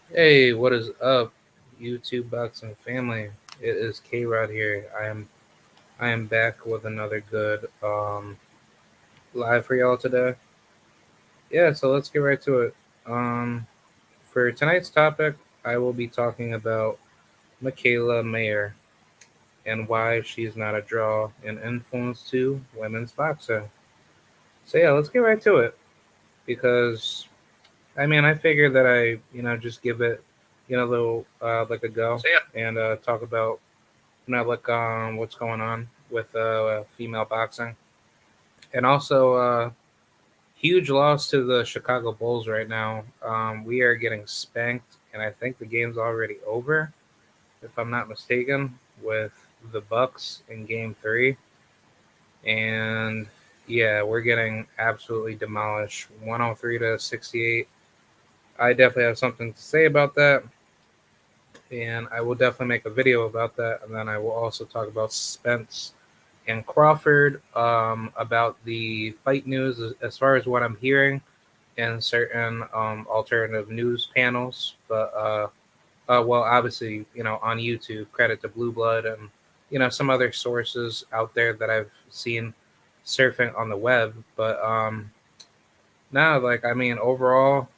Hey, what is up, YouTube boxing family? It is K Rod here. I am back with another good live for y'all today. Yeah, so let's get right to it. Um, for tonight's topic, I will be talking about Mikaela Mayer and why she's not a draw and influence to women's boxing. So yeah, let's get right to it because I figured that just give it a little like a go So yeah, and talk about like what's going on with female boxing, and also huge loss to the Chicago Bulls right now. We are getting spanked, and I think the game's already over, if I'm not mistaken, with the Bucks in Game Three, and yeah, we're getting absolutely demolished, 103-68. I definitely have something to say about that, and I will definitely make a video about that, and then I will also talk about Spence and Crawford, about the fight news as far as what I'm hearing in certain alternative news panels. But well, obviously, on YouTube, credit to Blue Blood and some other sources out there that I've seen surfing on the web. But no, like overall,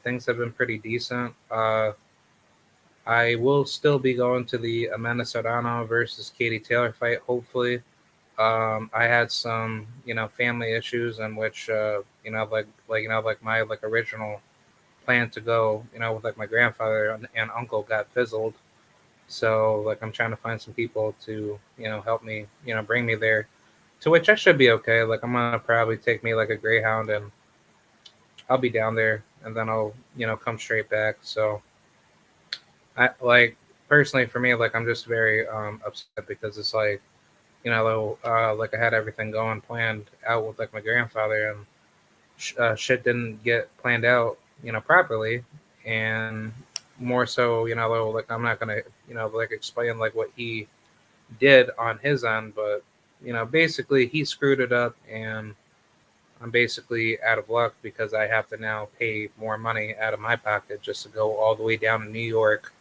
things have been pretty decent. I will still be going to the Amanda Serrano versus Katie Taylor fight, hopefully. I had some, family issues in which, like my like original plan to go, with like my grandfather and uncle got fizzled. So like I'm trying to find some people to, help me, bring me there. To which I should be okay. Like I'm gonna probably take me like a Greyhound and I'll be down there and then I'll, come straight back. So I like personally for me, like I'm just very upset because it's like like I had everything going planned out with like my grandfather, and shit didn't get planned out, properly, and more so, like I'm not gonna, like explain like what he did on his end, but basically he screwed it up, and I'm basically out of luck because I have to now pay more money out of my pocket just to go all the way down to New York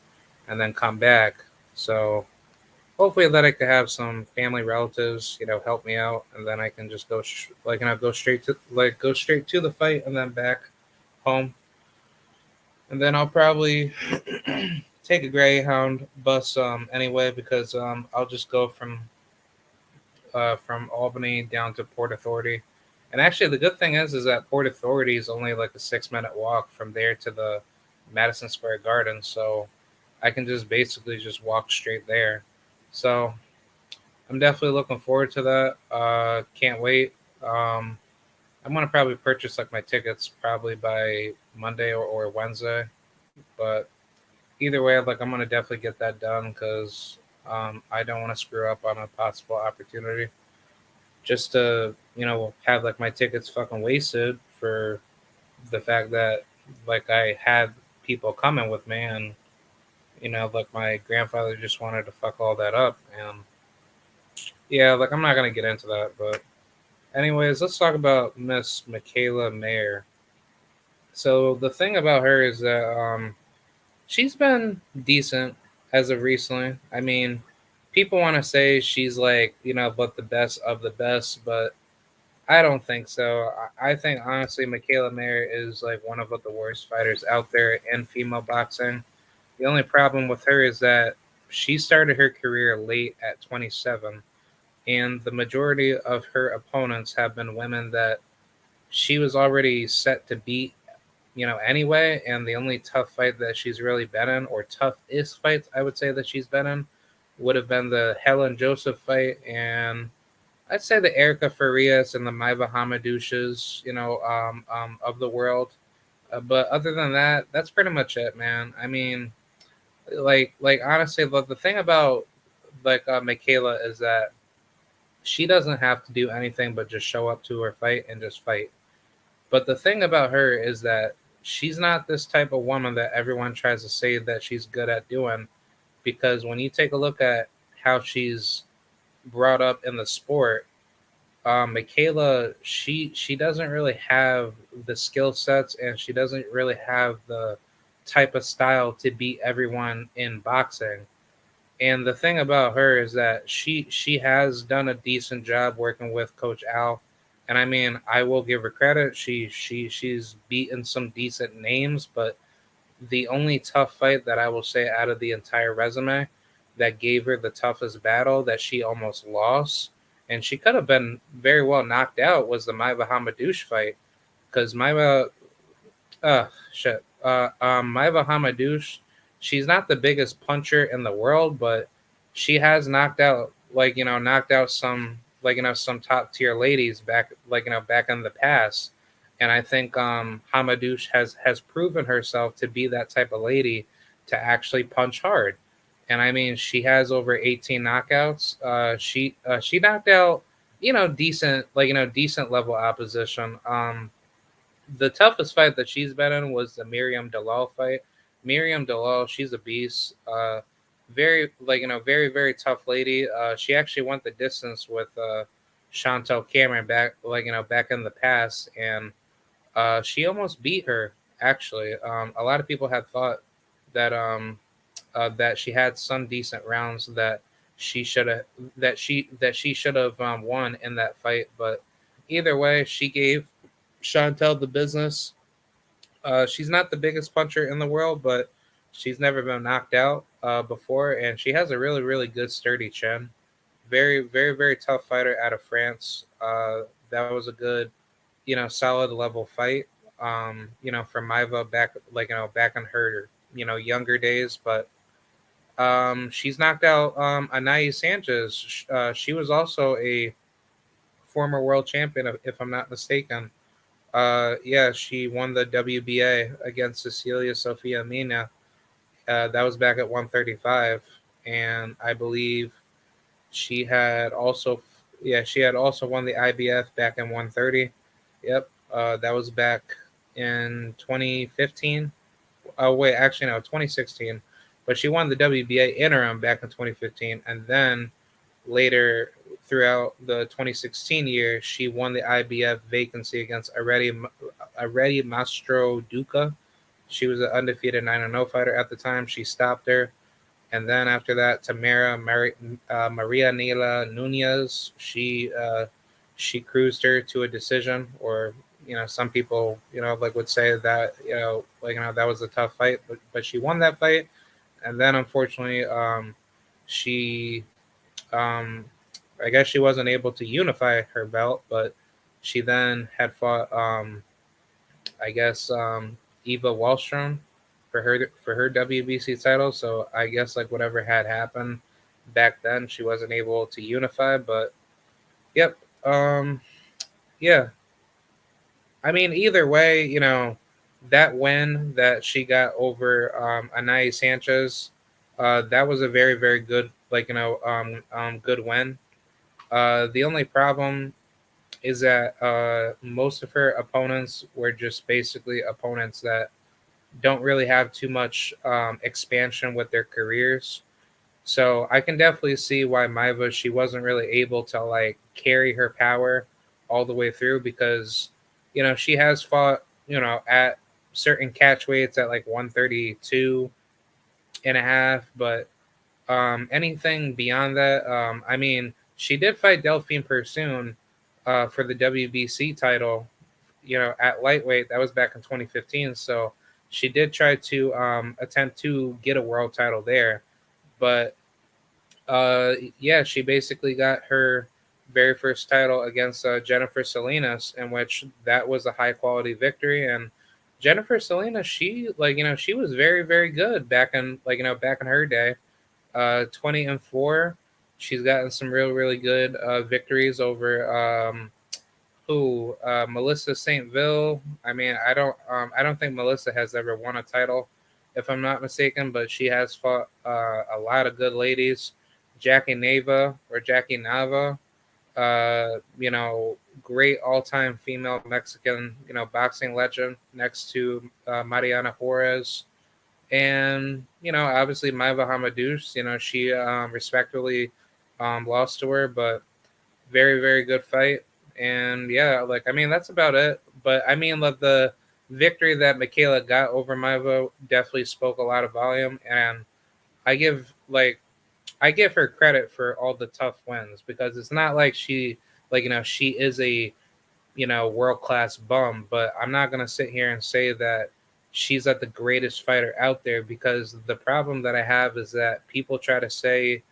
and then come back. So hopefully that I could have some family relatives, help me out, and then I can just go go straight to the fight and then back home, and then I'll probably take a Greyhound bus anyway because I'll just go from Albany down to Port Authority. And actually, the good thing is that Port Authority is only like a 6 minute walk from there to the Madison Square Garden, so I can just basically just walk straight there. So I'm definitely looking forward to that. Can't wait. Um, I'm gonna probably purchase like my tickets probably by Monday or Wednesday. But either way, like I'm gonna definitely get that done because I don't want to screw up on a possible opportunity just to have like my tickets fucking wasted for the fact that like I had people coming with me, and like my grandfather just wanted to fuck all that up, and yeah, like I'm not gonna get into that, but anyways, let's talk about Miss Mikaela Mayer. So the thing about her is that she's been decent as of recently. I mean, people want to say she's like but the best of the best, but I don't think so. I think honestly, Mikaela Mayer is like one of the worst fighters out there in female boxing. The only problem with her is that she started her career late at 27, and the majority of her opponents have been women that she was already set to beat, anyway. And the only tough fight that she's really been in, or toughest fights I would say that she's been in, would have been the Helen Joseph fight, and I'd say the Erica Farias and the Maiva Hamadouches, of the world. But other than that, that's pretty much it, man. I mean, like honestly, but the thing about Michaela is that she doesn't have to do anything but just show up to her fight and just fight. But the thing about her is that she's not this type of woman that everyone tries to say that she's good at doing. Because when you take a look at how she's brought up in the sport, Michaela, she doesn't really have the skill sets, and she doesn't really have the type of style to beat everyone in boxing. And the thing about her is that she has done a decent job working with Coach Al. And I mean, I will give her credit. She's beaten some decent names, but the only tough fight that I will say out of the entire resume that gave her the toughest battle that she almost lost, and she could have been very well knocked out, was the Maiva Hamadouche fight. Because Maiva Hamadouche, she's not the biggest puncher in the world, but she has knocked out, knocked out some, some top tier ladies back, back in the past. And I think Hamadouche has proven herself to be that type of lady to actually punch hard. And I mean, she has over 18 knockouts. She knocked out, decent, decent level opposition. The toughest fight that she's been in was the Miriam Dalal fight. Miriam Dalal, she's a beast. Very very very tough lady. She actually went the distance with Chantel Cameron back back in the past, and she almost beat her. Actually, a lot of people had thought that that she had some decent rounds that she should have that she should have won in that fight, but either way, she gave Chantel the business. She's not the biggest puncher in the world, but she's never been knocked out before, and she has a really, really good, sturdy chin. Very, very, very tough fighter out of France. That was a good, solid level fight. For Maiva back, back in her, younger days, but she's knocked out Anaya Sanchez. She was also a former world champion, if I'm not mistaken. Yeah, she won the WBA against Cecilia Sofia Mina. That was back at 135, and I believe she had also, yeah, she had also won the IBF back in 130. Yep, that was back in 2015. Oh wait, actually no, 2016. But she won the WBA interim back in 2015, and then later throughout the 2016 year, she won the IBF vacancy against Areti Mastro Duca. She was an undefeated 9-0 fighter at the time. She stopped her. And then after that, Maria Nela Nunez, she cruised her to a decision, or some people would say that that was a tough fight, but she won that fight. And then unfortunately, she um, I guess she wasn't able to unify her belt, but she then had fought, I guess, Eva Wallstrom for her WBC title. So I guess whatever had happened back then, she wasn't able to unify. But yep, yeah. I mean, either way, that win that she got over Anaya Sanchez, that was a very very good good win. The only problem is that most of her opponents were just basically opponents that don't really have too much expansion with their careers. So I can definitely see why Maiva, she wasn't really able to carry her power all the way through, because she has fought at certain catch weights at 132 and a half, but anything beyond that, I mean, she did fight Delphine Persoon for the WBC title, at lightweight. That was back in 2015. So she did try to attempt to get a world title there. But yeah, she basically got her very first title against Jennifer Salinas, in which that was a high quality victory. And Jennifer Salinas, she she was very very good back in back in her day. 20-4. She's gotten some really good victories over who Melissa St. Ville. I mean, I don't think Melissa has ever won a title, if I'm not mistaken, but she has fought a lot of good ladies. Jackie Nava, or Jackie Nava, great all-time female Mexican, boxing legend, next to Mariana Juarez. And obviously Maiva Hamadouche, she respectfully lost to her, but very very good fight. And yeah, I mean, that's about it. But I mean, victory that Mikaela got over Maiva definitely spoke a lot of volume, and I give like I give her credit for all the tough wins because it's not like she is a world class bum, but I'm not gonna sit here and say that she's like the greatest fighter out there because the problem that I have is that people try to say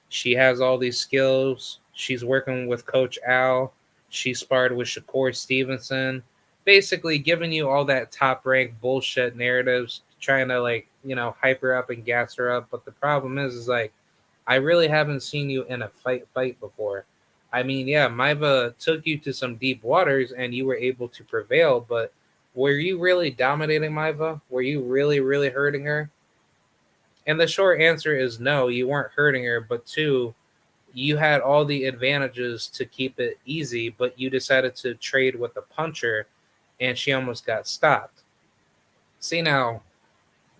she has all these skills. She's working with Coach Al. She sparred with Shakur Stevenson. Basically, giving you all that top ranked bullshit narratives, trying to hype her up and gas her up. But the problem is like, I really haven't seen you in a fight before. I mean, yeah, Maiva took you to some deep waters and you were able to prevail, but were you really dominating Maiva? Were you really hurting her? And the short answer is no, you weren't hurting her, but two, you had all the advantages to keep it easy, but you decided to trade with a puncher and she almost got stopped. See, now,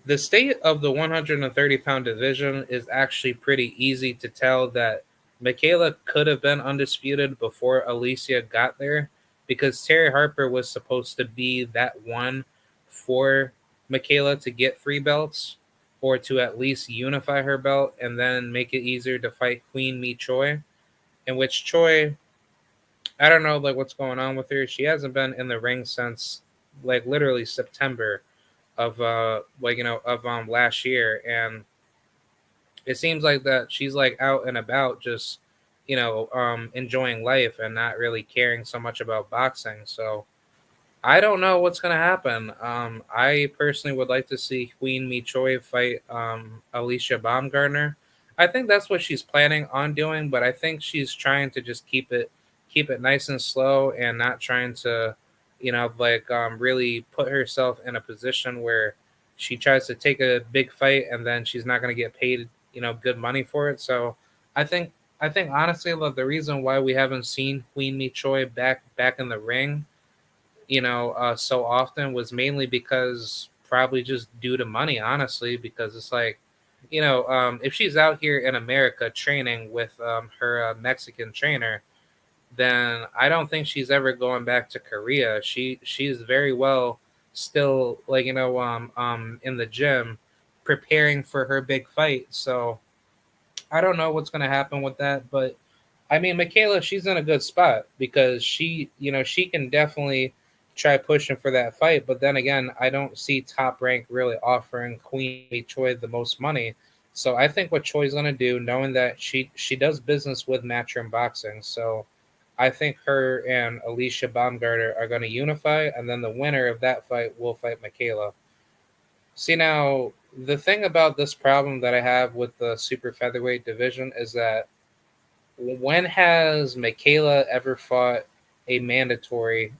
the state of the 130-pound division is actually pretty easy to tell that Mikaela could have been undisputed before Alicia got there because Terry Harper was supposed to be that one for Mikaela to get three belts or to at least unify her belt and then make it easier to fight Queen Mi Choi, in which Choi, I don't know what's going on with her. She hasn't been in the ring since literally September of last year, and it seems like that she's out and about just enjoying life and not really caring so much about boxing. So I don't know what's gonna happen. I personally would like to see Queen Mi Choi fight Alicia Baumgartner. I think that's what she's planning on doing, but I think she's trying to just keep it nice and slow and not trying to, really put herself in a position where she tries to take a big fight and then she's not gonna get paid, good money for it. So I think I think honestly, look, the reason why we haven't seen Queen Mi Choi back in the ring so often was mainly because probably just due to money, honestly, because it's like, if she's out here in America training with her Mexican trainer, then I don't think she's ever going back to Korea. She's very well still in the gym preparing for her big fight. So I don't know what's going to happen with that, but I mean, Mikaela, she's in a good spot because she can definitely try pushing for that fight. But then again, I don't see Top Rank really offering Queen Choi the most money. So I think what Choi's going to do, knowing that she does business with Matchroom Boxing, so I think her and Alicia Baumgartner are going to unify, and then the winner of that fight will fight Mikaela. See, now, the thing about this problem that I have with the super featherweight division is that when has Mikaela ever fought a mandatory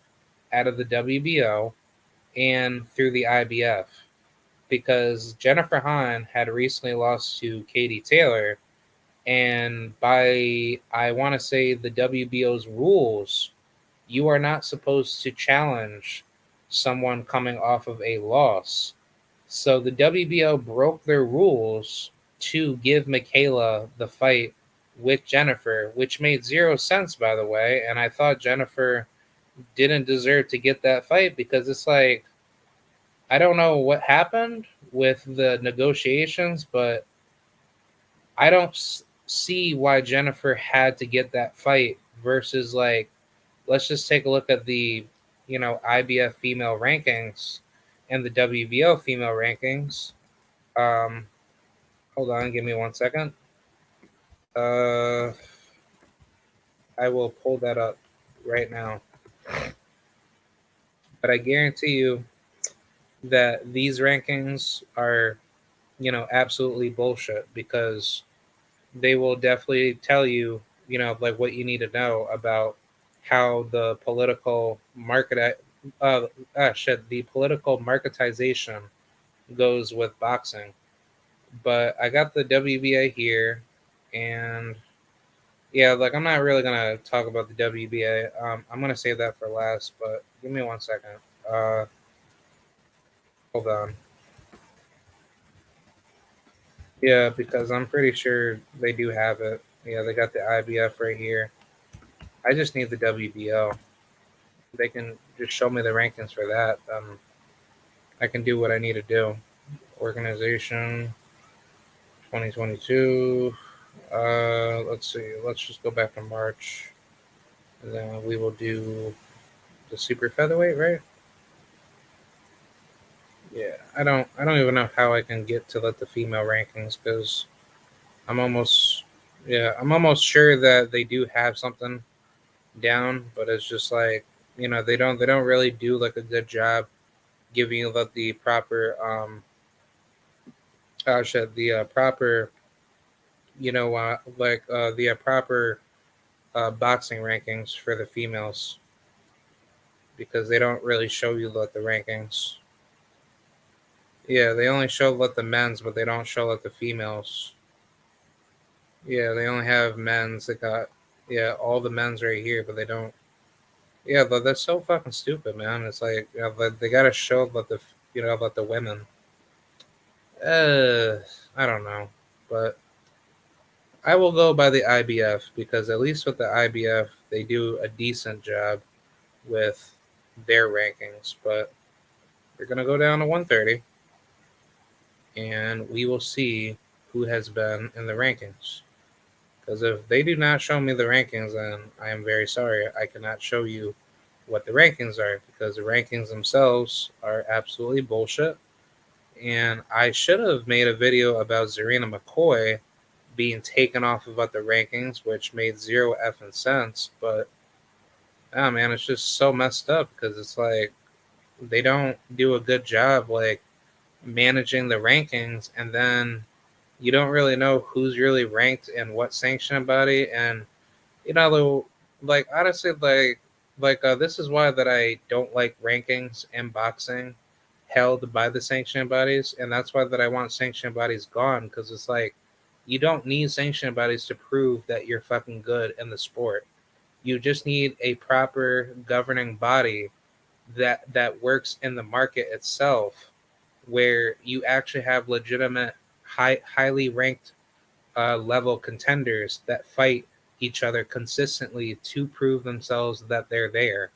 out of the WBO and through the IBF? Because Jennifer Hahn had recently lost to Katie Taylor, and by, I want to say, the WBO's rules, you are not supposed to challenge someone coming off of a loss. So the WBO broke their rules to give Mikaela the fight with Jennifer, which made zero sense, by the way. And I thought Jennifer didn't deserve to get that fight because it's like, I don't know what happened with the negotiations, but I don't see why Jennifer had to get that fight versus let's just take a look at the IBF female rankings and the WBO female rankings. Um, Hold on, give me 1 second. Uh, I will pull that up right now. But I guarantee you that these rankings are, absolutely bullshit because they will definitely tell you, what you need to know about how the political the political marketization goes with boxing. But I got the WBA here, and yeah, I'm not really gonna talk about the WBA. I'm gonna save that for last, but give me 1 second. Uh, Hold on. Yeah, because I'm pretty sure they do have it. Yeah, they got the IBF right here. I just need the WBO. They can just show me the rankings for that. I can do what I need to do. Organization 2022. Let's see. Let's just go back to March, and then we will do the super featherweight, right? Yeah. I don't even know how I can get to the female rankings because I'm almost. Yeah, I'm almost sure that they do have something down, but it's just like they don't really do like a good job giving you the proper the proper the proper boxing rankings for the females because they don't really show you the rankings. Yeah, they only show the men's, but they don't show the females. Yeah, they only have men's. They got all the men's right here, but they don't. Yeah, that's so fucking stupid, man. It's like they gotta show the women. Uh, I don't know, but I will go by the IBF because at least with the IBF they do a decent job with their rankings. But we're gonna go down to 130, and we will see who has been in the rankings. Because if they do not show me the rankings, then I am very sorry. I cannot show you what the rankings are because the rankings themselves are absolutely bullshit. And I should have made a video about Zarina McCoy being taken off of the rankings, which made zero effing sense. But oh man, it's just so messed up because it's like they don't do a good job like managing the rankings, and then you don't really know who's really ranked in what sanctioning body, and like honestly, this is why that I don't like rankings in boxing held by the sanctioning bodies, and that's why that I want sanctioning bodies gone because it's like you don't need sanctioning bodies to prove that you're fucking good in the sport. You just need a proper governing body that works in the market itself, where you actually have legitimate, highly ranked level contenders that fight each other consistently to prove themselves that they're there.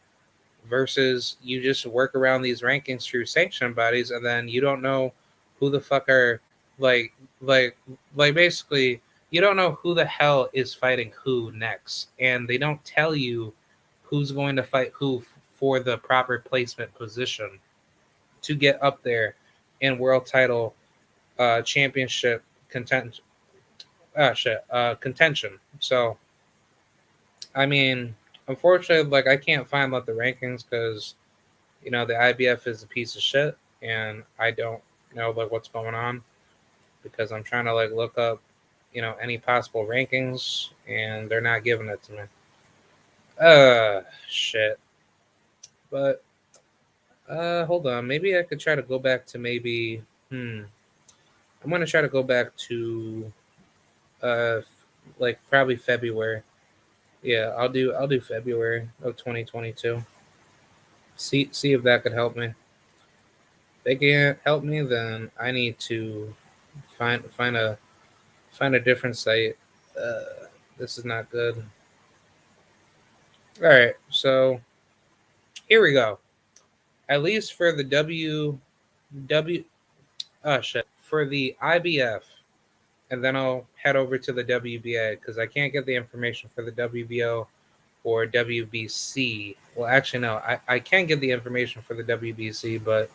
Versus you just work around these rankings through sanction bodies, and then you don't know who the fuck are like like basically you don't know who the hell is fighting who next, and they don't tell you who's going to fight who for the proper placement position to get up there in world title championship contention. So I mean, unfortunately, like I can't find the rankings because the IBF is a piece of shit, and I don't know what's going on because I'm trying to look up any possible rankings, and they're not giving it to me. Shit. But hold on, maybe I could try to go back to maybe I'm gonna try to go back to uh probably February. Yeah, I'll do February of 2022. See if that could help me. If they can't help me, then I need to find a different site. This is not good. All right, so here we go. At least for the W oh shit for the IBF, and then I'll head over to the WBA because I can't get the information for the WBO or WBC. Well, actually, no, I can get the information for the WBC, but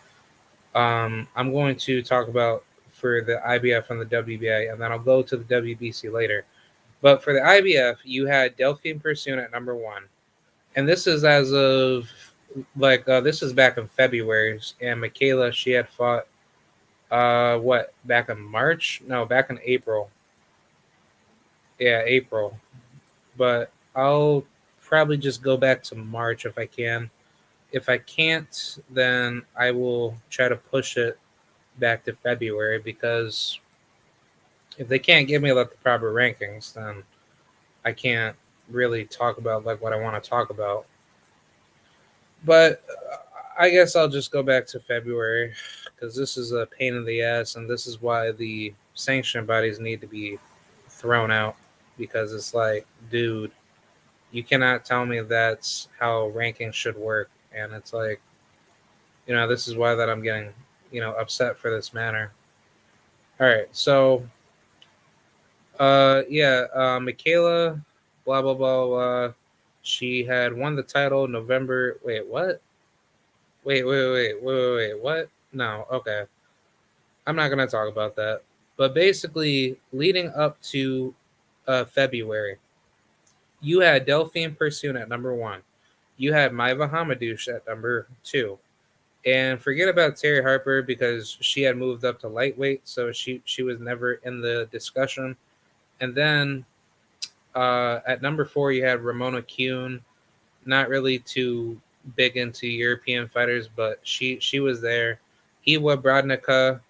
I'm going to talk about for the IBF and the WBA, and then I'll go to the WBC later. But for the IBF, you had Delphine Pursoon at number one, and this is as of this is back in February, and Mikaela she had fought what back in March? No, back in April. Yeah, April. But I'll probably just go back to March if I can. If I can't, then I will try to push it back to February because if they can't give me the proper rankings, then I can't really talk about what I want to talk about. But I guess I'll just go back to February because this is a pain in the ass, and this is why the sanction bodies need to be thrown out because it's like, dude, you cannot tell me that's how rankings should work, and it's like, this is why that I'm getting upset for this manner. All right, so yeah, Mikaela, blah blah blah blah. She had won the title November. Wait, what? Wait. What? No, okay. I'm not gonna talk about that. But basically, leading up to February, you had Delphine Pursoon at number one. You had Maiva Hamadouche at number two. And forget about Terry Harper because she had moved up to lightweight, so she was never in the discussion. And then at number four, you had Ramona Kuhn, not really too big into European fighters, but she was there. Iwa Brodnicka,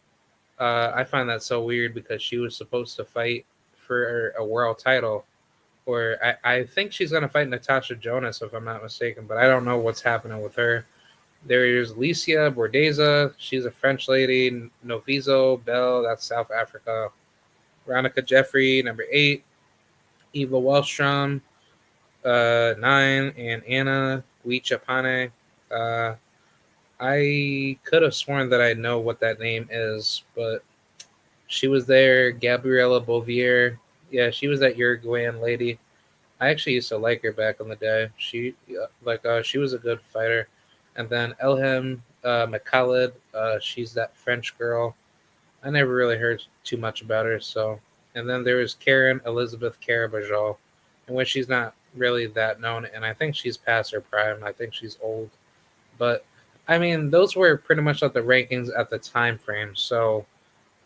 I find that so weird because she was supposed to fight for a world title, or I think she's going to fight Natasha Jonas if I'm not mistaken, but I don't know what's happening with her. There's Alicia Bordeza, she's a French lady. Novizo Bell, that's South Africa. Veronica Jeffrey, number eight. Eva Wallstrom, nine, and Anna Guichapane. Uh, I could have sworn that I know what that name is, but she was there. Gabriela Bouvier, yeah, she was that Uruguayan lady. I actually used to like her back in the day. She was a good fighter. And then Elhem Mikaela, she's that French girl. I never really heard too much about her. So, and then there was Karen Elizabeth Carabajal, in which she's not really that known, and I think she's past her prime. I think she's old, but I mean, those were pretty much at the rankings at the time frame. So,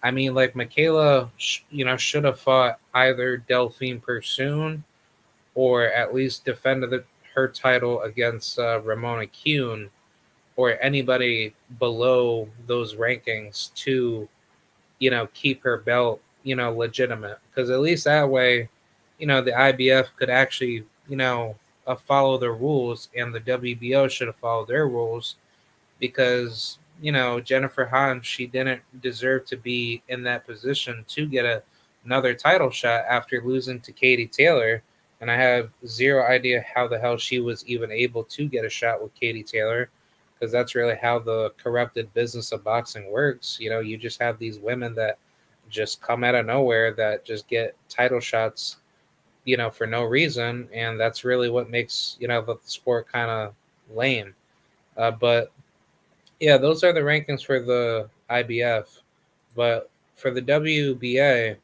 I mean, like Mikaela, should have fought either Delphine Pursoon or at least defended her title against Ramona Kuhn or anybody below those rankings to keep her belt, legitimate. Because at least that way, the IBF could actually, follow the rules, and the WBO should have followed their rules because, Jennifer Hahn, she didn't deserve to be in that position to get another title shot after losing to Katie Taylor. And I have zero idea how the hell she was even able to get a shot with Katie Taylor because that's really how the corrupted business of boxing works. You just have these women that just come out of nowhere that just get title shots, for no reason. And that's really what makes, the sport kind of lame. But yeah, those are the rankings for the IBF. But for the WBA,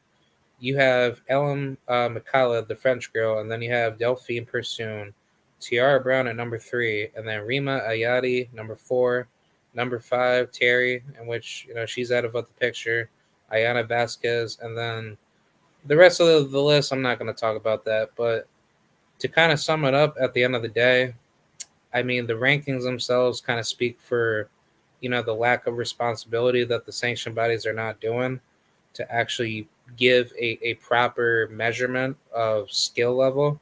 you have Ellen Mikaela, the French girl, and then you have Delphine Pursoon, Tiara Brown at number three, and then Rima Ayadi, number four, number five, Terry, in which, she's out of the picture, Ayana Vasquez, and then the rest of the list, I'm not going to talk about that. But to kind of sum it up at the end of the day, I mean, the rankings themselves kind of speak for, the lack of responsibility that the sanction bodies are not doing to actually give a proper measurement of skill level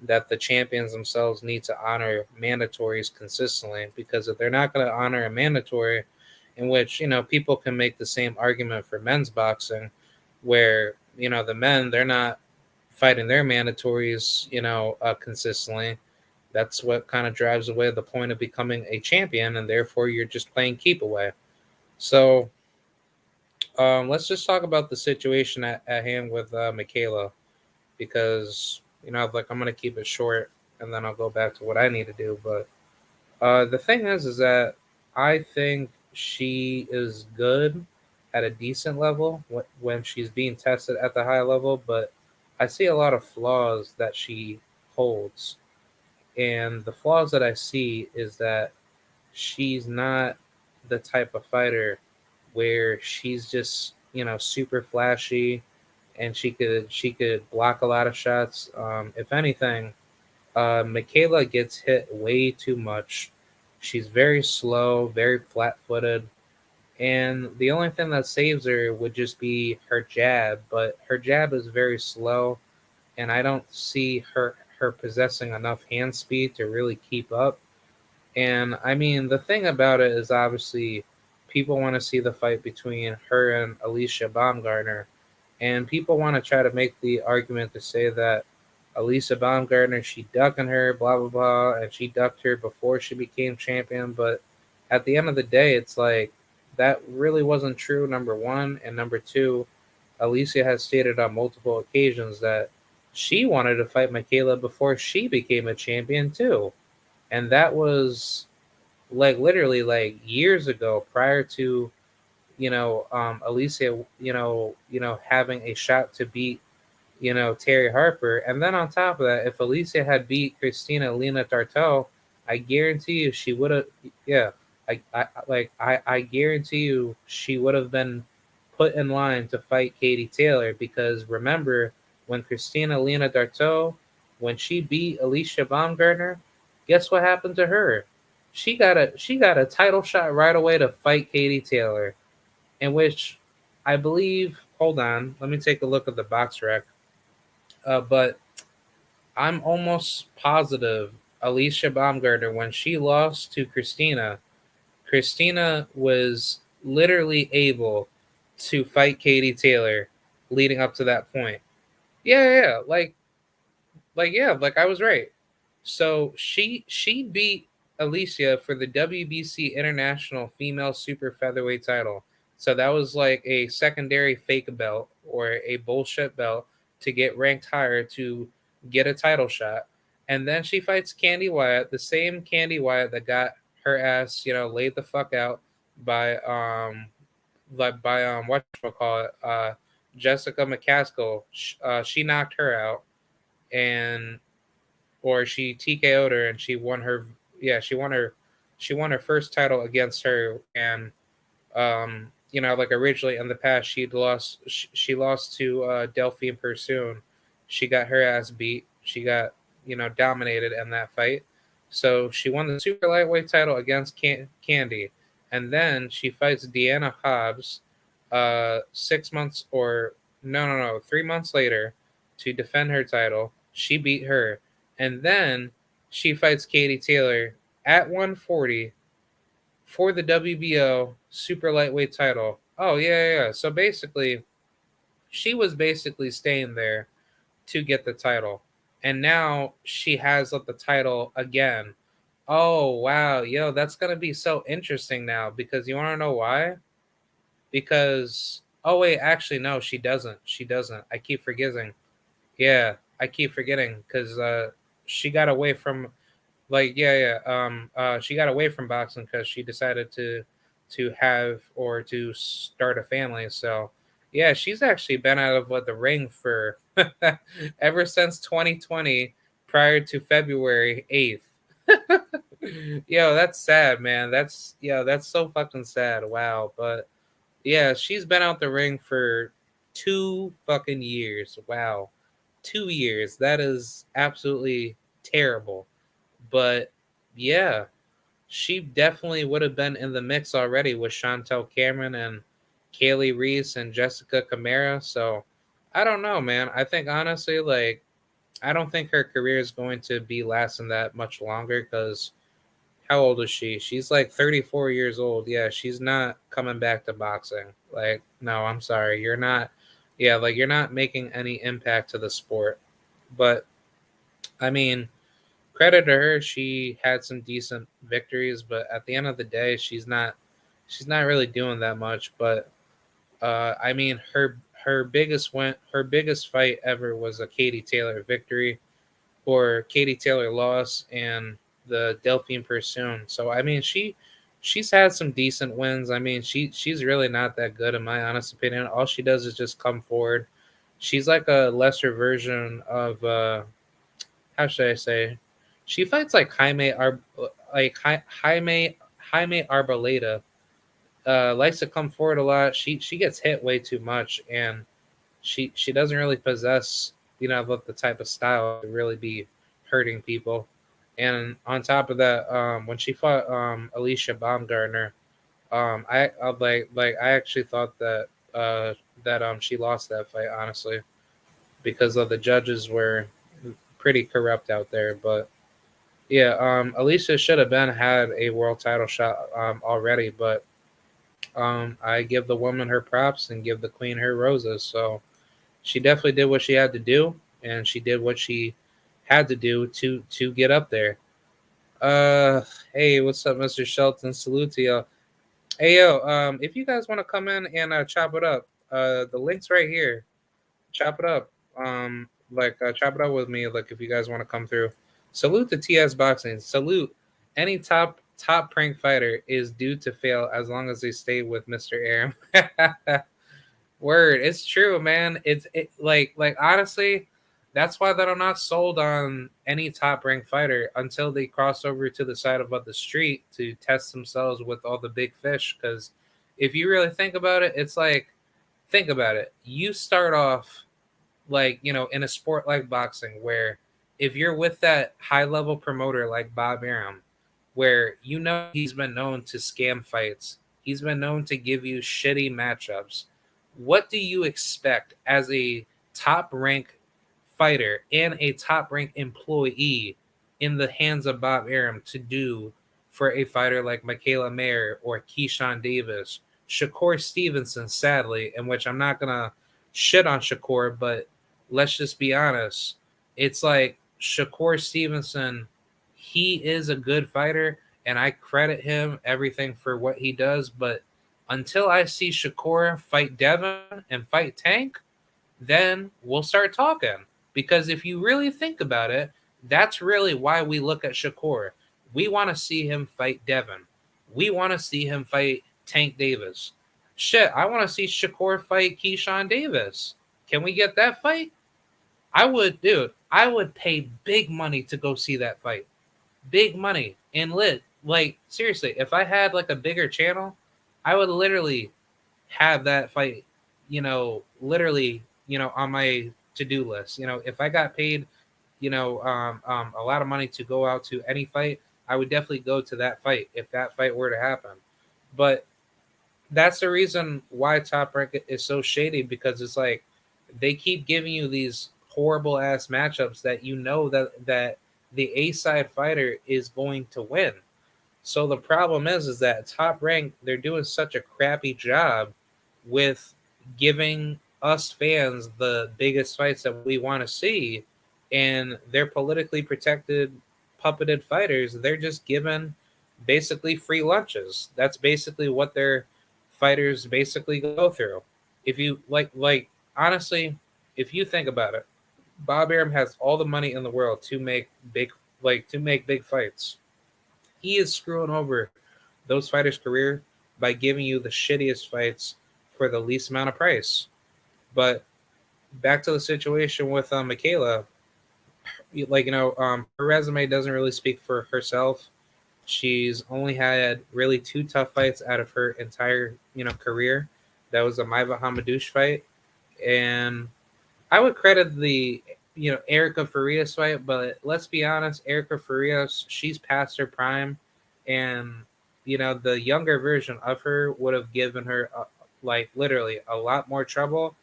that the champions themselves need to honor mandatories consistently. Because if they're not going to honor a mandatory, in which, people can make the same argument for men's boxing, where, the men, they're not fighting their mandatories, consistently. That's what kind of drives away the point of becoming a champion, and therefore you're just playing keep away. So let's just talk about the situation at hand with Mikaela, because like I'm gonna keep it short, and then I'll go back to what I need to do. But the thing is that I think she is good at a decent level when she's being tested at the high level, but I see a lot of flaws that she holds. And the flaws that I see is that she's not the type of fighter where she's just, super flashy and she could block a lot of shots. If anything, Mikaela gets hit way too much. She's very slow, very flat-footed, and the only thing that saves her would just be her jab. But her jab is very slow, and I don't see her possessing enough hand speed to really keep up. And I mean, the thing about it is obviously people want to see the fight between her and Alicia Baumgartner. And people want to try to make the argument to say that Alicia Baumgartner, she ducking her, blah, blah, blah, and she ducked her before she became champion. But at the end of the day, it's like that really wasn't true, number one. And number two, Alicia has stated on multiple occasions that she wanted to fight Mikaela before she became a champion too. And that was like literally like years ago, prior to Alicia, having a shot to beat Terry Harper. And then on top of that, if Alicia had beat Christina Lina Tartel, I guarantee you she would have. Yeah, I guarantee you she would have been put in line to fight Katie Taylor, because remember when Christina Lina Darto, when she beat Alicia Baumgartner, guess what happened to her? She got a title shot right away to fight Katie Taylor, in which I believe. Hold on, let me take a look at the box rec. But I'm almost positive Alicia Baumgartner, when she lost to Christina, Christina was literally able to fight Katie Taylor leading up to that point. Yeah, yeah, yeah. Like I was right. So she beat Alicia for the WBC International Female Super Featherweight title. So that was like a secondary fake belt or a bullshit belt to get ranked higher to get a title shot. And then she fights Candy Wyatt, the same Candy Wyatt that got her ass, laid the fuck out by whatchamacallit, Jessica McCaskill. She knocked her out, and or she TKO'd her, and she won her. Yeah, she won her first title against her. And like originally in the past, she lost to Delphine Pursoon. She got her ass beat. She got dominated in that fight. So she won the super lightweight title against Candy, and then she fights Deanna Hobbs 6 months, or no, 3 months later, to defend her title. She beat her, and then she fights Katie Taylor at 140 for the WBO super lightweight title. Oh yeah, yeah, yeah. So basically, she was basically staying there to get the title, and now she has the title again. Oh wow, yo, that's gonna be so interesting now, because you want to know why? Because oh wait, actually no, she doesn't. She doesn't. I keep forgetting. Yeah, I keep forgetting because she got away from yeah, yeah. She got away from boxing because she decided to have or to start a family. So yeah, she's actually been out of the ring for ever since 2020, prior to February 8th. Yo, that's sad, man. That's so fucking sad. Wow, but yeah, she's been out the ring for 2 fucking years. Wow, 2 years. That is absolutely terrible. But yeah, she definitely would have been in the mix already with Chantel Cameron and Kaylee Reese and Jessica Camara. So I don't know, man. I think honestly, I don't think her career is going to be lasting that much longer, because how old is she? She's like 34 years old. Yeah, she's not coming back to boxing. Like, no, I'm sorry. You're not. Yeah, you're not making any impact to the sport. But I mean, credit to her, she had some decent victories, but at the end of the day, she's not really doing that much. But I mean, her biggest fight ever was a Katie Taylor victory, or Katie Taylor loss, and the Delphine Pursoon. So I mean, she's had some decent wins. I mean, she's really not that good in my honest opinion. All she does is just come forward. She's like a lesser version of how should I say? She fights like Jaime Arboleda. Likes to come forward a lot. She gets hit way too much, and she doesn't really possess the type of style to really be hurting people. And on top of that, when she fought Alicia Baumgartner, I I actually thought that she lost that fight, honestly, because of the judges were pretty corrupt out there. But yeah, Alicia should have been had a world title shot already, but I give the woman her props and give the queen her roses. So she definitely did what she had to do, and she did what she had to do to get up there. Uh, hey, what's up, Mr. Shelton? Salute to you. Hey yo, if you guys want to come in and chop it up, the link's right here. Chop it up. Chop it up with me. Like if you guys want to come through. Salute to TS Boxing. Salute any top rank fighter is due to fail as long as they stay with Mr. Aram. Word, it's true, man. Like honestly, that's why that I'm not sold on any top ranked fighter until they cross over to the side of the street to test themselves with all the big fish. Because if you really think about it, it's like think about it. You start off like in a sport like boxing where if you're with that high level promoter like Bob Arum, where he's been known to scam fights, he's been known to give you shitty matchups, what do you expect as a top rank fighter and a top rank employee in the hands of Bob Arum to do for a fighter like Mikaela Mayer or Keyshawn Davis, Shakur Stevenson, sadly, in which I'm not gonna shit on Shakur, but let's just be honest. It's like Shakur Stevenson, he is a good fighter, and I credit him everything for what he does. But until I see Shakur fight Devin and fight Tank, then we'll start talking. Because if you really think about it, that's really why we look at Shakur. We want to see him fight Devin. We want to see him fight Tank Davis. Shit, I want to see Shakur fight Keyshawn Davis. Can we get that fight? I would, dude. I would pay big money to go see that fight. Big money and lit. Like seriously, if I had like a bigger channel, I would literally have that fight. Literally, on my to-do list. If I got paid, a lot of money to go out to any fight, I would definitely go to that fight if that fight were to happen. But that's the reason why Top Rank is so shady, because it's like they keep giving you these horrible ass matchups that that the A side fighter is going to win. So the problem is that Top Rank, they're doing such a crappy job with giving us fans the biggest fights that we want to see, and they're politically protected puppeted fighters. They're just given basically free lunches. That's basically what their fighters basically go through. If you like honestly, if you think about it, Bob Arum has all the money in the world to make big fights. He is screwing over those fighters' career by giving you the shittiest fights for the least amount of price. But back to the situation with Mikaela, her resume doesn't really speak for herself. She's only had really two tough fights out of her entire career. That was a Maiva Hamadouche fight, and I would credit the Erica Farias fight, but let's be honest, Erica Farias, she's past her prime, and the younger version of her would have given her literally a lot more trouble,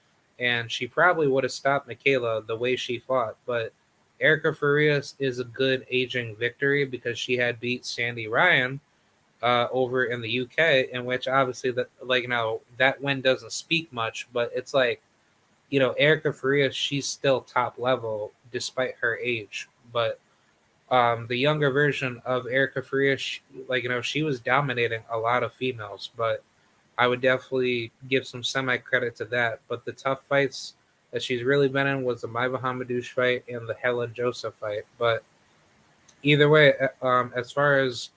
and she probably would have stopped Mikaela the way she fought. But Erica Farias is a good aging victory because she had beat Sandy Ryan over in the UK, in which obviously that win doesn't speak much, but it's like Erica Farias, she's still top level despite her age. But the younger version of Erica Farias, she was dominating a lot of females. But I would definitely give some semi credit to that. But the tough fights that she's really been in was the Maiva Hamadouche fight and the Helen Joseph fight. But either way, as far as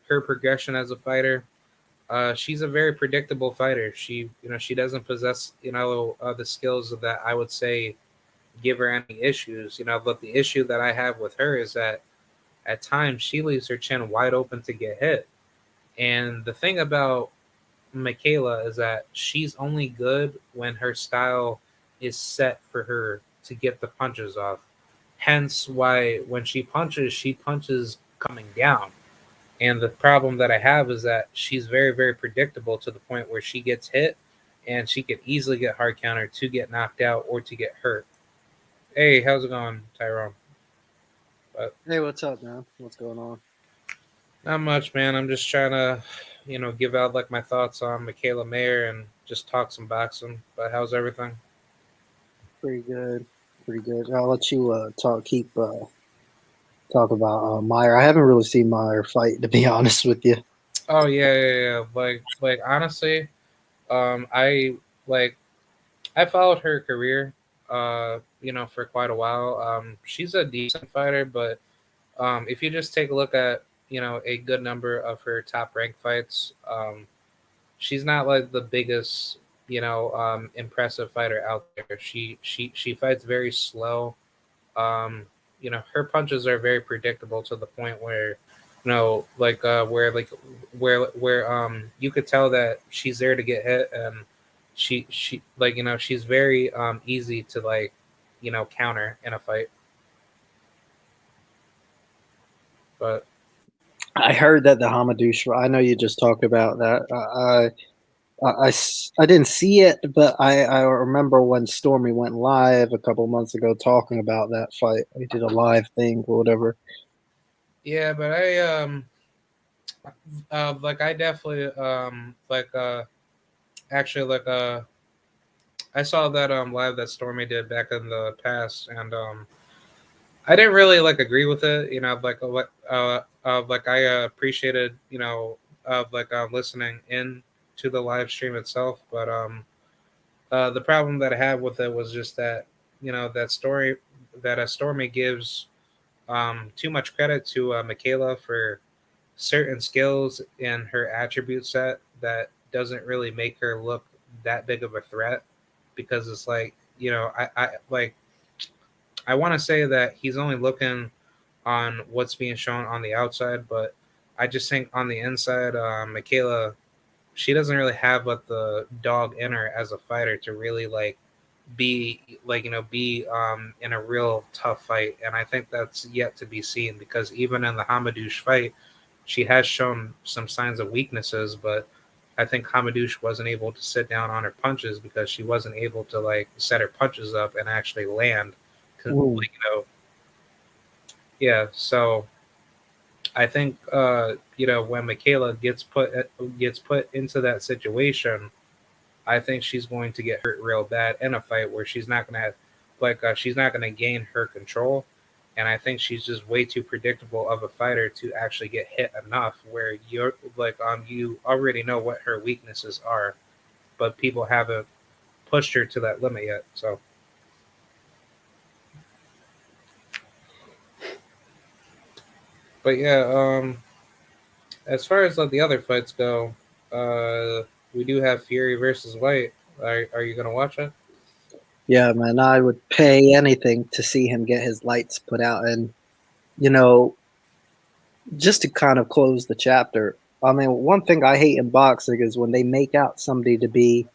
her progression as a fighter, she's a very predictable fighter. She doesn't possess the skills that I would say give her any issues. But the issue that I have with her is that at times she leaves her chin wide open to get hit. And the thing about Mikaela is that she's only good when her style is set for her to get the punches off. Hence why when she punches coming down. And the problem that I have is that she's very, very predictable to the point where she gets hit and she could easily get hard countered to get knocked out or to get hurt. Hey, how's it going, Tyrone? Hey, what's up, man? What's going on? Not much, man. I'm just trying to, give out my thoughts on Mikaela Mayer and just talk some boxing. But how's everything? Pretty good. Pretty good. I'll let you talk about Meyer. I haven't really seen Meyer fight, to be honest with you. Oh yeah. Like honestly, I like I followed her career, for quite a while. She's a decent fighter, but if you just take a look at a good number of her top ranked fights, she's not like the biggest, impressive fighter out there. She fights very slow. Um, her punches are very predictable to the point where, where you could tell that she's there to get hit, and she like she's very easy to like counter in a fight. But I heard that the Hamadouche. I know you just talked about that. I didn't see it, but I remember when Stormy went live a couple months ago talking about that fight. We did a live thing or whatever. yeah, but I definitely actually I saw that live that Stormy did back in the past, and I didn't really like agree with it. I appreciated listening in to the live stream itself, but the problem that I had with it was just that that story that Stormy gives too much credit to Mikaela for certain skills in her attribute set that doesn't really make her look that big of a threat, because it's like I want to say that he's only looking on what's being shown on the outside, but I just think on the inside, Mikaela, she doesn't really have what the dog in her as a fighter to really be in a real tough fight, and I think that's yet to be seen, because even in the Hamadouche fight, she has shown some signs of weaknesses, but I think Hamadouche wasn't able to sit down on her punches because she wasn't able to like set her punches up and actually land. Mm. Yeah. So I think when Mikaela gets put into that situation, I think she's going to get hurt real bad in a fight where she's not gonna gain her control, and I think she's just way too predictable of a fighter to actually get hit enough where you already know what her weaknesses are, but people haven't pushed her to that limit yet. So, but yeah, as far as like the other fights go, we do have Fury versus White. Are you gonna watch it? Yeah, man, I would pay anything to see him get his lights put out. And, you know, just to kind of close the chapter, I mean, one thing I hate in boxing is when they make out somebody to be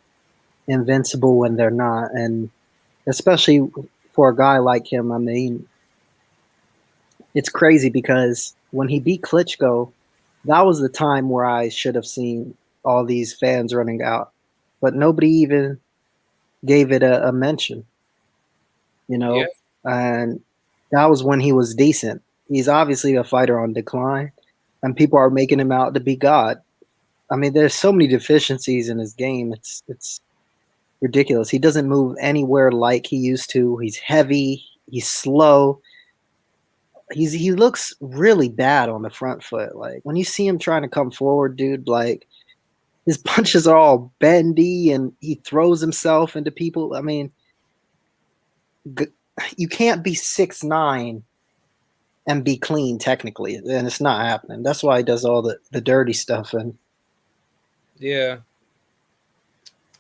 invincible when they're not. And especially for a guy like him, I mean, it's crazy because when he beat Klitschko, that was the time where I should have seen all these fans running out. But nobody even gave it a mention, you Yeah, know? And that was when he was decent. He's obviously a fighter on decline, and people are making him out to be God. I mean, there's so many deficiencies in his game. It's ridiculous. He doesn't move anywhere like he used to. He's heavy. He's slow. He looks really bad on the front foot. Like when you see him trying to come forward, dude, like his punches are all bendy and he throws himself into people. I mean, g- you can't be 6'9" and be clean technically, and it's not happening. That's why he does all the dirty stuff. And yeah.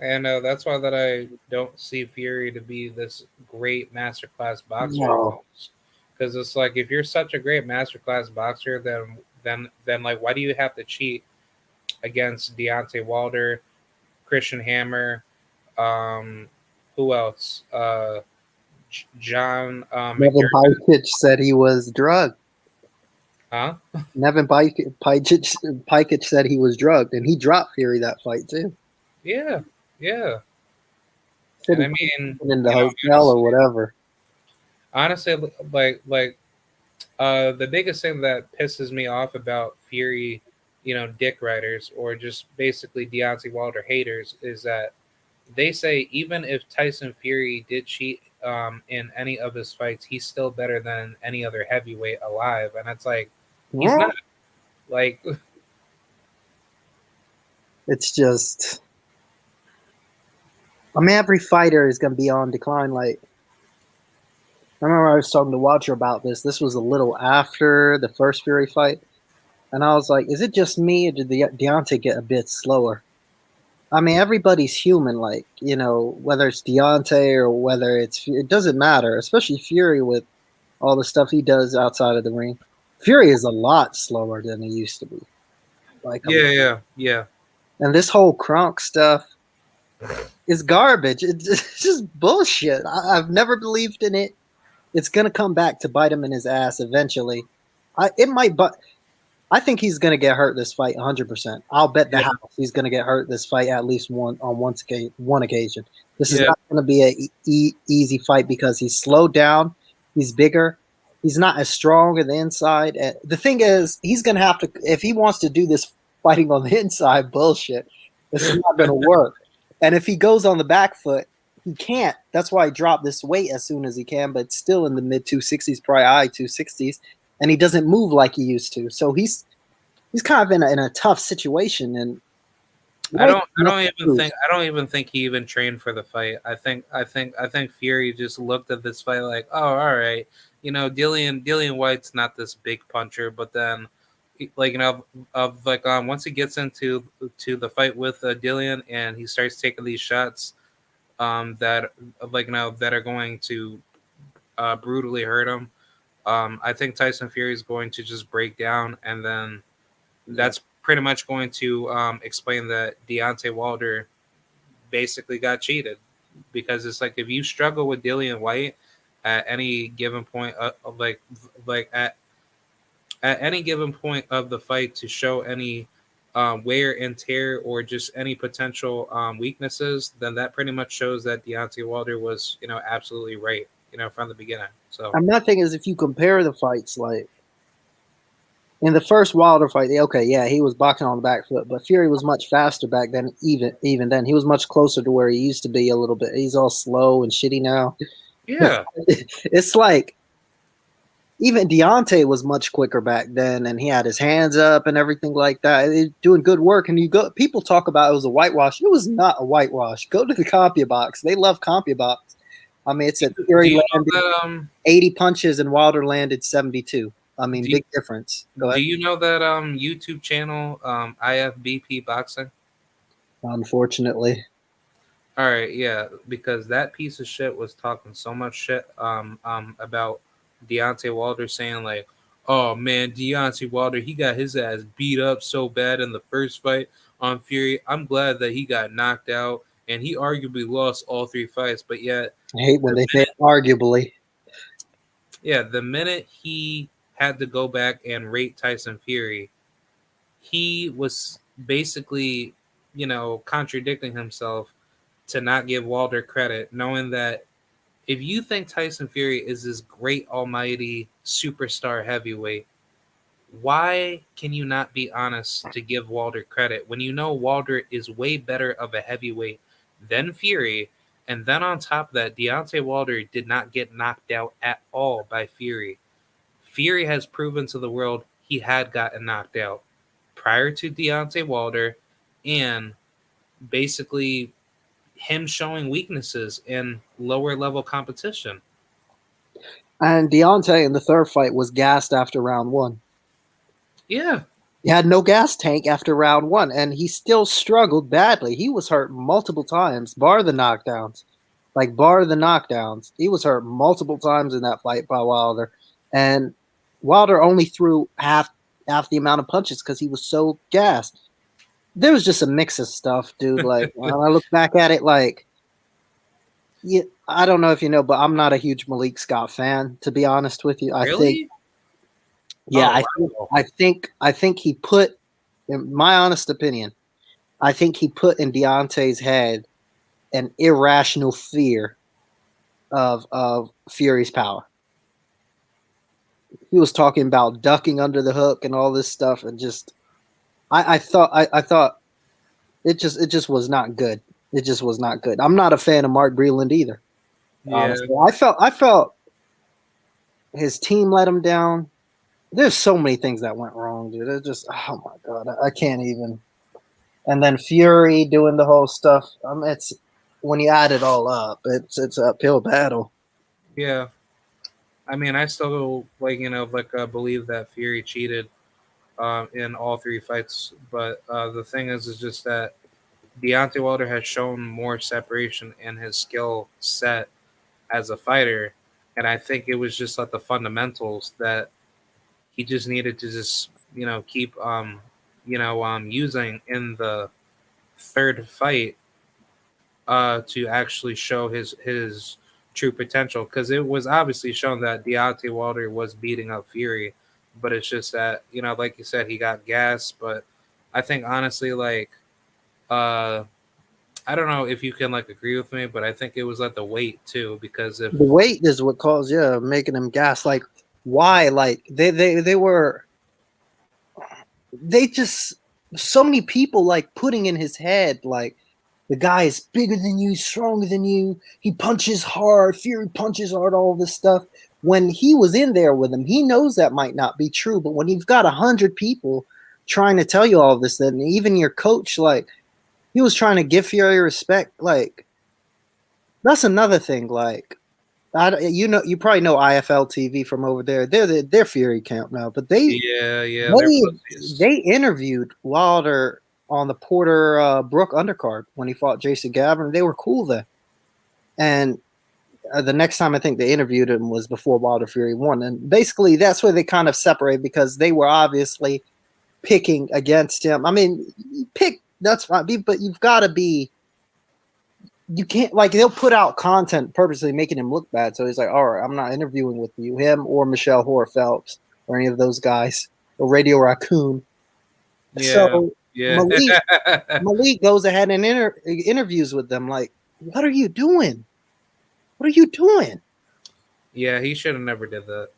And that's why that I don't see Fury to be this great masterclass boxer, no, because it's like if you're such a great masterclass boxer, then like why do you have to cheat against Deontay Wilder, Christian Hammer, um, who else? John Nevin McDermott, Pajcic said he was drugged. huh? Pajcic said he was drugged, and he dropped Fury that fight too. Yeah, yeah. Said And he I put mean, him in the hotel or whatever. honestly, the biggest thing that pisses me off about Fury, dick riders or just basically Deontay Wilder haters is that they say even if Tyson Fury did cheat in any of his fights, he's still better than any other heavyweight alive, and it's like he's Well, not. Like It's just, I mean, every fighter is going to be on decline. Like, I remember I was talking to Watcher about this. This was a little after the first Fury fight. And I was like, is it just me or did Deontay get a bit slower? I mean, everybody's human. Like, whether it's Deontay or whether it doesn't matter, especially Fury with all the stuff he does outside of the ring. Fury is a lot slower than he used to be. Like, Yeah, yeah, yeah. and this whole Kronk stuff is garbage. It's just bullshit. I've never believed in it. It's gonna come back to bite him in his ass eventually. It might, but I think he's gonna get hurt this fight 100%. I'll bet the Yeah, house he's gonna get hurt this fight at least one occasion. This is yeah, not gonna be a easy fight because he's slowed down. He's bigger. He's not as strong on the inside. And the thing is, he's gonna have to if he wants to do this fighting on the inside bullshit. This is not gonna work. And if he goes on the back foot, he can't. That's why he dropped this weight as soon as he can, but still in the mid 260s, probably high 260s, and he doesn't move like he used to. So he's kind of in a tough situation. And I don't even think he even trained for the fight. I think Fury just looked at this fight like, oh, all right, Dillian White's not this big puncher, but then, like once he gets into the fight with Dillian and he starts taking these shots, that that are going to brutally hurt him. I think Tyson Fury is going to just break down, and then that's pretty much going to explain that Deontay Wilder basically got cheated, because it's like if you struggle with Dillian White at any given point of at any given point of the fight to show any wear and tear or just any potential weaknesses, then that pretty much shows that Deontay Wilder was absolutely right from the beginning. So and my thing is, if you compare the fights, like in the first Wilder fight, okay, yeah, he was boxing on the back foot, but Fury was much faster back then. Even then, he was much closer to where he used to be a little bit. He's all slow and shitty now. yeah, It's like even Deontay was much quicker back then, and he had his hands up and everything like that. He's doing good work, and people talk about it was a whitewash. It was not a whitewash. Go to the CompuBox. They love CompuBox. I mean, it said do Fury you know landed that 80 punches and Wilder landed 72. I mean, do you, big difference. Go do ahead. you know that YouTube channel IFBP Boxing? Unfortunately. All right, yeah, because that piece of shit was talking so much shit about Deontay Wilder, saying like, "Oh man, Deontay Wilder, he got his ass beat up so bad in the first fight on Fury. I'm glad that he got knocked out, and he arguably lost all three fights. But yet, I hate when the they say minute, arguably. yeah, the minute he had to go back and rate Tyson Fury, he was basically, contradicting himself to not give Wilder credit, knowing that if you think Tyson Fury is this great almighty superstar heavyweight, why can you not be honest to give Wilder credit when you know Wilder is way better of a heavyweight than Fury? And then on top of that, Deontay Wilder did not get knocked out at all by Fury. Fury has proven to the world he had gotten knocked out prior to Deontay Wilder, and basically him showing weaknesses in lower level competition. And Deontay in the third fight was gassed after round one. Yeah. He had no gas tank after round one, and he still struggled badly. He was hurt multiple times, bar the knockdowns. Like, bar the knockdowns. He was hurt multiple times in that fight by Wilder. And Wilder only threw half the amount of punches because he was so gassed. There was just a mix of stuff, dude. Like, when I look back at it, like, yeah, I don't know if you know, but I'm not a huge Malik Scott fan, to be honest with you. Really? Yeah, Oh, wow. I think he put, in my honest opinion, I think he put in Deontay's head an irrational fear of Fury's power. He was talking about ducking under the hook and all this stuff, and just I thought it just was not good. It just was not good. I'm not a fan of Mark Breland either. Yeah. I felt his team let him down. There's so many things that went wrong, dude. It's just, oh my god, I can't even. and then Fury doing the whole stuff. It's when you add it all up, it's an uphill battle. Yeah, I mean, I still believe that Fury cheated in all three fights, but the thing is just that Deontay Wilder has shown more separation in his skill set as a fighter, and I think it was just like the fundamentals that he just needed to just keep using in the third fight to actually show his true potential, because it was obviously shown that Deontay Wilder was beating up Fury, but it's just that like you said, he got gas. But I think honestly, uh, I don't know if you can agree with me, but I think it was the weight too, because if The weight is what caused making them gas. Like why? Like they just so many people like putting in his head like the guy is bigger than you, stronger than you. He punches hard. Fury punches hard. All this stuff. When he was in there with him, he knows that might not be true. But when you've got 100 people trying to tell you all this, then even your coach, like he was trying to give Fury respect. Like that's another thing. Like you probably know IFL TV from over there. They're Fury camp now, but yeah, they're they pussies. they interviewed Wilder on the Porter Brook undercard when he fought Jason Gavin. They were cool then. And the next time I think they interviewed him was before Wilder Fury won. And basically that's where they kind of separate because they were obviously picking against him. I mean, pick that's fine, but you've got to be. You can't like they'll put out content purposely making him look bad. So he's like, all right, I'm not interviewing with you, him or Michelle Hoare Phelps or any of those guys or Radio Raccoon. Yeah, So yeah. Malik goes ahead and interviews with them. Like, what are you doing? What are you doing? Yeah, he should have never did that.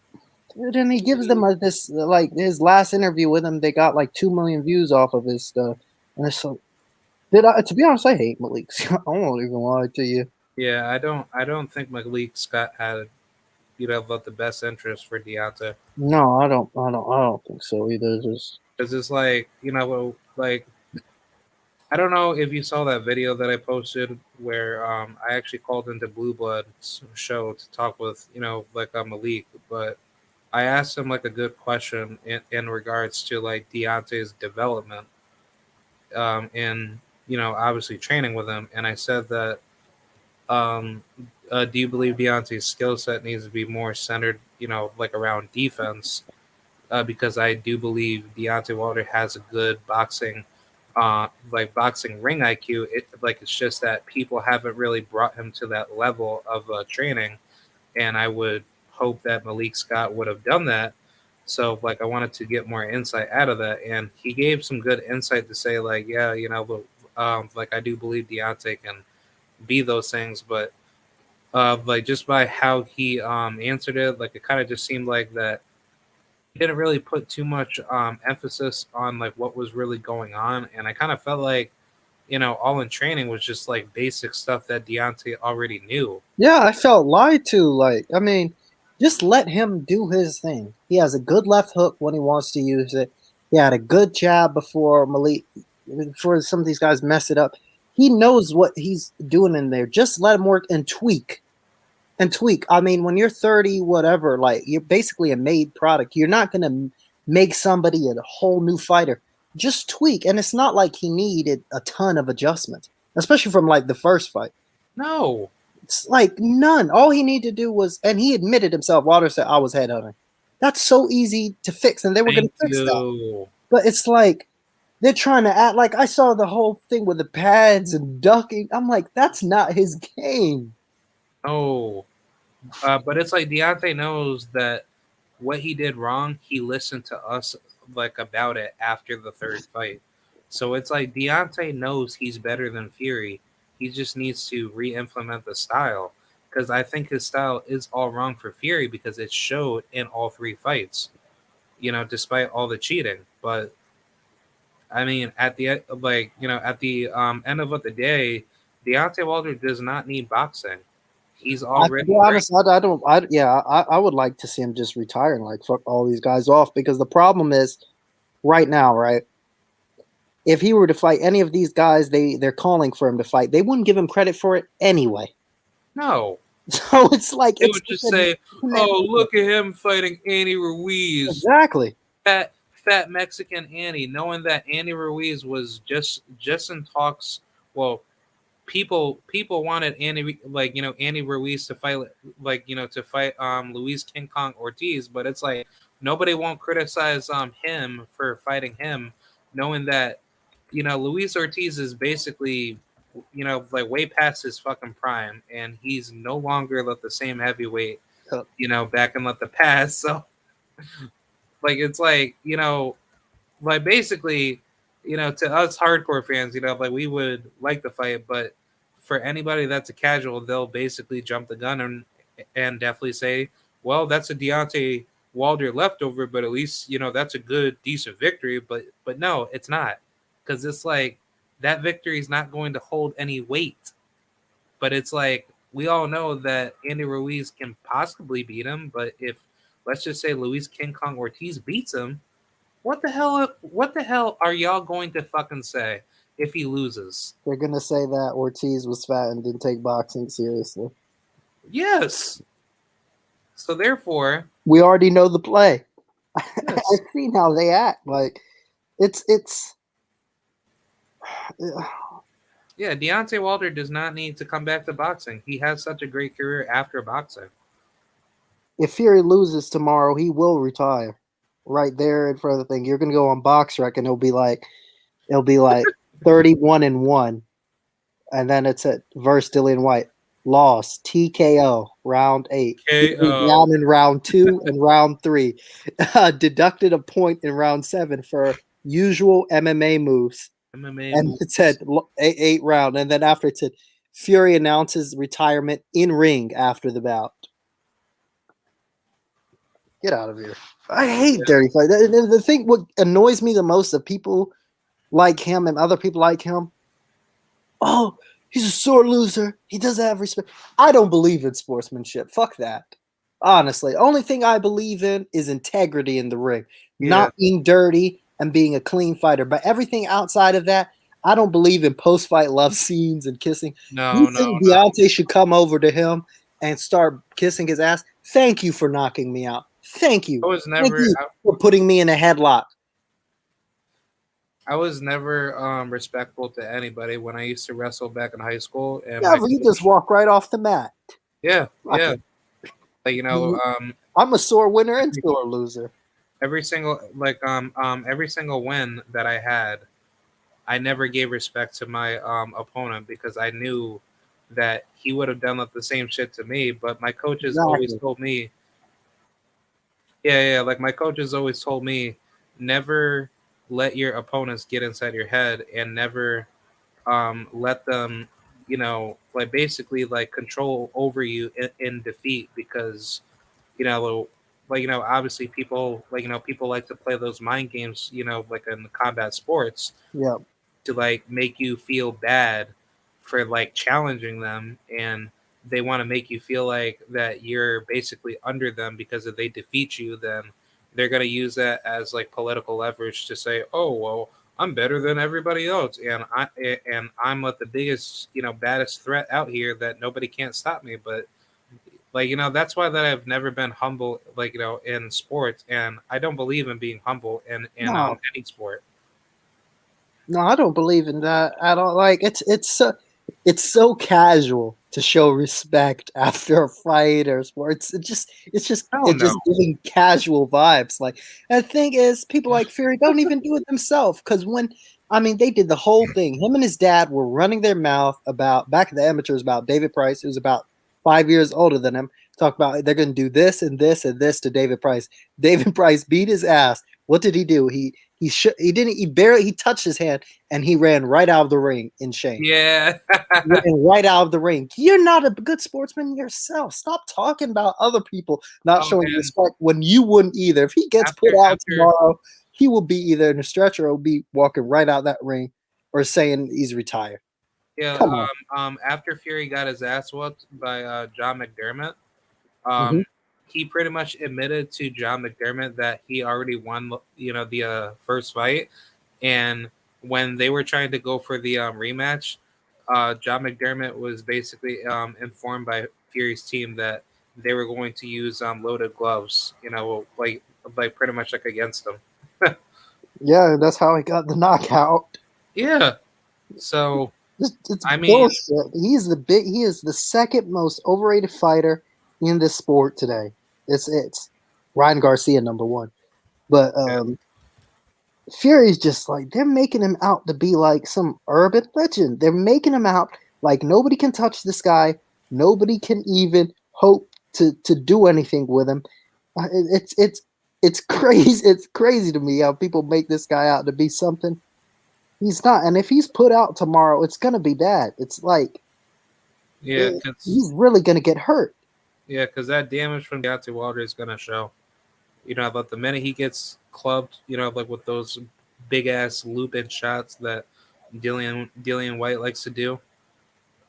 Dude, and he gives them this like his last interview with him. They got like 2 million views off of his stuff, and it's so. To be honest, I hate Malik. I won't even lie to you. Yeah, I don't think Malik Scott had the best interest for Deontay, No, I don't think so either. Just because it's I don't know if you saw that video that I posted where I actually called into Blue Blood's show to talk with Malik, but I asked him a good question in regards to Deontay's development in obviously training with him, and I said that do you believe Deontay's skill set needs to be more centered around defense, because I do believe Deontay Wilder has a good boxing ring IQ. It's just that people haven't really brought him to that level of training, and I would hope that Malik Scott would have done that. So I wanted to get more insight out of that, and he gave some good insight to say yeah, but I do believe Deontay can be those things, but just by how he answered it, it kind of just seemed like that he didn't really put too much emphasis on what was really going on, and I kind of felt like all in training was just basic stuff that Deontay already knew. yeah, I felt lied to. Like, I mean, just let him do his thing. He has a good left hook when he wants to use it. He had a good jab before Malik, before some of these guys mess it up. He knows what he's doing in there. Just let him work and tweak. And tweak. I mean, when you're 30, whatever, like you're basically a made product. You're not gonna make somebody a whole new fighter. Just tweak. And it's not like he needed a ton of adjustments, especially from like the first fight. No, It's like none. All he needed to do was, and he admitted himself, Wilder said, I was headhunting. That's so easy to fix, and they were gonna thank fix that. you. But it's like they're trying to act like I saw the whole thing with the pads and ducking. I'm like, that's not his game. No, but it's Deontay knows that what he did wrong, he listened to us about it after the third fight. So it's Deontay knows he's better than Fury. He just needs to re-implement the style, because I think his style is all wrong for Fury because it showed in all three fights. Despite all the cheating, but I mean, at the at the end of the day, Deontay Wilder does not need boxing. He's To already be great. honest, I don't. I would like to see him just retire and like fuck all these guys off because the problem is right now, right? if he were to fight any of these guys they're calling for him to fight, they wouldn't give him credit for it anyway. No. So it's like They it's would just say, "Oh, look at him fighting Annie Ruiz, exactly fat Mexican Annie," knowing that Annie Ruiz was just in talks. Well, people wanted Annie, like, Annie Ruiz to fight, like, to fight Luis King Kong Ortiz, but it's like nobody won't criticize him for fighting him, knowing that Luis Ortiz is basically like way past his fucking prime, and he's no longer like the same heavyweight back in like the past. So like it's like basically, to us hardcore fans, like we would like the fight, but for anybody that's a casual, they'll basically jump the gun and definitely say, well, that's a Deontay Wilder leftover, but at least that's a good decent victory. But no, it's not, because it's like that victory is not going to hold any weight. But it's like we all know that Andy Ruiz can possibly beat him, but if let's just say Luis King Kong Ortiz beats him, what the hell? What the hell are y'all going to fucking say if he loses? they're gonna say that Ortiz was fat and didn't take boxing seriously. Yes. So therefore, We already know the play. yes. I've seen how they act. Like it's Yeah, Deontay Wilder does not need to come back to boxing. He has such a great career after boxing. if Fury loses tomorrow, he will retire. Right there in front of the thing, you're gonna go on BoxRec and it'll be like 31-1, and then it's at verse Dillian White. Loss TKO round 8. Down in round 2 and round 3. Deducted a point in round 7 for usual MMA moves. And it said 8 round, and then after it said Fury announces retirement in ring after the bout. Get out of here. I hate dirty fight. The thing, what annoys me the most of people like him and other people like him, oh, he's a sore loser. He doesn't have respect. I don't believe in sportsmanship. Fuck that. Honestly, only thing I believe in is integrity in the ring, not being dirty and being a clean fighter. But everything outside of that, I don't believe in post-fight love scenes and kissing. You think Deontay should come over to him and start kissing his ass? Thank you for knocking me out. Thank you. Thank you for putting me in a headlock. I was never respectful to anybody when I used to wrestle back in high school. And yeah, but you just walk right off the mat. Yeah, yeah. Like, I'm a sore winner and sore loser. Every single win that I had, I never gave respect to my opponent because I knew that he would have done the same shit to me. But my coaches always told me, like my coaches always told me, never let your opponents get inside your head and never let them, like basically like control over you in defeat, because obviously people people like to play those mind games, like in combat sports, to like make you feel bad for like challenging them, and they want to make you feel like that you're basically under them, because if they defeat you, then they're going to use that as like political leverage to say, oh well, I'm better than everybody else, and I'm like the biggest baddest threat out here that nobody can't stop me. But like that's why that I've never been humble, like in sports, and I don't believe in being humble in any sport. No, I don't believe in that at all. Like it's so casual to show respect after a fight or sports. It's just giving casual vibes. Like the thing is, people like Fury don't even do it themselves, because they did the whole thing. Him and his dad were running their mouth about back in the amateurs about David Price, who's about 5 years older than him. Talk about they're going to do this and this and this to David Price. David Price beat his ass. What did he do? He touched his hand and he ran right out of the ring in shame. Yeah. Ran right out of the ring. You're not a good sportsman yourself. Stop talking about other people not showing respect when you wouldn't either. If he gets put out tomorrow, he will be either in a stretcher or will be walking right out that ring or saying he's retired. Yeah. After Fury got his ass whooped by John McDermott, he pretty much admitted to John McDermott that he already won, the first fight, and when they were trying to go for the rematch, John McDermott was basically informed by Fury's team that they were going to use loaded gloves. Like pretty much like against them. Yeah, that's how he got the knockout. Yeah. So It's I mean, bullshit. He is the second most overrated fighter in this sport today. It's Ryan Garcia number one. But yeah, Fury's just like they're making him out to be like some urban legend. They're making him out like nobody can touch this guy. Nobody can even hope to do anything with him. It's crazy. It's crazy to me how people make this guy out to be something he's not. And if he's put out tomorrow, it's gonna be bad. It's like yeah, because he's really gonna get hurt. that damage from Deontay Wilder is gonna show. But the minute he gets clubbed, like with those big ass loop in shots that Dillian White likes to do,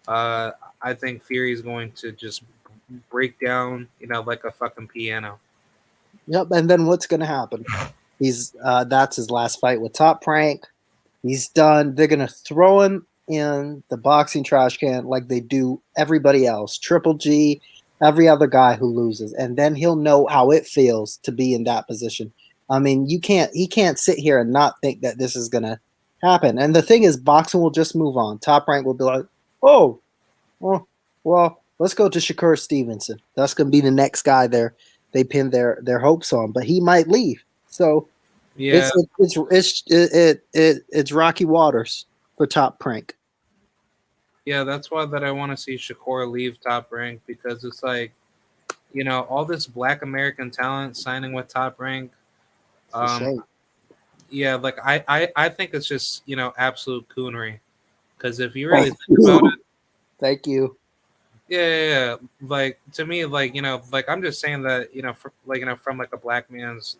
uh, I think Fury is going to just break down, like a fucking piano. Yep. And then what's gonna happen? He's that's his last fight with Top Rank. He's done. They're gonna throw him in the boxing trash can like they do everybody else. Triple G, every other guy who loses, and then he'll know how it feels to be in that position. I mean, you can't. He can't sit here and not think that this is gonna happen. And the thing is, boxing will just move on. Top Rank will be like, oh, well, let's go to Shakur Stevenson. That's gonna be the next guy there. They pin their hopes on, but he might leave. So Yeah, it's rocky waters for Top Prank. yeah, that's why that I want to see Shakur leave Top Rank because it's like, all this Black American talent signing with Top Rank. It's a Um, shame. yeah, like I think it's just absolute coonery because if you really Thank think about you. it, Thank you. yeah. Like to me, like like I'm just saying that from like a black man's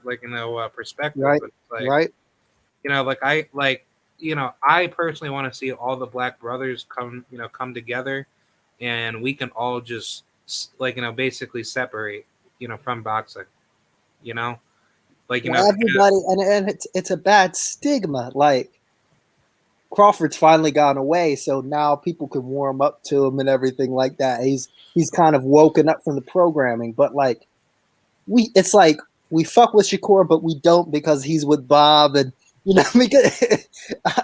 perspective, Right, but it's like right. like I personally want to see all the black brothers come together, and we can all just basically separate from boxing, you know Well, everybody, and it's a bad stigma. Like Crawford's finally gone away, so now people can warm up to him and everything like that. He's kind of woken up from the programming, but like it's like we fuck with Shakur, but we don't because he's with Bob, and because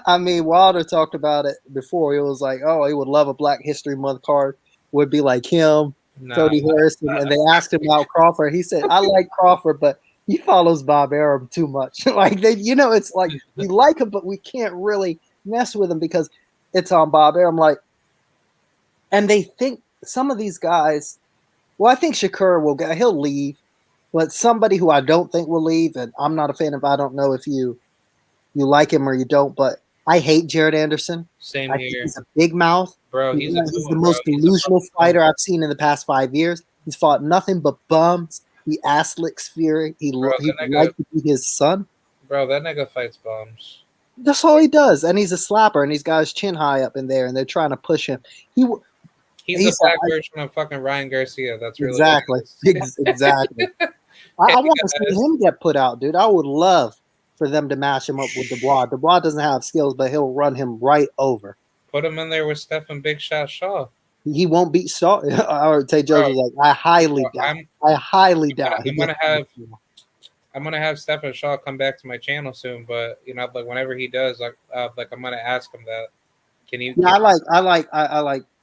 I mean Wilder talked about it before. He was like, oh, he would love a Black History Month card. Would be like him, nah, Cody Harrison, and they asked him about Crawford. He said, I like Crawford, but he follows Bob Arum too much. Like it's like we like him, but we can't really mess with him because it's on Bob Arum. Like, and they think some of these guys. Well, I think Shakur he'll leave, but somebody who I don't think will leave, and I'm not a fan of. I don't know if you like him or you don't, but I hate Jared Anderson. same I think here, he's a big mouth. bro. He's a He's the coon, bro. most He's a delusional fucking coon. fighter I've seen in the past 5 years. He's fought nothing but bums. He ass licks Fury. Bro, He that would nigga, like to be his son. fights bums. That's all he does, and he's a slapper, and he's got his chin high up in there, and they're trying to push him. He He's he the said black version of fucking Ryan Garcia. That's really what exactly, it is. exactly. Hey I want to see guys, him get put out, dude. I would love for them to match him up with Dubois. Dubois doesn't have skills, but he'll run him right over. put him in there with Stephen Big Shot Shaw, He won't beat Saw. Or Tate Jones bro. was like, I highly Bro, doubt. I highly doubt he I'm gets gonna have Stephen Shaw come back to my channel soon, but like whenever he does, like I'm gonna ask him that. Can you? Yeah, Can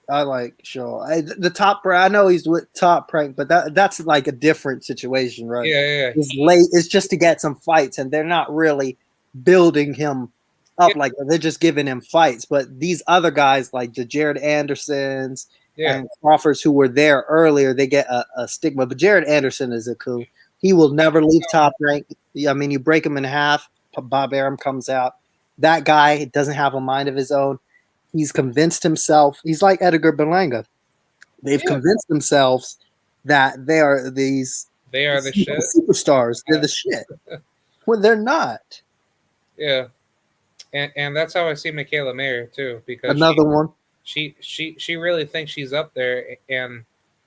I like Shaw. The top I know he's with Top Prank, but that's like a different situation, right? yeah, yeah, It's late. It's just to get some fights, and they're not really building him yeah, up like that. They're just giving him fights. But these other guys, like the Jared Andersons yeah. and Crawfords, who were there earlier, they get a stigma. But Jared Anderson is a coon. He will never leave Top Rank. I mean, you break him in half. Bob Arum comes out. That guy doesn't have a mind of his own. He's convinced himself. He's like Edgar Berlanga. They've Yeah. convinced themselves that they are these They are the shit. superstars. They're the shit. When they're not. Yeah, and that's how I see Mikaela Mayer too, because Another one. she really thinks she's up there, and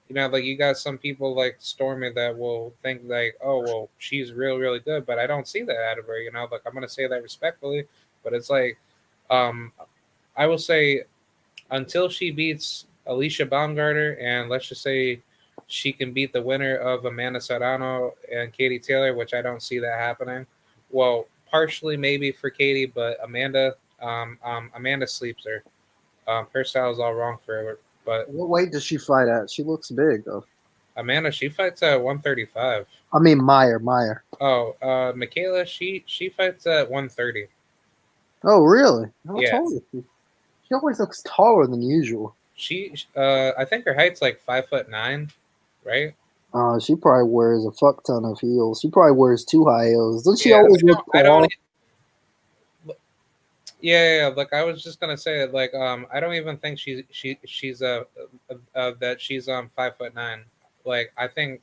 like you got some people like Stormy that will think like, oh well, she's really good, but I don't see that out of her. Like I'm gonna say that respectfully, but it's like Um, I will say until she beats Alicia Baumgartner, and let's just say she can beat the winner of Amanda Serrano and Katie Taylor, which I don't see that happening. Well, partially maybe for Katie, but Amanda sleeps her. Her style is all wrong for her, but What weight does she fight at? She looks big though. Amanda, she fights at 135. I mean Meyer. Oh, Mikaela, she fights at 130. Oh, really? How Yeah, tall is she? She always looks taller than usual. I think her height's like 5'9", right? She probably wears a fuck ton of heels. She probably wears too high heels. Doesn't she Yeah, always look I don't. tall? Yeah. Like I was just gonna say, like I don't even think she's that she's 5'9". Like I think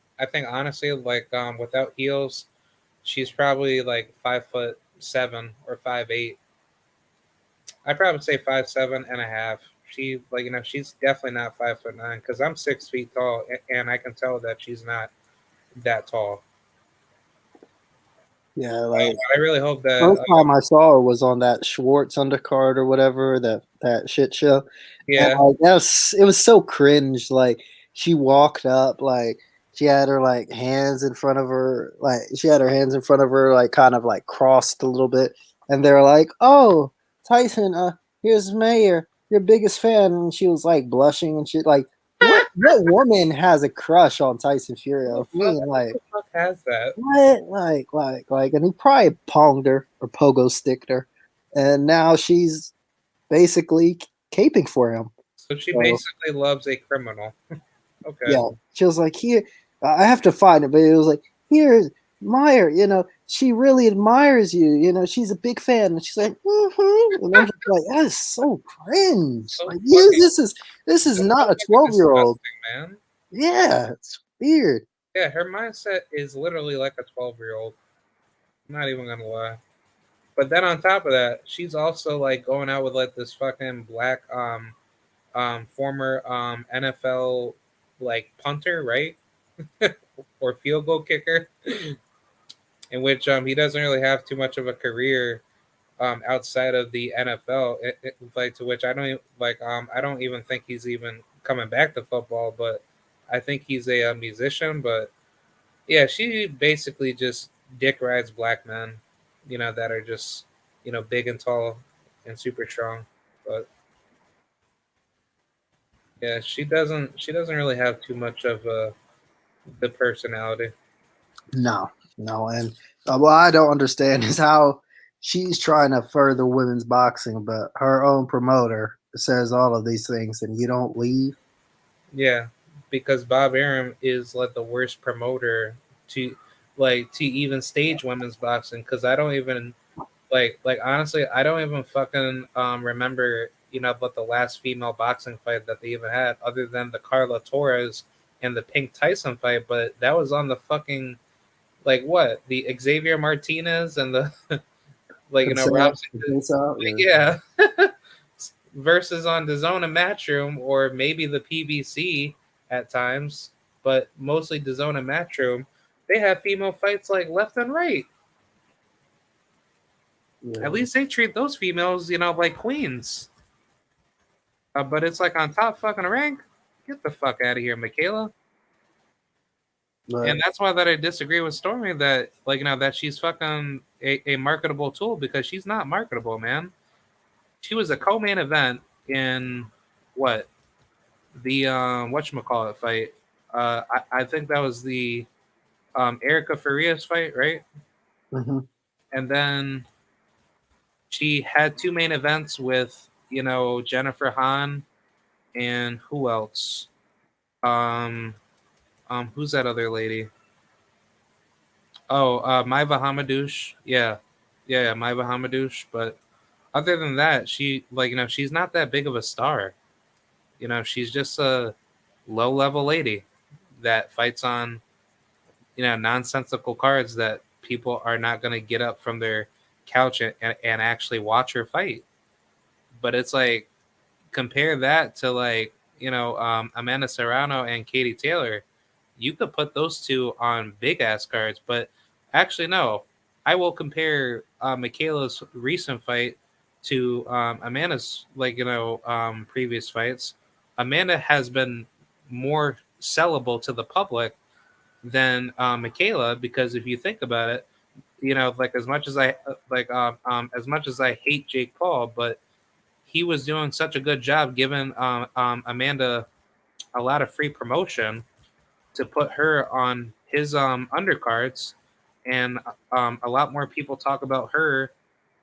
honestly, like without heels, she's probably like 5'7" or 5'8". I'd probably say 5'7.5". She like she's definitely not 5'9" because I'm 6 feet tall and I can tell that she's not that tall. Yeah, like I really hope that first time I saw her was on that Schwartz undercard or whatever that shit show, and yeah. like it was so cringe. Like she walked up, like she had her like hands in front of her, like she had her hands in front of her, like kind of like crossed a little bit, and they're like, "Oh, Tyson, here's Mayor, your biggest fan," and she was like blushing and shit. Like, what woman has a crush on Tyson Fury? Who the I fuck, mean, who like the fuck has that? what? And he probably ponged her or pogo sticked her, and now she's basically caping for him. So she So basically loves a criminal. Okay. yeah, she was like, "Here, I have to find it," but it was like, "Here's Meyer. She really admires you. She's a big fan." And she's like, and I'm just like, "That is so cringe. So Like, yeah, fucking this is so not a fucking 12-year-old. disgusting, man. Yeah, it's weird." Yeah, her mindset is literally like a 12-year-old. I'm not even gonna lie. But then on top of that, she's also like going out with like this fucking black former NFL like punter, right? Or field goal kicker, in which he doesn't really have too much of a career outside of the NFL. Like to which I don't I don't even think he's even coming back to football, but I think he's a musician. But yeah, she basically just dick rides black men, that are just big and tall and super strong. But yeah, she doesn't really have too much of a the personality. No, and what I don't understand is how she's trying to further women's boxing, but her own promoter says all of these things, and you don't leave. Yeah, because Bob Arum is like the worst promoter to to even stage women's boxing. Because I don't even honestly, I don't even fucking remember what the last female boxing fight that they even had, other than the Carla Torres and the Pink Tyson fight. But that was on the fucking what, the Xavier Martinez and the Robson. Yeah. Yeah. Versus on the Zone and Matchroom, or maybe the PBC at times, but mostly the Zone and Matchroom. They have female fights like left and right. Yeah. At least they treat those females, like queens. But it's like on top fucking rank. Get the fuck out of here, Mikaela. But And that's why that I disagree with Stormy that that she's fucking a marketable tool, because she's not marketable, man. She was a co-main event in what, the whatchamacallit fight. I think that was the Erica Farias fight, right? mhm. And then she had two main events with Jennifer Hahn and who else? Um, who's that other lady? Oh, Maiva Hamadouche. Yeah, Maiva Hamadouche. But other than that, she she's not that big of a star. She's just a low level lady that fights on nonsensical cards that people are not going to get up from their couch and actually watch her fight. But it's like, compare that to Amanda Serrano and Katie Taylor. You could put those two on big ass cards, but actually no. I will compare Michaela's recent fight to Amanda's previous fights, Amanda has been more sellable to the public than Mikaela, because if you think about it, like as much as as much as I hate Jake Paul, but he was doing such a good job giving Amanda a lot of free promotion to put her on his undercards, and a lot more people talk about her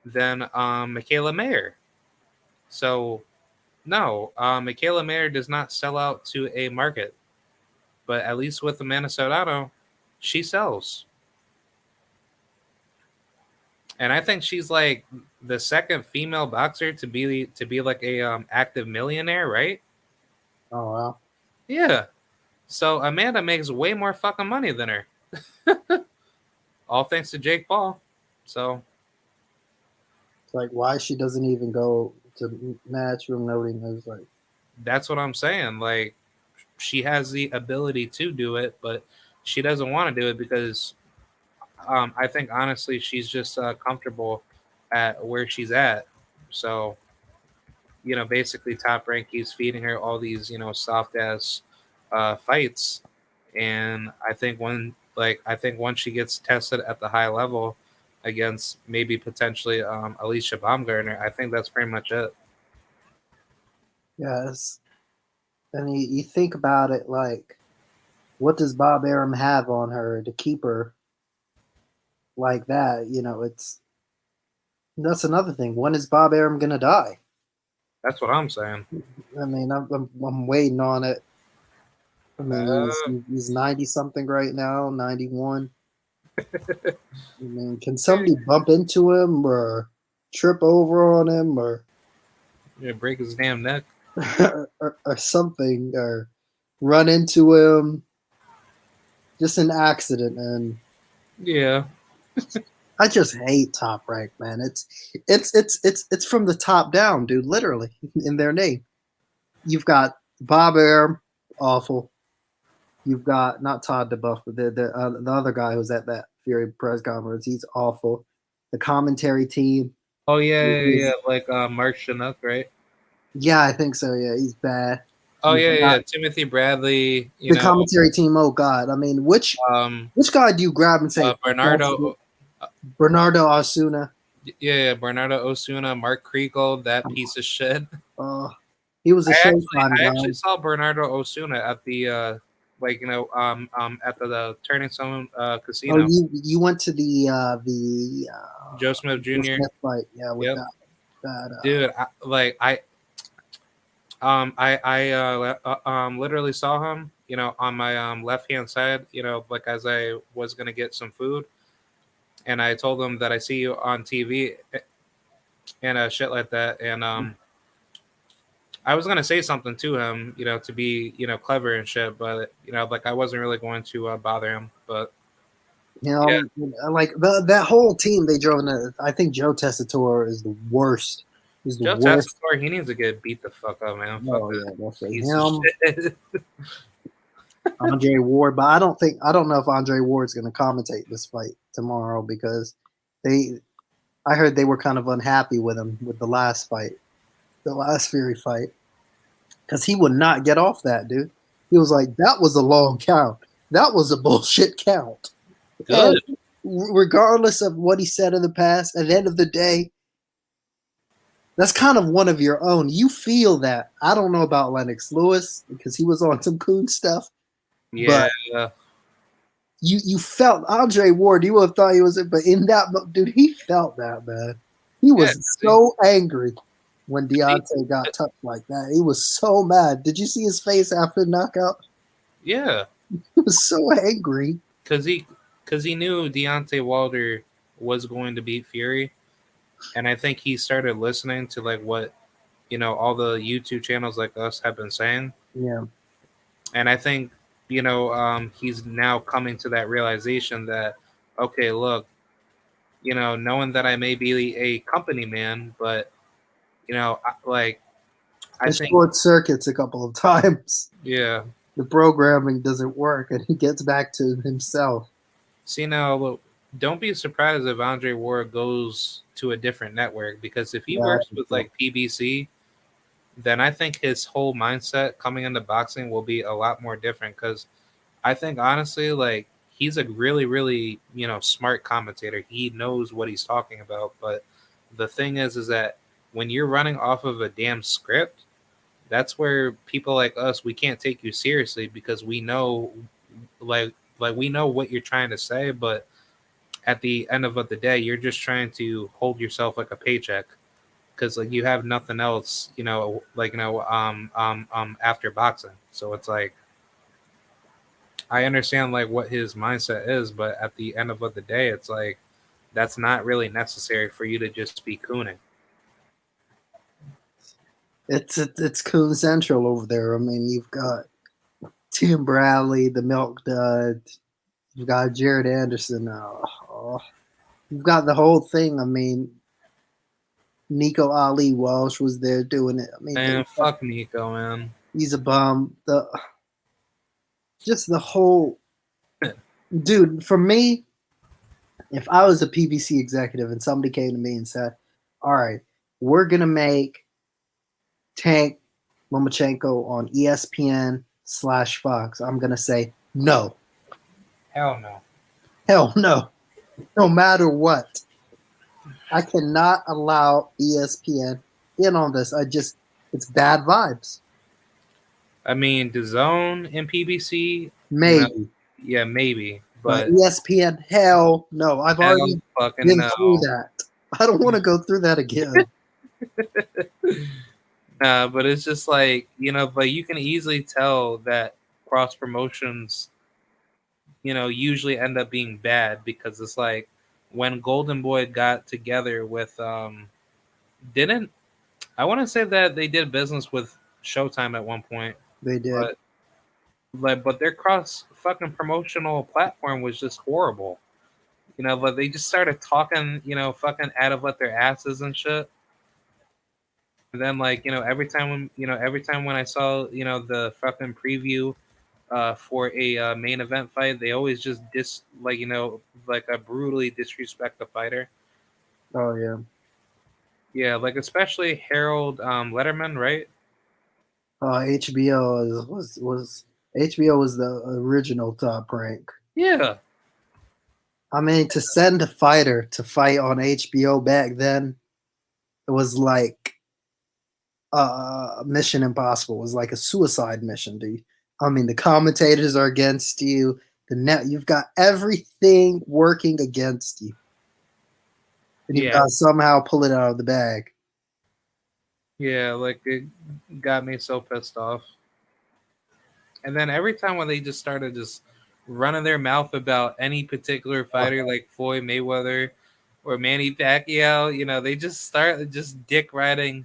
than Mikaela Mayer. So no, Mikaela Mayer does not sell out to a market, but at least with Amanda Serrano, she sells. And I think she's like the second female boxer to be like a active millionaire, right? Oh wow. Yeah. So Amanda makes way more fucking money than her. All thanks to Jake Paul. So It's like why she doesn't even go to matchroom noting is like that's what I'm saying. Like, she has the ability to do it, but she doesn't want to do it because I think honestly she's just comfortable at where she's at. So basically Top Rank keeps feeding her all these soft ass fights, and I think once she gets tested at the high level against maybe potentially Alicia Baumgartner, I think that's pretty much it. yes. And you think about it like what does Bob Arum have on her to keep her like that? That's another thing. When is Bob Arum gonna die? That's what I'm saying. I mean, I'm waiting on it. I mean, Uh, he's 90 something right now, 91. I mean, can somebody bump into him or trip over on him or yeah, break his damn neck. or something or run into him? Just an accident, and Yeah, I just hate Top Rank, man. It's from the top down, dude. Literally in their name. You've got Bob Arum, awful. You've got not Todd DeBuff, but the other guy who's at that Fury press conference. He's awful. The commentary team oh yeah, yeah, yeah. is, Like Mark Chinook, right? yeah, I think so. Yeah, he's bad. Oh You've yeah, yeah, got yeah. Timothy Bradley. the commentary team. Oh God, I mean, Um, which guy do you grab and say that's Bernardo. Bernardo Osuna? Yeah, yeah, Bernardo Osuna, Mark Kriegel, that piece of shit. Uh, he was a Showtime I guy. actually saw Bernardo Osuna at the at the Turning Stone Oh, Casino. you went to the Joe Smith Will Jr. Smith fight, yeah, with Yep, that dude. I literally saw him, on my left hand side, like as I was gonna get some food, and I told him that I see you on TV and shit like that, and I was gonna say something to him, to be, clever and shit, but like I wasn't really going to bother him. But yeah, him, like that whole team they drove in. I think Joe Tessitore is the worst. He's the Joe worst. Tessitore, he needs to get beat the fuck up, man. Fuck Oh yeah, that definitely piece of him. shit. Andre Ward, but I don't know if Andre Ward's going to commentate this fight tomorrow because they. I heard they were kind of unhappy with him with the last fight, the last Fury fight, because he would not get off that dude. He was like, "That was a long count. That was a bullshit count." And Good. regardless of what he said in the past, at the end of the day, that's kind of one of your own. You feel that. I don't know about Lennox Lewis because he was on some coon stuff, Yeah. but you felt Andre Ward. You would have thought he was it, but in that dude, he felt that, man. He Yeah. was so angry when See, Deontay got touched like that. He was so mad. Did you see his face after the knockout? yeah. He was so angry. Because he knew Deontay Wilder was going to beat Fury, and I think he started listening to like what all the YouTube channels like us have been saying, Yeah. and I think he's now coming to that realization that, okay, look, knowing that I may be a company man, but like I He think, short circuits a couple of times. yeah. The programming doesn't work, and he gets back to himself. See now, look, don't be surprised if Andre Ward goes to a different network, because if he Yeah, I works think with so. like PBC, then I think his whole mindset coming into boxing will be a lot more different. Because I think honestly, like he's a really, really smart commentator. He knows what he's talking about. But the thing is that when you're running off of a damn script, that's where people like us, we can't take you seriously, because we know, like we know what you're trying to say, but at the end of the day, you're just trying to hold yourself like a paycheck, because like you have nothing else, after boxing. So it's like I understand like what his mindset is, but at the end of the day, it's like that's not really necessary for you to just be cooning. It's Coon Central over there. I mean, you've got Tim Bradley, the Milk Dud. You've got Jared Anderson. You've got the whole thing. I mean, Nico Ali Walsh was there doing it. I mean, Man, fuck Nico, man. he's a bum. Just the whole dude. For me, if I was a PBC executive and somebody came to me and said, "All right, we're gonna make Tank Lomachenko on ESPN/Fox," I'm gonna say no, Hell no. hell no, no matter what. I cannot allow ESPN in on this. It's bad vibes. I mean, the zone and PBC, you know, Maybe. yeah, maybe, But but ESPN, hell no. I've hell already fucking been through no. that. I don't want to go through that again. Nah, but it's just like, but you can easily tell that cross promotions, usually end up being bad, because it's like when Golden Boy got together with didn't I want to say that they did business with Showtime at one point, They did. but but their cross fucking promotional platform was just horrible. But they just started talking, fucking out of their asses and shit. And then like, every time when I saw, the fucking preview for a main event fight, they always just like a brutally disrespect the fighter. Oh yeah. Yeah, like especially Harold Letterman, right? HBO was HBO was the original top rank. Yeah, I mean, to send a fighter to fight on HBO back then, it was like Mission Impossible. It was like a suicide mission, dude. I mean, the commentators are against you. You've got everything working against you, and you've yeah, got to somehow pull it out of the bag. yeah. Like it got me so pissed off. And then every time when they just started just running their mouth about any particular fighter, like Floyd Mayweather or Manny Pacquiao, they just start just dick riding,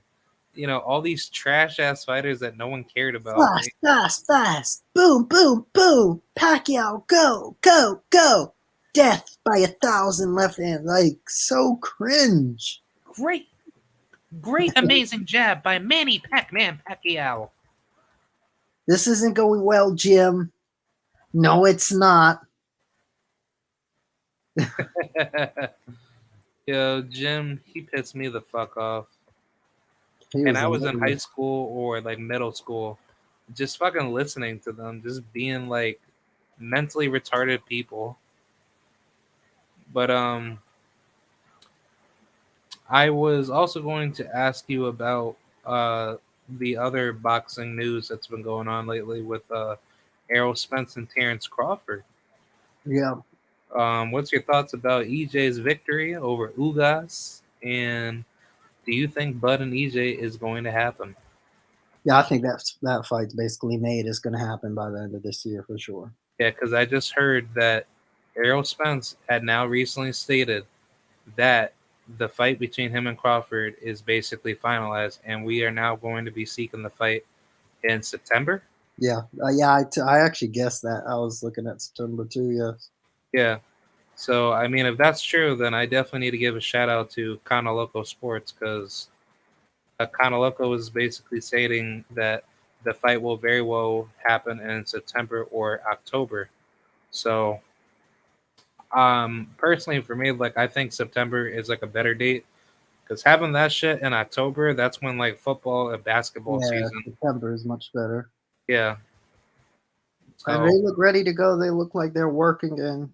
all these trash ass fighters that no one cared about. Fast, fast, fast. Boom, boom, boom. Pacquiao, go, go, go. Death by 1,000 left hand. Like, so cringe. Great, great, amazing jab by Manny Pac-Man Pacquiao. This isn't going well, Jim. No, it's not. Yo, Jim, he pissed me the fuck off. He And was I was in high annoying. school or like middle school, just fucking listening to them, just being like mentally retarded people. But I was also going to ask you about the other boxing news that's been going on lately with Errol Spence and Terrence Crawford. Yeah. What's your thoughts about EJ's victory over Ugas? And do you think Bud and EJ is going to happen? Yeah, I think that fight's basically made. It's going to happen by the end of this year for sure. Yeah, because I just heard that Errol Spence had now recently stated that the fight between him and Crawford is basically finalized, and we are now going to be seeking the fight in September. Yeah. I actually guessed that. I was looking at September too, yes. Yeah. So, I mean, if that's true, then I definitely need to give a shout out to Kana Loco Sports, because Kana Loco is basically stating that the fight will very well happen in September or October. So, Personally for me, like I think September is like a better date because having that shit in October, that's when like football and basketball Yeah, season. September is much better. Yeah. And they So look ready to go. They look like they're working, and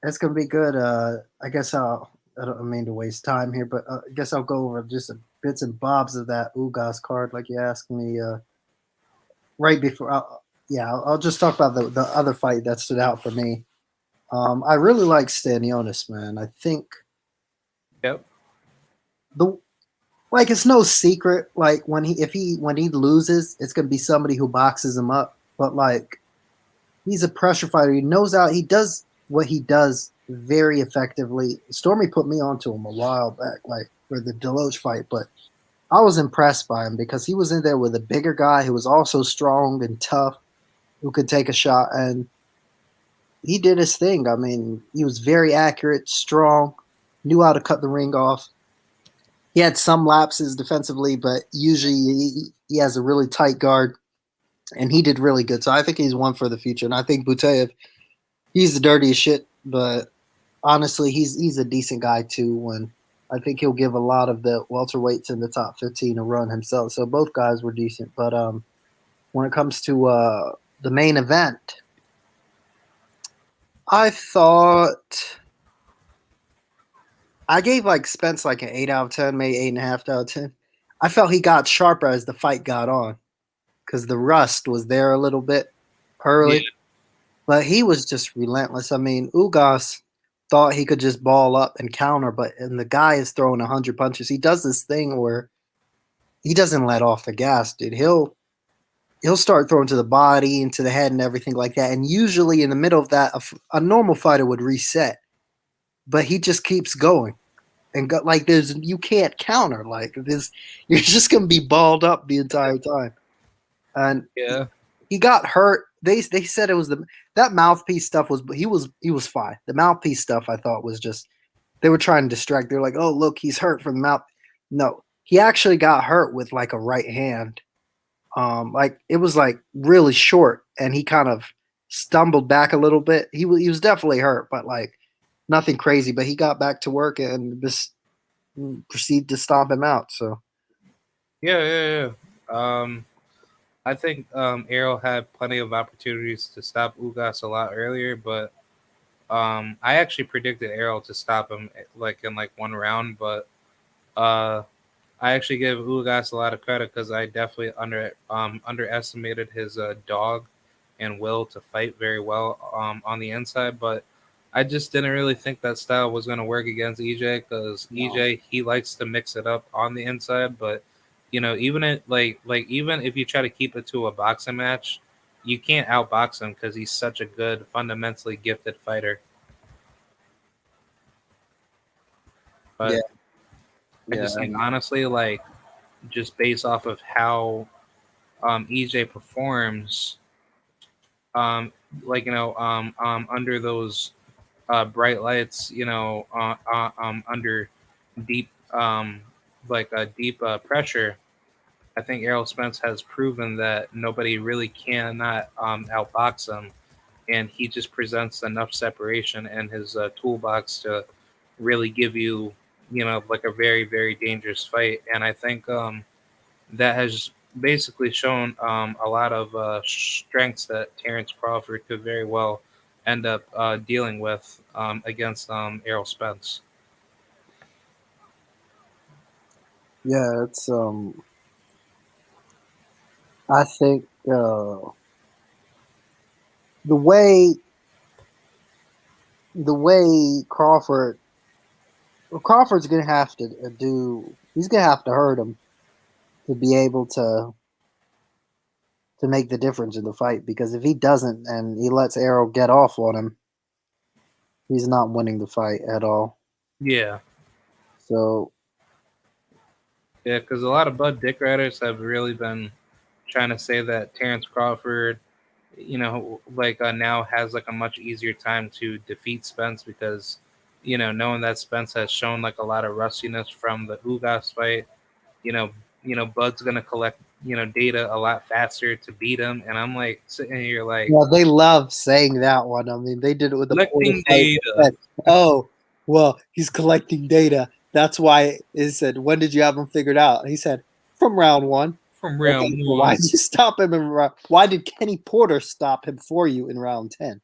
it's gonna be good. I guess I don't mean to waste time here, but I guess I'll go over just a bits and bobs of that Ugas card, like you asked me right before. Yeah, I'll just talk about the other fight that stood out for me. I really like Stanionis, man. I think yep. the like it's no secret. Like when he loses, it's gonna be somebody who boxes him up. But like he's a pressure fighter. He knows how he does what he does very effectively. Stormy put me onto him a while back, like for the Deloach fight, but I was impressed by him because he was in there with a bigger guy who was also strong and tough, who could take a shot, and he did his thing. I mean, he was very accurate, strong, knew how to cut the ring off. He had some lapses defensively, but usually he has a really tight guard, and he did really good. So I think he's one for the future. And I think Butayev, he's the dirtiest shit, but honestly, he's a decent guy too. When I think he'll give a lot of the welterweights in the top 15 a run himself. So both guys were decent, but when it comes to the main event, I thought I gave like Spence like an 8 out of 10, maybe 8.5 out of 10. I felt he got sharper as the fight got on because the rust was there a little bit Yeah. early, but he was just relentless. I mean, Ugas thought he could just ball up and counter, but and the guy is throwing 100 punches. He does this thing where he doesn't let off the gas, dude. He'll start throwing to the body and to the head and everything like that. And usually in the middle of that, a normal fighter would reset, but he just keeps going and go, like there's you can't counter like this. You're just gonna be balled up the entire time. And Yeah. he got hurt. They said it was that mouthpiece stuff was he was fine. The mouthpiece stuff I thought was just they were trying to distract. They're like, oh look, he's hurt from the mouth. No, he actually got hurt with like a right hand. Like it was like really short, and he kind of stumbled back a little bit. He was definitely hurt, but like nothing crazy. But he got back to work and this proceeded to stomp him out. So Yeah. Yeah. Yeah. I think Errol had plenty of opportunities to stop Ugas a lot earlier, but I actually predicted Errol to stop him like in like one round, but uh, I actually give Ugas a lot of credit because I definitely underestimated his dog and will to fight very well on the inside, but I just didn't really think that style was going to work against EJ because no, EJ he likes to mix it up on the inside, but even it like even if you try to keep it to a boxing match, you can't outbox him because he's such a good fundamentally gifted fighter. yeah, But I yeah, just think honestly, like just based off of how EJ performs, um, like under those bright lights, under deep deep pressure. I think Errol Spence has proven that nobody really cannot outbox him, and he just presents enough separation in his toolbox to really give you, like a very very dangerous fight. And I think that has basically shown a lot of strengths that Terrence Crawford could very well end up dealing with against Errol Spence. yeah. It's I think the way Crawford Crawford's gonna have to do. He's gonna have to hurt him to be able to make the difference in the fight. Because if he doesn't and he lets Arrow get off on him, he's not winning the fight at all. Yeah, So yeah, because a lot of Bud Dick writers have really been trying to say that Terrence Crawford, now has like a much easier time to defeat Spence because, knowing that Spence has shown like a lot of rustiness from the Ugas fight, you know, Bud's gonna collect data a lot faster to beat him. And I'm like sitting here like Well, they love saying that one. I mean, they did it with the Porter collecting fight. They data said, "Oh, well, he's collecting data. That's why." It said, "When did you have him figured out?" He said, "From round one." from Okay, round so why one. did you stop him in round? Why did Kenny Porter stop him for you in round 10?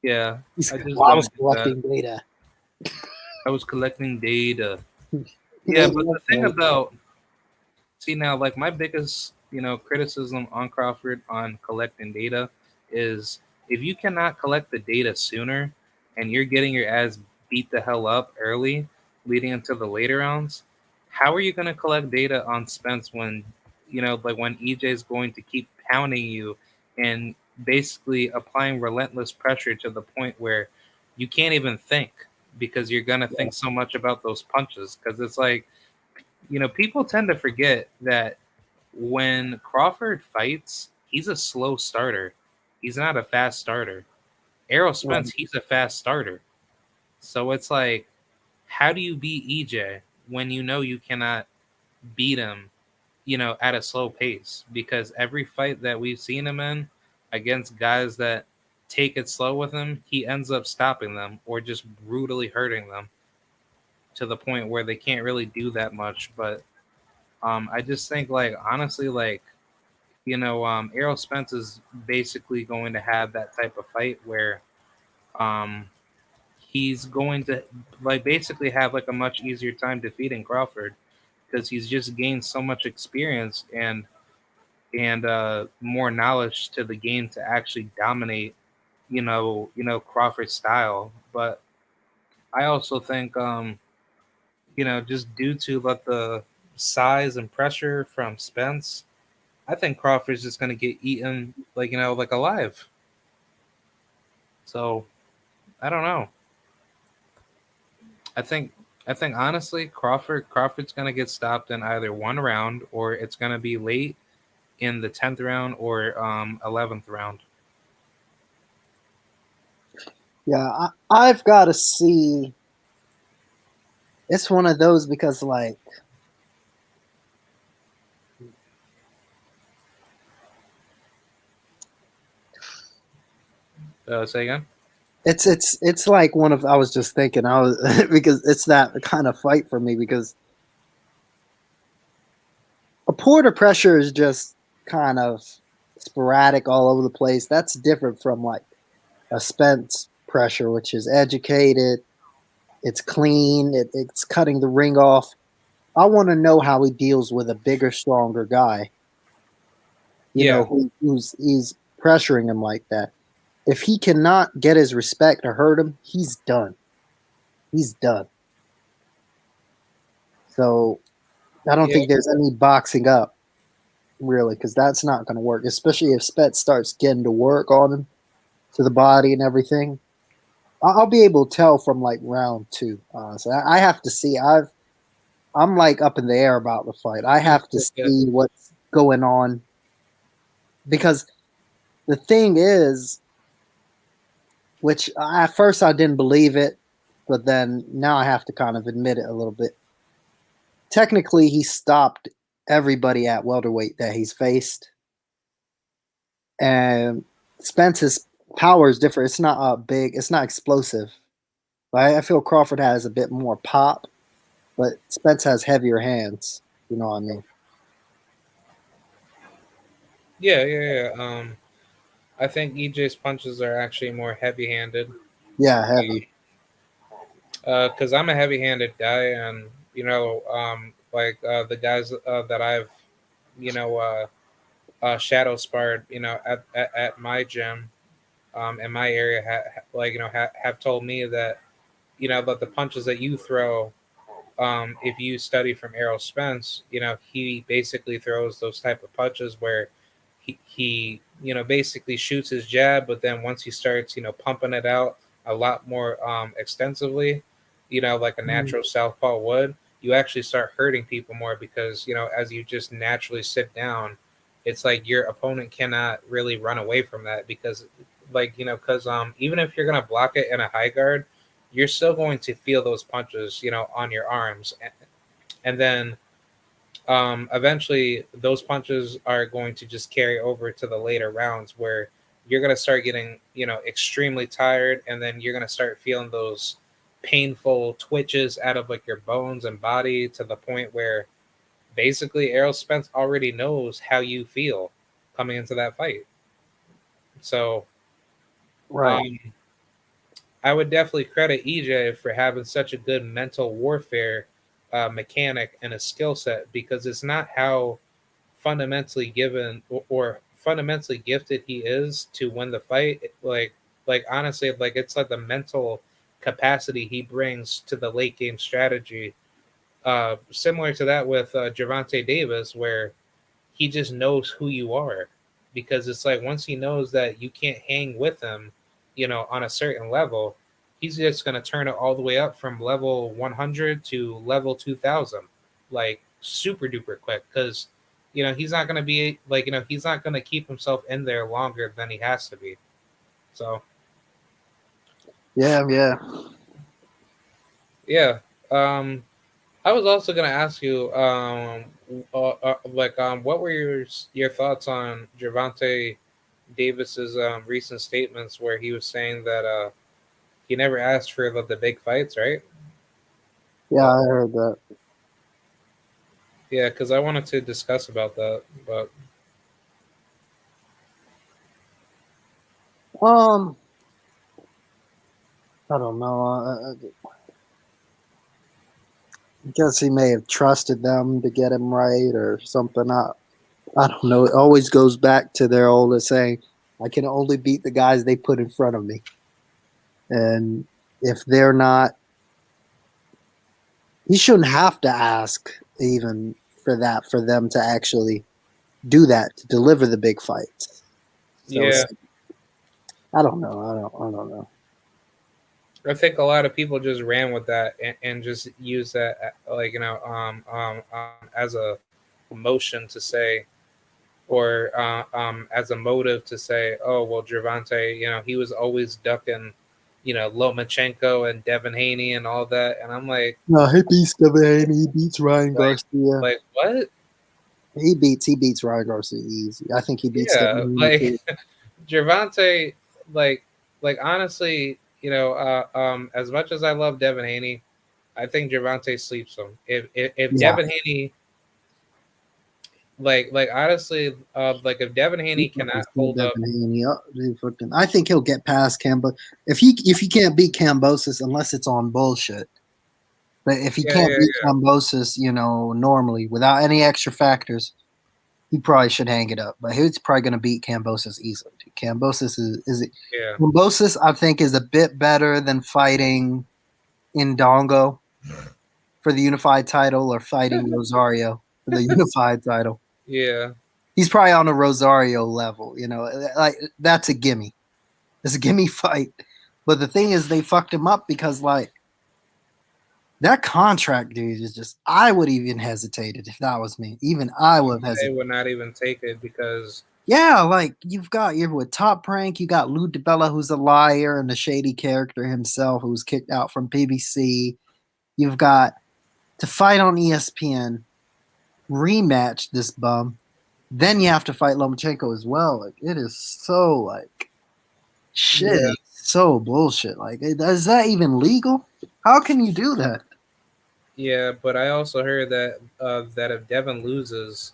Yeah, He's, I just well, I don't was get that. collecting data. I was collecting data. Yeah, They but love the thing saying that. about see now, like my biggest, criticism on Crawford on collecting data is if you cannot collect the data sooner and you're getting your ass beat the hell up early, leading into the later rounds, how are you going to collect data on Spence when, like when EJ is going to keep pounding you and basically applying relentless pressure to the point where you can't even think because you're going to Yeah, think so much about those punches because it's like people tend to forget that when Crawford fights, he's a slow starter. He's not a fast starter. Errol right. Spence, he's a fast starter. So it's like, how do you beat EJ when you know you cannot beat him, at a slow pace? Because every fight that we've seen him in against guys that take it slow with him, he ends up stopping them or just brutally hurting them to the point where they can't really do that much. But I just think, like, honestly, like, Errol Spence is basically going to have that type of fight where um, he's going to, like, basically have, like, a much easier time defeating Crawford because he's just gained so much experience and more knowledge to the game to actually dominate, Crawford's style. But I also think, just due to like the size and pressure from Spence, I think Crawford's just gonna get eaten, like like alive. So I don't know. I think I think honestly, Crawford's gonna get stopped in either one round or it's gonna be late in the 10th round or 11th round. Yeah, I've got to see. It's one of those because, like, Say again. it's like one of I was just thinking I was because it's that kind of fight for me because a Porter pressure is just kind of sporadic all over the place. That's different from like a Spence pressure, which is educated, it's clean, it's cutting the ring off. I want to know how he deals with a bigger, stronger guy, Yeah, who's he's pressuring him like that. If he cannot get his respect or hurt him, he's done. He's done. So I don't yeah, think there's any boxing up really because that's not going to work, especially if Spence starts getting to work on him to the body and everything. I'll be able to tell from like round two. Honestly, I have to see. I'm like up in the air about the fight. I yeah, have to yeah, see what's going on because the thing is, which at first I didn't believe it, but then now I have to kind of admit it a little bit. Technically, he stopped everybody at welterweight that he's faced, and Spence's power is different. It's not big. It's not explosive. I feel Crawford has a bit more pop, but Spence has heavier hands. You know what I mean? yeah, yeah, yeah. I think EJ's punches are actually more heavy-handed. Yeah, heavy. Because I'm a heavy-handed guy, and like the guys that I've shadow sparred, at my gym, in my area, have told me that that the punches that you throw, if you study from Errol Spence, he basically throws those type of punches where he basically shoots his jab, but then once he starts pumping it out a lot more extensively, like a Mm. natural southpaw would, you actually start hurting people more because as you just naturally sit down, it's like your opponent cannot really run away from that because because even if you're gonna block it in a high guard, you're still going to feel those punches on your arms, and then eventually those punches are going to just carry over to the later rounds where you're going to start getting, extremely tired, and then you're going to start feeling those painful twitches out of like your bones and body to the point where basically Errol Spence already knows how you feel coming into that fight. So Right. um, I would definitely credit EJ for having such a good mental warfare mechanic and a skill set, because it's not how fundamentally given or fundamentally gifted he is to win the fight. Like honestly, like it's like the mental capacity he brings to the late game strategy. Similar to that with Gervonta Davis, where he just knows who you are, because it's like once he knows that you can't hang with him, on a certain level, he's just going to turn it all the way up from level 100 to level 2000, like super duper quick, because he's not going to be like, he's not going to keep himself in there longer than he has to be. So Yeah, yeah. yeah. I was also going to ask you, what were your thoughts on Gervonta Davis's recent statements where he was saying that he never asked for the big fights, right? Yeah, But I heard that. yeah, because I wanted to discuss about that. But Um, I don't know. I guess he may have trusted them to get him right or something. I don't know. It always goes back to their old saying, I can only beat the guys they put in front of me. And if they're not, he shouldn't have to ask even for that, for them to actually do that, to deliver the big fights. So yeah, I don't know. I don't know. I think a lot of people just ran with that and just used that like as a motion to say, or as a motive to say, oh well, Gervonta, he was always ducking, Lomachenko and Devin Haney and all that, and I'm like, No, he beats Devin Haney. He beats Ryan like, Garcia. what? He beats Ryan Garcia easy. I think he beats Devin Yeah, Haney like too. Gervonta, like, honestly, as much as I love Devin Haney, I think Gervonta sleeps him. If Yeah, Devin Haney, like honestly, like if Devin he Haney fucking cannot still hold up, Devin Haney up. I think he'll get past Cambo if he can't beat Cambosis unless it's on bullshit. But if he yeah, can't yeah, beat Cambosis, normally without any extra factors, he probably should hang it up. But he's probably going to beat Cambosis easily. Cambosis is yeah, Cambosis, I think, is a bit better than fighting Indongo for the unified title or fighting Rosario for the unified title. yeah, He's probably on a Rosario level, like that's a gimme. It's a gimme fight. But the thing is, they fucked him up because like that contract, dude, is just. I would even hesitated if that was me. Even I would have they hesitated. would not even take it because Yeah, like you're with Top Rank, you got Lou DiBella, who's a liar and a shady character himself, who was kicked out from PBC. You've got to fight on ESPN, rematch this bum. Then you have to fight Lomachenko as well. Like it is so like shit. yeah, It's so bullshit. Like is that even legal? How can you do that? yeah. But I also heard that that if Devin loses,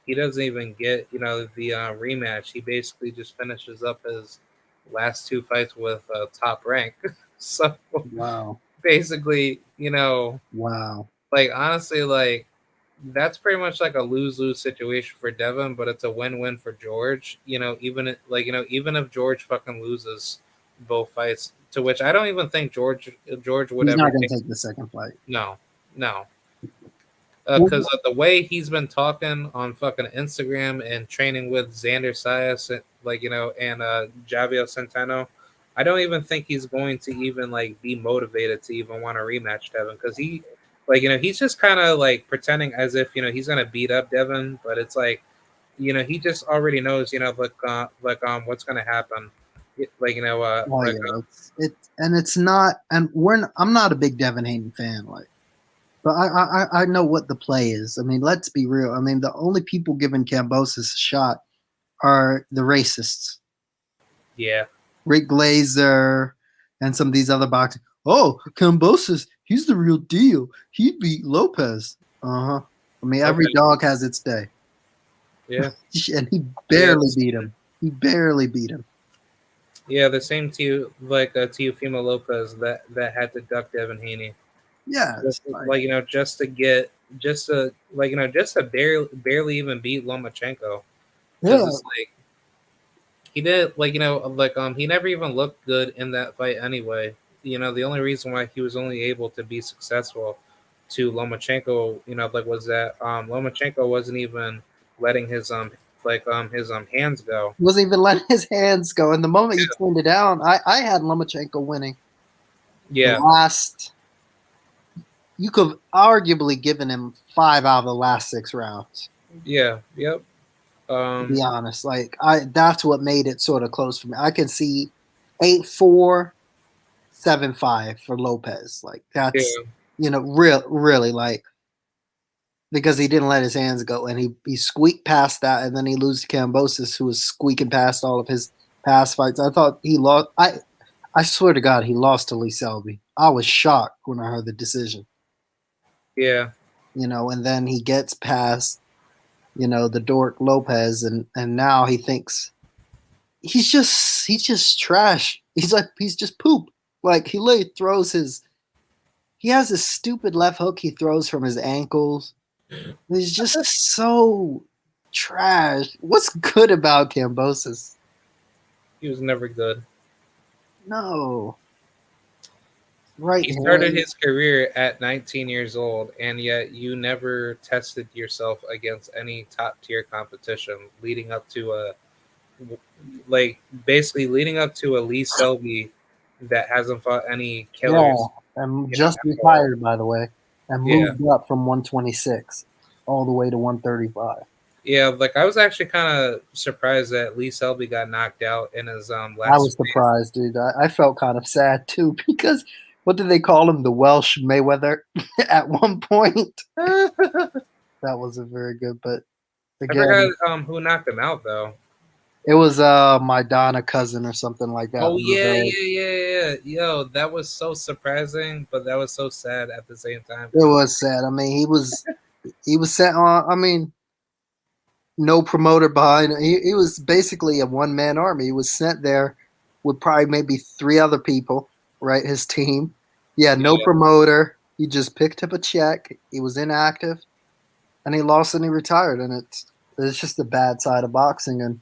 he doesn't even get the rematch. He basically just finishes up his last two fights with Top Rank. So Wow. basically, Wow. like honestly, like that's pretty much like a lose lose situation for Devin, but it's a win win for George. Even if George fucking loses both fights, to which I don't even think George would He's ever not gonna take. take the second fight. No, no, because Well, of the way he's been talking on fucking Instagram and training with Xander Sayas, and Javier Centeno, I don't even think he's going to even like be motivated to even want to rematch Devin, because he's just kind of like pretending as if he's gonna beat up Devin, but it's like he just already knows what's gonna happen. oh yeah, it's and it's not, and I'm not a big Devin Haney fan. Like But I know what the play is. I mean, let's be real. I mean, the only people giving Kambosos a shot are the racists. Yeah. Rick Glazer and some of these other boxers. Oh, Kambosos, he's the real deal. He beat Lopez. Uh-huh. I mean, every Okay. dog has its day. Yeah. And he Yeah. barely beat him. He barely beat him. Yeah. The same Teofimo Lopez that had to duck Devin Haney. Yeah. Like just to get just to barely even beat Lomachenko, because Yeah. it's like he did he never even looked good in that fight anyway. The only reason why he was only able to be successful to Lomachenko, was that Lomachenko wasn't even letting his hands go. He wasn't even letting his hands go. And the moment he turned it down, I had Lomachenko winning the Yeah, last. You could arguably given him 5 out of the last 6 rounds. yeah, yep. To be honest, like that's what made it sort of close for me. I can see 8-4, 7-5 for Lopez. Like that's Yeah, really like because he didn't let his hands go and he squeaked past that and then he loses to Kambosos who was squeaking past all of his past fights. I thought he lost. I swear to God, he lost to Lee Selby. I was shocked when I heard the decision. yeah, And then he gets past, the dork Lopez, and now he thinks he's just trash. He's just poop. Like he literally throws he has this stupid left hook he throws from his ankles. He's just so trash. What's good about Kambosos? he was never good. No. Right He started hand. his career at 19 years old, and yet you never tested yourself against any top tier competition, leading up to basically leading up to a Lee Selby that hasn't fought any Yeah. killers, I'm at just all. retired, by the way, and Yeah, moved up from 126 all the way to 135. yeah. Like I was actually kind of surprised that Lee Selby got knocked out in his I last was surprised, dude. I felt kind of sad too because what did they call him? The Welsh Mayweather at one point. fight. That wasn't very good, but I forgot again, who knocked him out though. it was my Donna cousin or something like that. Oh It was, yeah, Yo, that was so surprising, but that was so sad at the same time. it was sad. I mean, he was sent on. I mean, no promoter behind. He was basically a one man army. He was sent there with probably maybe 3 other people, right? His team. Yeah, no Yeah, promoter. He just picked up a check. He was inactive, and he lost and he retired. And it's just the bad side of boxing. And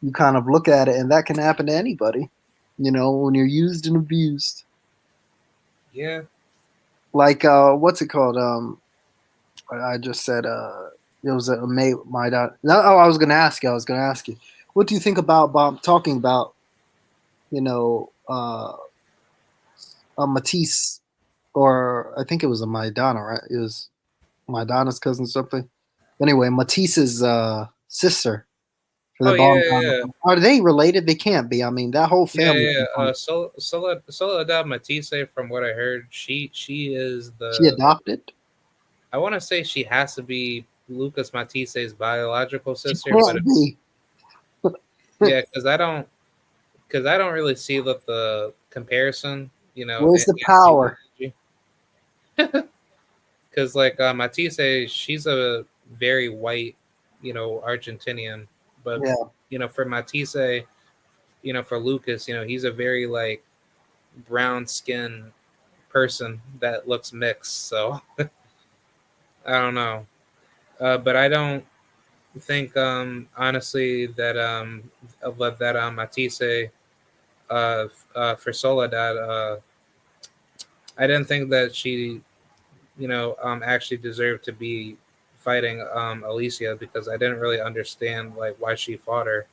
you kind of look at it, and that can happen to anybody. When you're used and abused. yeah. Like what's it called? I just said it was a my dad. No, oh, I was gonna ask you. What do you think about Bob talking about? You know, Matisse, or I think it was a Maidana, right? It was Maidana's cousin or something. Anyway, Matisse's sister for Oh the yeah, bomb. Are they related? They can't be. I mean, that whole yeah, family. yeah. Soledad Matisse, from what I heard, she is She the. adopted. I want to say she has to be Lucas Matisse's biological She sister, but can't be. yeah, because I don't really see the comparison, Where's the in power? because Matisse, she's a very white, Argentinian, but Yeah, for Matisse, for Lucas, he's a very like brown skin person that looks mixed. So I don't know, but I don't think honestly that Matisse for Soledad, I didn't think that she actually deserved to be fighting Alicia, because I didn't really understand like why she fought her,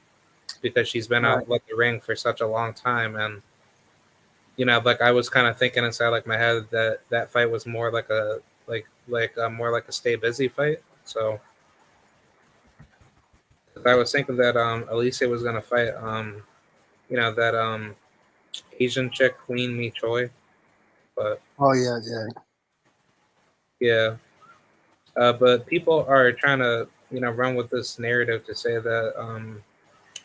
because she's been right. out like the ring for such a long time. And like I was kind of thinking inside like my head that that fight was more like a more like a stay busy fight. So 'cause I was thinking that Alicia was gonna fight that Asian chick Queen Mi Choi, but Oh yeah, yeah. Yeah, but people are trying to run with this narrative to say that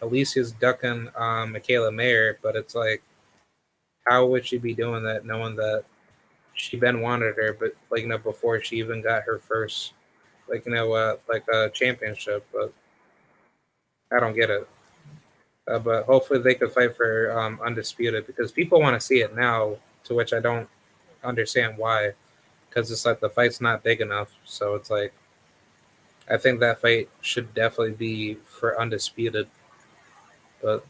Alicia's ducking Mikaela Mayer, but it's like, how would she be doing that knowing that she been wanted her, but like before she even got her first like a championship? But I don't get it. But hopefully they could fight for undisputed because people want to see it now. To which I don't understand why, because it's like the fight's not big enough. So it's like I think that fight should definitely be for undisputed. But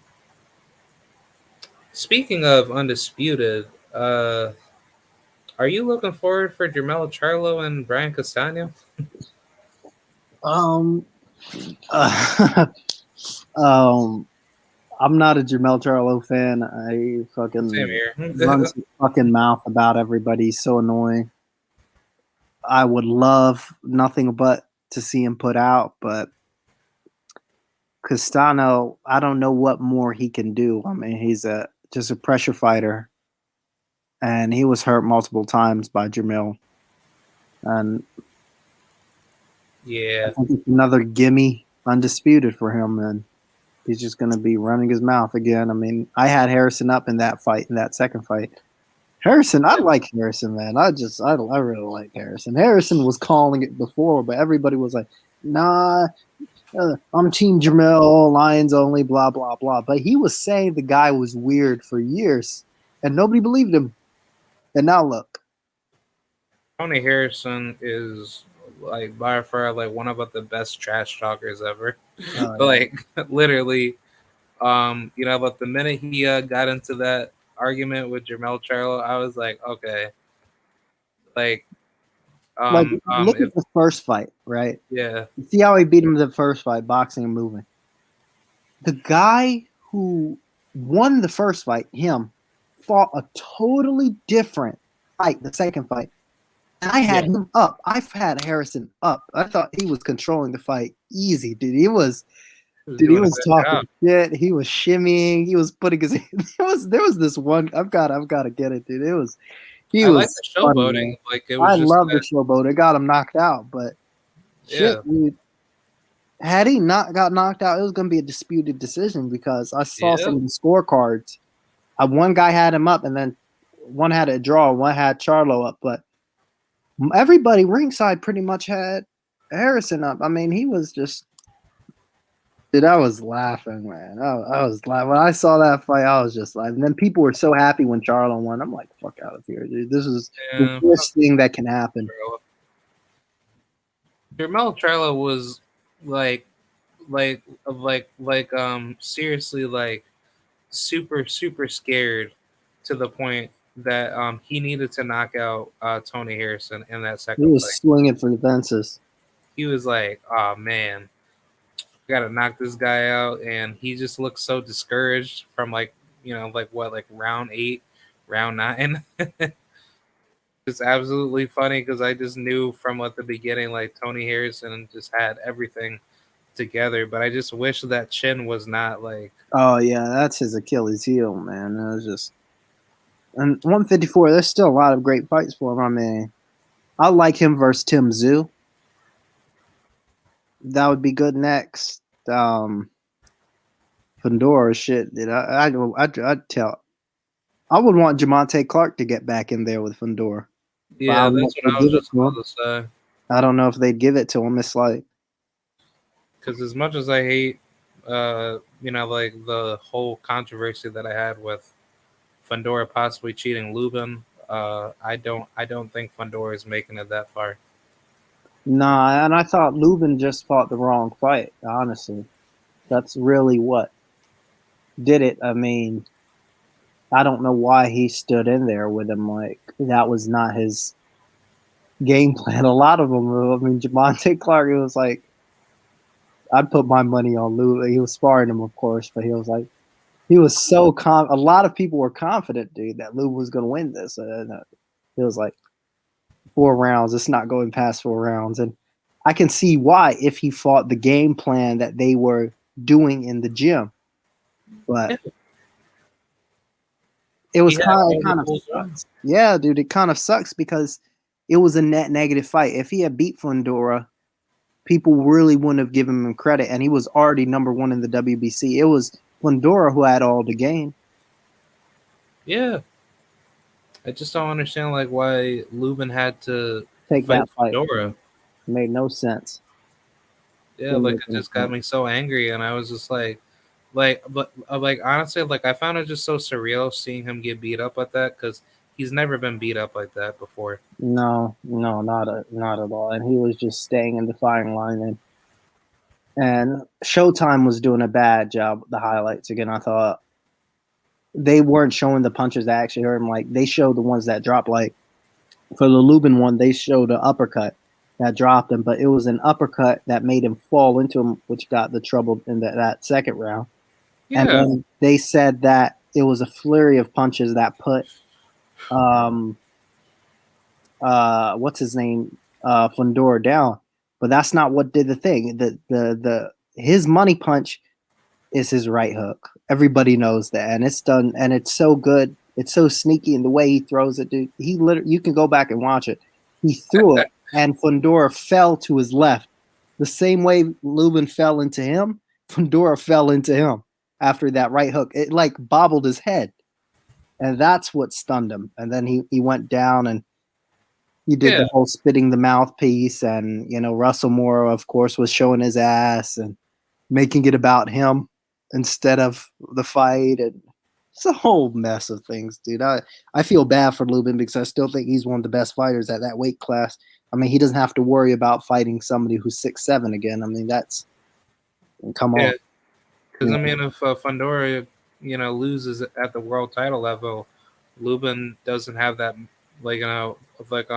speaking of undisputed, are you looking forward for Jermell Charlo and Brian Castano? Um, uh, um, I'm not a Jermell Charlo fan. I Same fucking here. runs his fucking mouth about everybody. He's so annoying. I would love nothing but to see him put out, but Castano, I don't know what more he can do. I mean, he's just a pressure fighter, and he was hurt multiple times by Jermell. And I Yeah, think it's another gimme undisputed for him, and he's just going to be running his mouth again. I mean, I had Harrison up in that fight, in that second fight. Harrison, I like Harrison, man. I really like Harrison. Harrison was calling it before, but everybody was like, nah, I'm Team Jamel, Lions only, blah, blah, blah. But he was saying the guy was weird for years, and nobody believed him. And now look. Tony Harrison is like by far like one of the best trash talkers ever. Yeah. Like literally, but the minute he got into that argument with Jermell Charlo, I was like, okay, like, Like, look if at the first fight, right? yeah, See how he beat him in the first fight, boxing and moving. The guy who won the first fight, him, fought a totally different fight, the second fight. And I had yeah, him up. I've had Harrison up. I thought he was controlling the fight easy, dude. He was he was Dude, he doing a was good job. talking shit. He was shimmying. He was putting his. There was this one. I've got to get it, dude. He I like was the funny, man. showboating. Like it was I just love the that, showboat. It got him knocked out, but shit, yeah, dude. Had he not got knocked out, it was going to be a disputed decision because I saw yeah. some of the scorecards. One guy had him up, and then one had a draw. One had Charlo up, but everybody ringside pretty much had Harrison up. I mean, he was just. Dude, I was laughing, man. I was laughing. When I saw that fight, I was just like, and then people were so happy when Charlo won. I'm like, fuck out of here, dude. This is the Yeah, fuck worst thing that can happen. Charlo. Jermell Charlo was like, seriously, like super scared to the point that he needed to knock out Tony Harrison in that He second was fight. swinging for the fences. He was like, "Oh man, got to knock this guy out," and he just looked so discouraged from like what, like round 8, round 9. It's absolutely funny because I just knew from at the beginning like Tony Harrison just had everything together, but I just wish that chin was not like. Oh yeah, that's his Achilles heel, man. It was just and 154. There's still a lot of great fights for him. I mean, I like him versus Tim Zoo. That would be good next. Fundora shit. Dude, I'd tell. I would want Jamonte Clark to get back in there with Fundora. But I Yeah, don't know that's if what they'd I was give it just to him. about to say. I don't know if they'd give it to him. It's like, Because as much as I hate, like the whole controversy that I had with Fundora possibly cheating Lubin, I don't think Fundora is making it that far. nah, and I thought Lubin just fought the wrong fight, honestly. That's really what did it. I mean, I don't know why he stood in there with him. Like, that was not his game plan. A lot of them, I mean, Jamonte Clark, it was like, I'd put my money on Lubin. He was sparring him, of course, but he was like, he was so a lot of people were confident, dude, that Lubin was going to win this. It was like, 4 rounds. It's not going past 4 rounds. And I can see why if he fought the game plan that they were doing in the gym. But it He was had kind all of, the tools. sucks. Yeah, dude, it kind of sucks because it was a net negative fight. If he had beat Fundora, people really wouldn't have given him credit, and he was already number one in the WBC. It was Fundora who had all the gain. Yeah, I just don't understand like why Lubin had to Take fight that fight. Fedora. It made no sense. Yeah, Didn't like make it any just got sense. me so angry, and I was just but like honestly, like I found it just so surreal seeing him get beat up like that because he's never been beat up like that before. No, no, not at all. And he was just staying in the firing line, and Showtime was doing a bad job with the highlights again. I thought they weren't showing the punches that actually hurt him. Like they showed the ones that dropped. Like for the Lubin one, they showed an uppercut that dropped him, but it was an uppercut that made him fall into him, which got the trouble in that second round. And Yeah, then they said that it was a flurry of punches that put um what's his name Fundora down, but that's not what did the thing. The his money punch is his right hook. Everybody knows that, and it's done, and it's so good. It's so sneaky in the way he throws it, dude. He literally, you can go back and watch it. He threw it, and Fundora fell to his left, the same way Lubin fell into him. Fundora fell into him after that right hook. It like bobbled his head, and that's what stunned him. And then he went down, and he did yeah, the whole spitting the mouthpiece, and Russell Moore, of course, was showing his ass and making it about him instead of the fight, and it's a whole mess of things, dude. I feel bad for Lubin because I still think he's one of the best fighters at that weight class. I mean, he doesn't have to worry about fighting somebody who's 6'7" again. I mean, that's come yeah. on, Because you I know. mean, if Fundora, loses at the world title level, Lubin doesn't have that, like like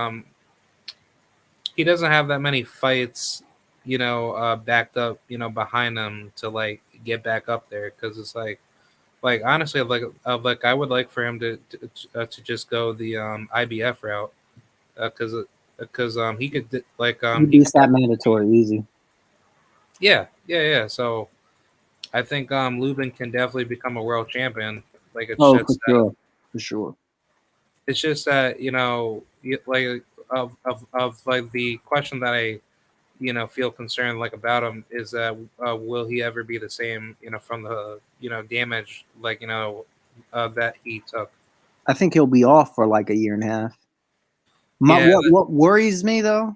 he doesn't have that many fights, backed up, behind him to like get back up there. Because it's like honestly, like I would like for him to just go the IBF route, because he could He he beats could that definitely, mandatory easy. yeah. So I think Lubin can definitely become a world champion. Like Oh, for sure, for sure. it's just that like of like the question that I feel concerned like about him is that will he ever be the same from the damage that he took. I think he'll be off for like a year and a half. Yeah, What worries me though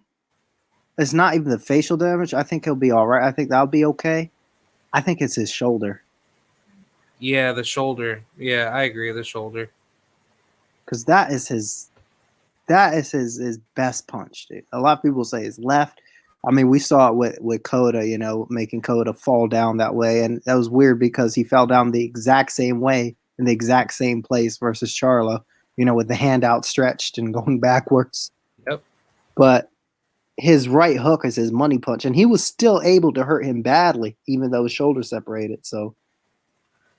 is not even the facial damage. I think he'll be all right. I think that'll be okay. I think it's his shoulder yeah, the shoulder. Yeah, I agree. The shoulder. because that is his best punch, dude. A lot of people say his left. I mean, we saw it with Coda, making Coda fall down that way, and that was weird because he fell down the exact same way in the exact same place versus Charlo, with the hand outstretched and going backwards. Yep. But his right hook is his money punch, and he was still able to hurt him badly, even though his shoulder separated. So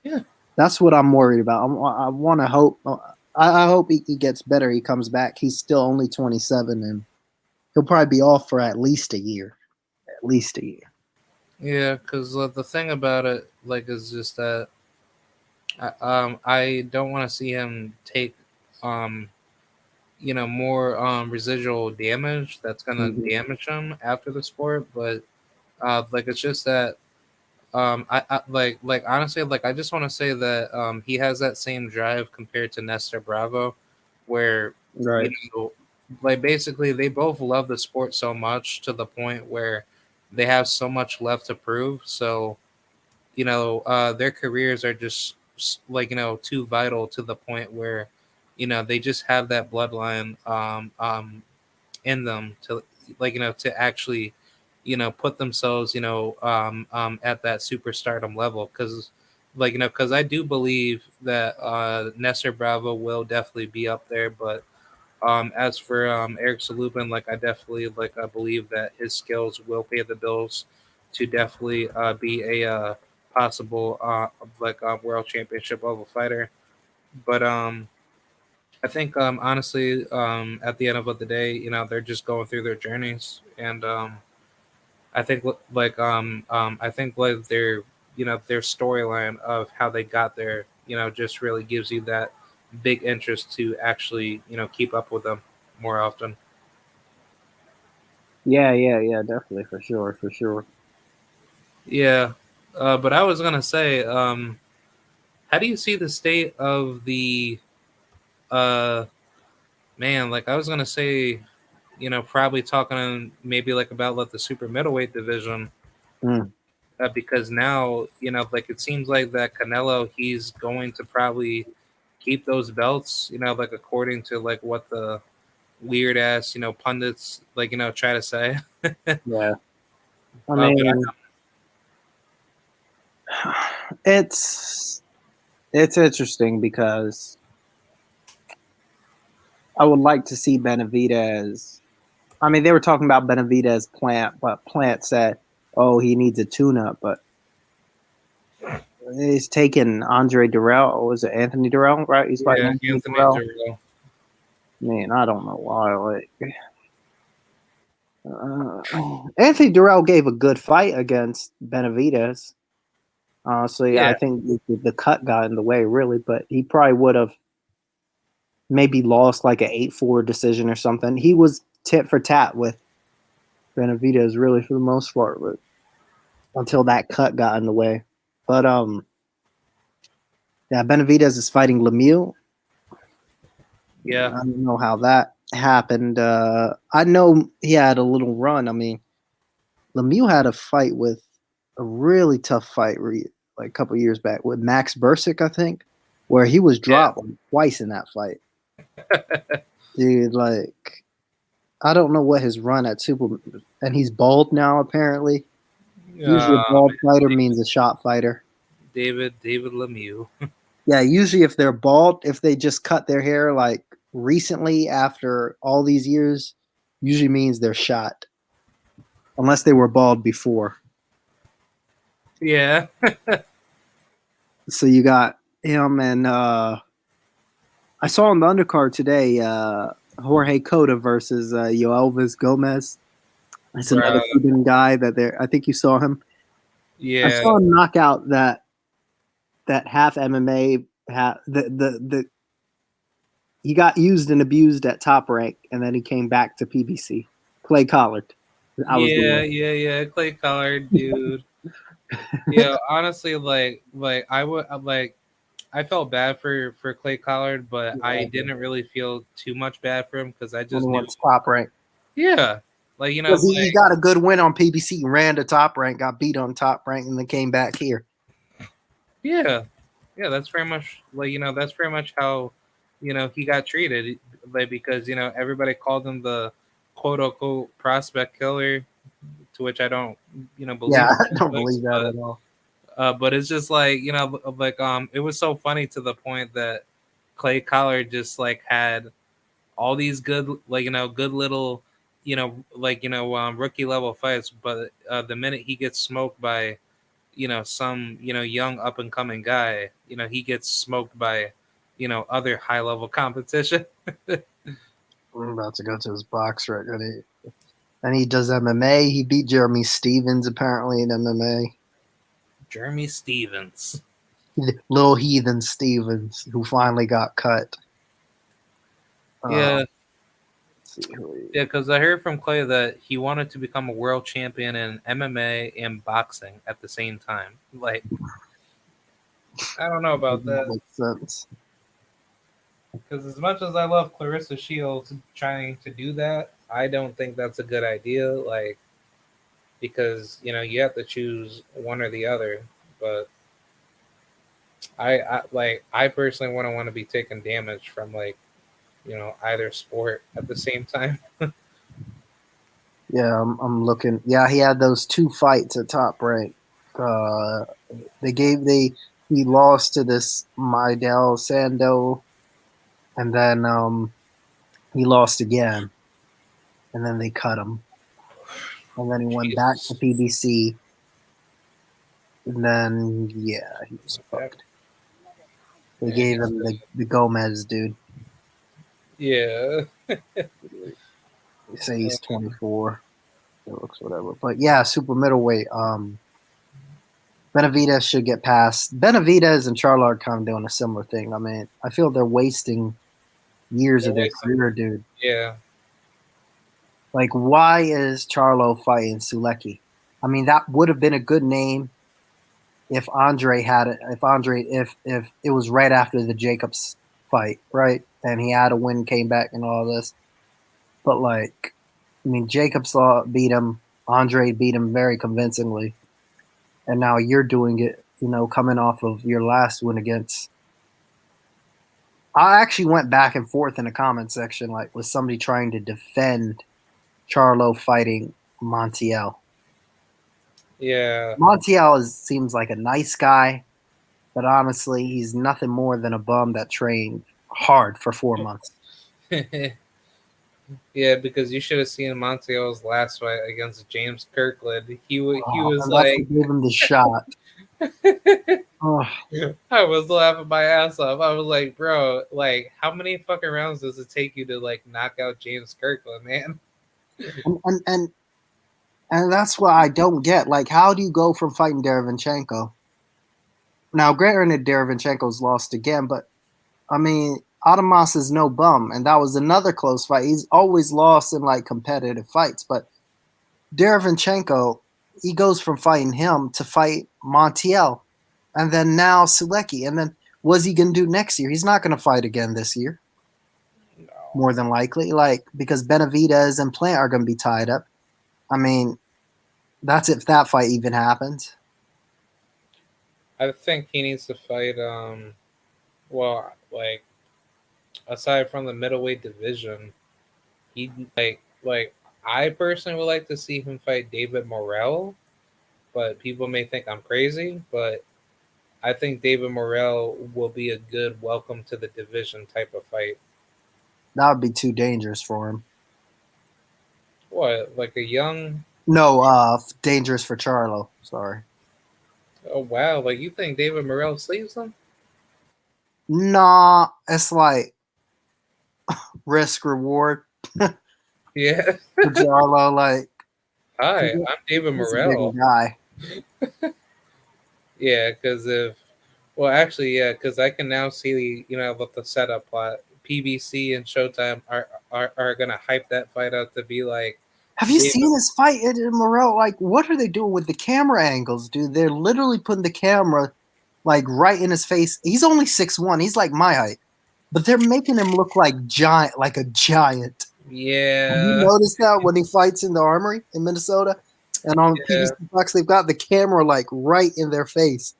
Yeah. that's what I'm worried about. I want to hope. I hope he gets better. He comes back. He's still only 27, and he'll probably be off for at least a year. At least a year. Yeah, because the thing about it like is just that I don't want to see him take um more residual damage that's gonna Mm-hmm. damage him after the sport, but like it's just that I like honestly like I just want to say that he has that same drive compared to Nestor Bravo, where you Right. know like basically they both love the sport so much to the point where they have so much left to prove. So their careers are just like too vital to the point where they just have that bloodline in them to to actually put themselves at that superstardom level because because I do believe that Nestor Bravo will definitely be up there, but as for Eric Salupin, like I definitely I believe that his skills will pay the bills to definitely be a possible world championship level fighter. But I think honestly, at the end of the day, they're just going through their journeys, and I think I think like their storyline of how they got there, just really gives you that big interest to actually keep up with them more often. Yeah, definitely, for sure. Yeah, but I was gonna say, how do you see the state of the uh man? Like I was gonna say, probably talking maybe like about like the super middleweight division, Mm, because now like it seems like that Canelo he's going to probably keep those belts, like according to like what the weird ass pundits like try to say. yeah, I But mean, it's it's interesting because I would like to see Benavidez. I mean, they were talking about Benavidez Plant, but Plant said, "Oh, he needs a tune-up." But he's taking Andre Durrell. Or was it Anthony Durrell? Right? He's fighting yeah, Anthony Anthony Durrell. Durrell. Man, I don't know why. Like, Anthony Durrell gave a good fight against Benavidez. So yeah, I Yeah, think the cut got in the way, really. But he probably would have maybe lost like an 8-4 decision or something. He was tit for tat with Benavidez, really, for the most part, but until that cut got in the way. But yeah, Benavidez is fighting Lemieux. yeah, I don't know how that happened. I know he had a little run. I mean, Lemieux had a fight with a really tough fight like a couple years back with Max Bursick, I think, where he was yeah. dropped like, twice in that fight. Dude, like I don't know what his run at Super, and he's bald now apparently. Usually, a Man, bald fighter means a shot fighter. David Lemieux. Yeah, usually if they're bald, if they just cut their hair like recently after all these years, usually means they're shot, unless they were bald before. Yeah, So you got him and I saw on the undercard today Jorge Cota versus Yoelvis Gomez. It's another bro. Cuban guy that there. I think you saw him. I Yeah, saw him knock out that half MMA. The he got used and abused at Top Rank, and then he came back to PBC. Clay Collard. I was the one. yeah. Clay Collard, dude. Yeah, honestly, like I would like I felt bad for Clay Collard, but I Yeah, didn't really feel too much bad for him because I when just he knew, went to Top Rank. yeah, like Because he got a good win on PBC, ran to Top Rank, got beat on Top Rank, and then came back here. yeah, yeah. That's very much like that's very much how he got treated, like because everybody called him the quote unquote prospect killer, to which I don't Yeah, believe in I don't prospects, believe that at all. but it's just like like it was so funny to the point that Clay Collard just like had all these good like good little like rookie level fights, but the minute he gets smoked by some young up and coming guy, he gets smoked by other high level competition. I'm about to go to his box record. And he does MMA. He beat Jeremy Stevens apparently in MMA. Jeremy Stevens. Little Heathen Stevens, who finally got cut. Yeah, Let's see who he. yeah, because I heard from Clay that he wanted to become a world champion in MMA and boxing at the same time. Like, I don't know about Doesn't that. make sense. Because as much as I love Clarissa Shields trying to do that, I don't think that's a good idea. Like, because you have to choose one or the other. But I personally wouldn't want to be taking damage from like either sport at the same time. Yeah, I'm looking. Yeah, he had those two fights at Top Rank. Uh, they he lost to this Maidel Sando, and then he lost again, and then they cut him, and then he went back to Jesus. PBC, and then yeah, he was fucked. They Yeah, gave him the Gomez dude. yeah. They say he's 24. It looks whatever, but yeah, super middleweight. Benavidez should get past. Benavidez and Charlo are kind of doing a similar thing. I mean, I feel they're wasting years They're of their wasting. career, dude. Yeah, Like, why is Charlo fighting Sulecki? I mean, that would have been a good name if Andre had it. If it was right after the Jacobs fight, right, and he had a win, came back, and all this. But like, I mean, Jacobs beat him. Andre beat him very convincingly, and now you're doing it. Coming off of your last win against. I actually went back and forth in the comment section, like, was somebody trying to defend Charlo fighting Montiel? Yeah. Montiel seems like a nice guy, but honestly, he's nothing more than a bum that trained hard for 4 months. Yeah, because you should have seen Montiel's last fight against James Kirkland. He was And that's like, what gave him the shot. Oh, I was laughing my ass off. I was like, bro, like, how many fucking rounds does it take you to like knock out James Kirkland, man? and that's what I don't get. Like, how do you go from fighting Derevyanchenko? Now, granted, Derevyanchenko's lost again, but I mean, Adamas is no bum, and that was another close fight. He's always lost in like competitive fights, but Derevyanchenko, he goes from fighting him to fight Montiel, and then now Sulecki, and then what's he gonna do next year? He's not gonna fight again this year, No. more than likely, like because Benavidez and Plant are gonna be tied up. I mean, that's if that fight even happens. I think he needs to fight well, like aside from the middleweight division, he like I personally would like to see him fight David Morrell, but people may think I'm crazy, but I think David Morrell will be a good welcome to the division type of fight. That would be too dangerous for him. What, like a young? No, dangerous for Charlo. Sorry. Oh wow, like you think David Morrell sleeps him? Nah, it's like risk reward Yeah. for Charlo. Like, Hi, I'm David he's a bigger Morrell. guy. Yeah, because well, actually, yeah, because I can now see, what the setup plot. PBC and Showtime are gonna hype that fight up to be like Have you David. seen this fight, Ed and Morrell? Like, what are they doing with the camera angles, dude? They're literally putting the camera like right in his face. He's only 6'1". He's like my height, but they're making him look like a giant. Have you Yeah, noticed that when he fights in the Armory in Minnesota and on yeah, PBC Fox, they've got the camera like right in their face,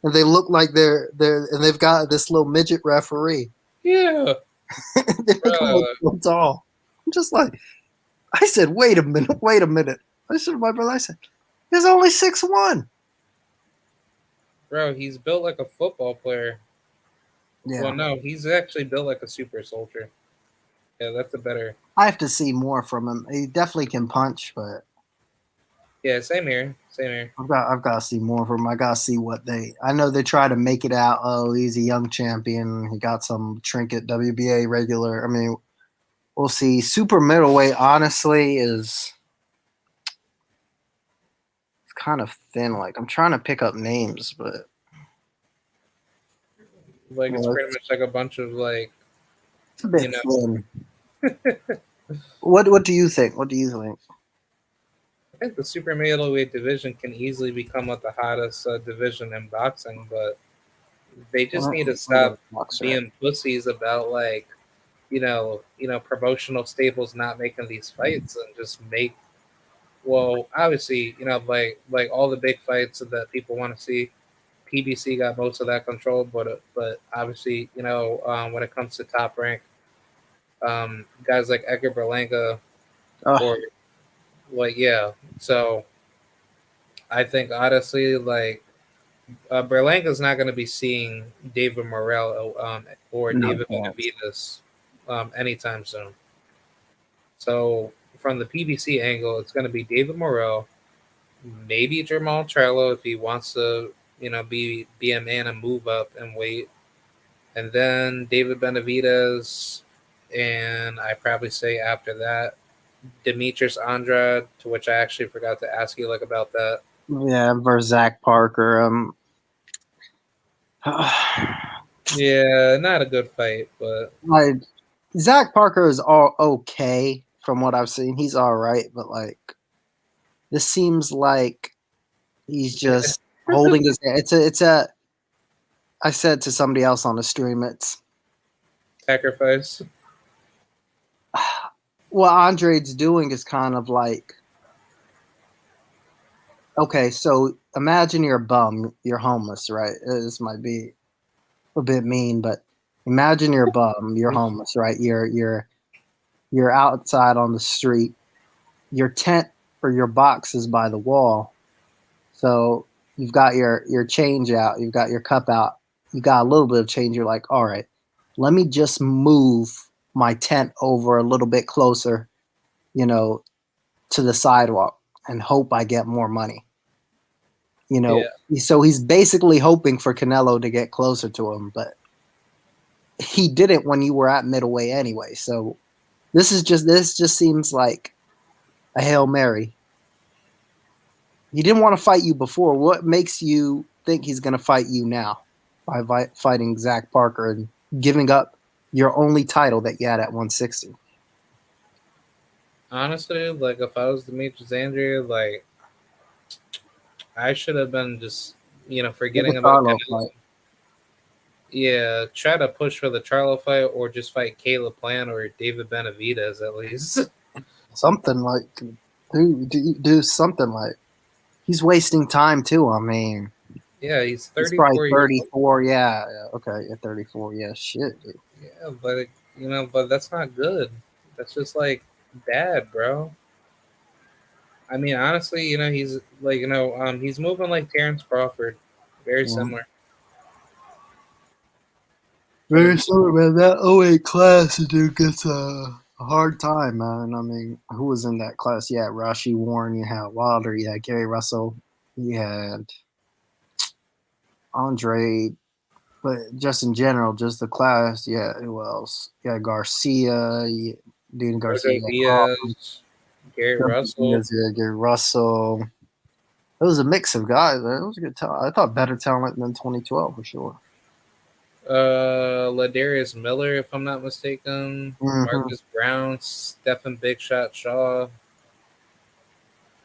and they look like and they've got this little midget referee. yeah, They make him look bro. so tall. I'm just like, I said, wait a minute, wait a minute. I said to my brother, I said, he's only 6'1". Bro, he's built like a football player. Well, Yeah, no, he's actually built like a super soldier. Yeah, that's a better. I have to see more from him. He definitely can punch, but Yeah, same here, same here. I've got to see more from him. I got to see what they. I know they try to make it out. Oh, he's a young champion. He got some trinket WBA regular. I mean, we'll see. Super middleweight, honestly, is kind of thin. Like I'm trying to pick up names, but Like it's pretty it's much like a bunch of like, a bit you know. thin. What do you think? What do you think? I think the super middleweight division can easily become like the hottest division in boxing, but they just need to stop Boxer. being pussies about like, promotional staples not making these fights and just make. Well, obviously, like all the big fights that people want to see. PBC got most of that control, but obviously, when it comes to top rank, guys like Edgar Berlanga Oh, or like yeah. So I think honestly, like Berlanga's not going to be seeing David Morrell or no David chance. Benavidez anytime soon. So from the PBC angle, it's going to be David Morrell, maybe Jamal Charlo if he wants to, be a man and move up and wait, and then David Benavidez, and I probably say after that Demetrius Andrade, to which I actually forgot to ask you like about that. Yeah, versus Zach Parker. Yeah, not a good fight, but Like Zach Parker is all okay from what I've seen. He's all right, but like this seems like he's just holding his. It's a. I said to somebody else on the stream, it's Sacrifice. what Andre's doing is kind of like, okay, so imagine you're a bum, you're homeless, right? This might be a bit mean, but imagine you're a bum, you're homeless, right? You're outside on the street. Your tent or your box is by the wall. So you've got your change out, you've got your cup out, you got a little bit of change. You're like, all right, let me just move my tent over a little bit closer, you know, to the sidewalk and hope I get more money. You know, Yeah. so he's basically hoping for Canelo to get closer to him, but he didn't when you were at middleweight anyway. So this just seems like a Hail Mary. He didn't want to fight you before. What makes you think he's going to fight you now by fighting Zach Parker and giving up your only title that you had at 160? Honestly, like if I was Demetrius Andrew, like I should have been just Get the forgetting about Charlo Canelo. fight. Yeah, try to push for the Charlo fight or just fight Caleb Plant or David Benavidez at least. Something like do something like he's wasting time too. I mean, Yeah, he's he's probably 34 years old. 34. Yeah, okay, yeah, 34. Yeah, shit, dude. Yeah, but but that's not good. That's just like bad, bro. I mean, honestly, he's like, he's moving like Terrence Crawford, very Yeah. similar. But Very sorry, man. That '08 class, dude, gets a hard time, man. I mean, who was in that class? Yeah, Rashi Warren, you had Wilder, you had Gary Russell, you had Andre, but just in general, just the class, yeah, who else? Yeah, Garcia, yeah, Dean Garcia, Jojo yeah, Crawford, Diaz, Gary Russell, yeah, Gary Russell. It was a mix of guys, man. It was a good talent. I thought better talent than 2012 for sure. Ladarius Miller, if I'm not mistaken, Mm-hmm. Marcus Brown, Stephen Big Shot Shaw.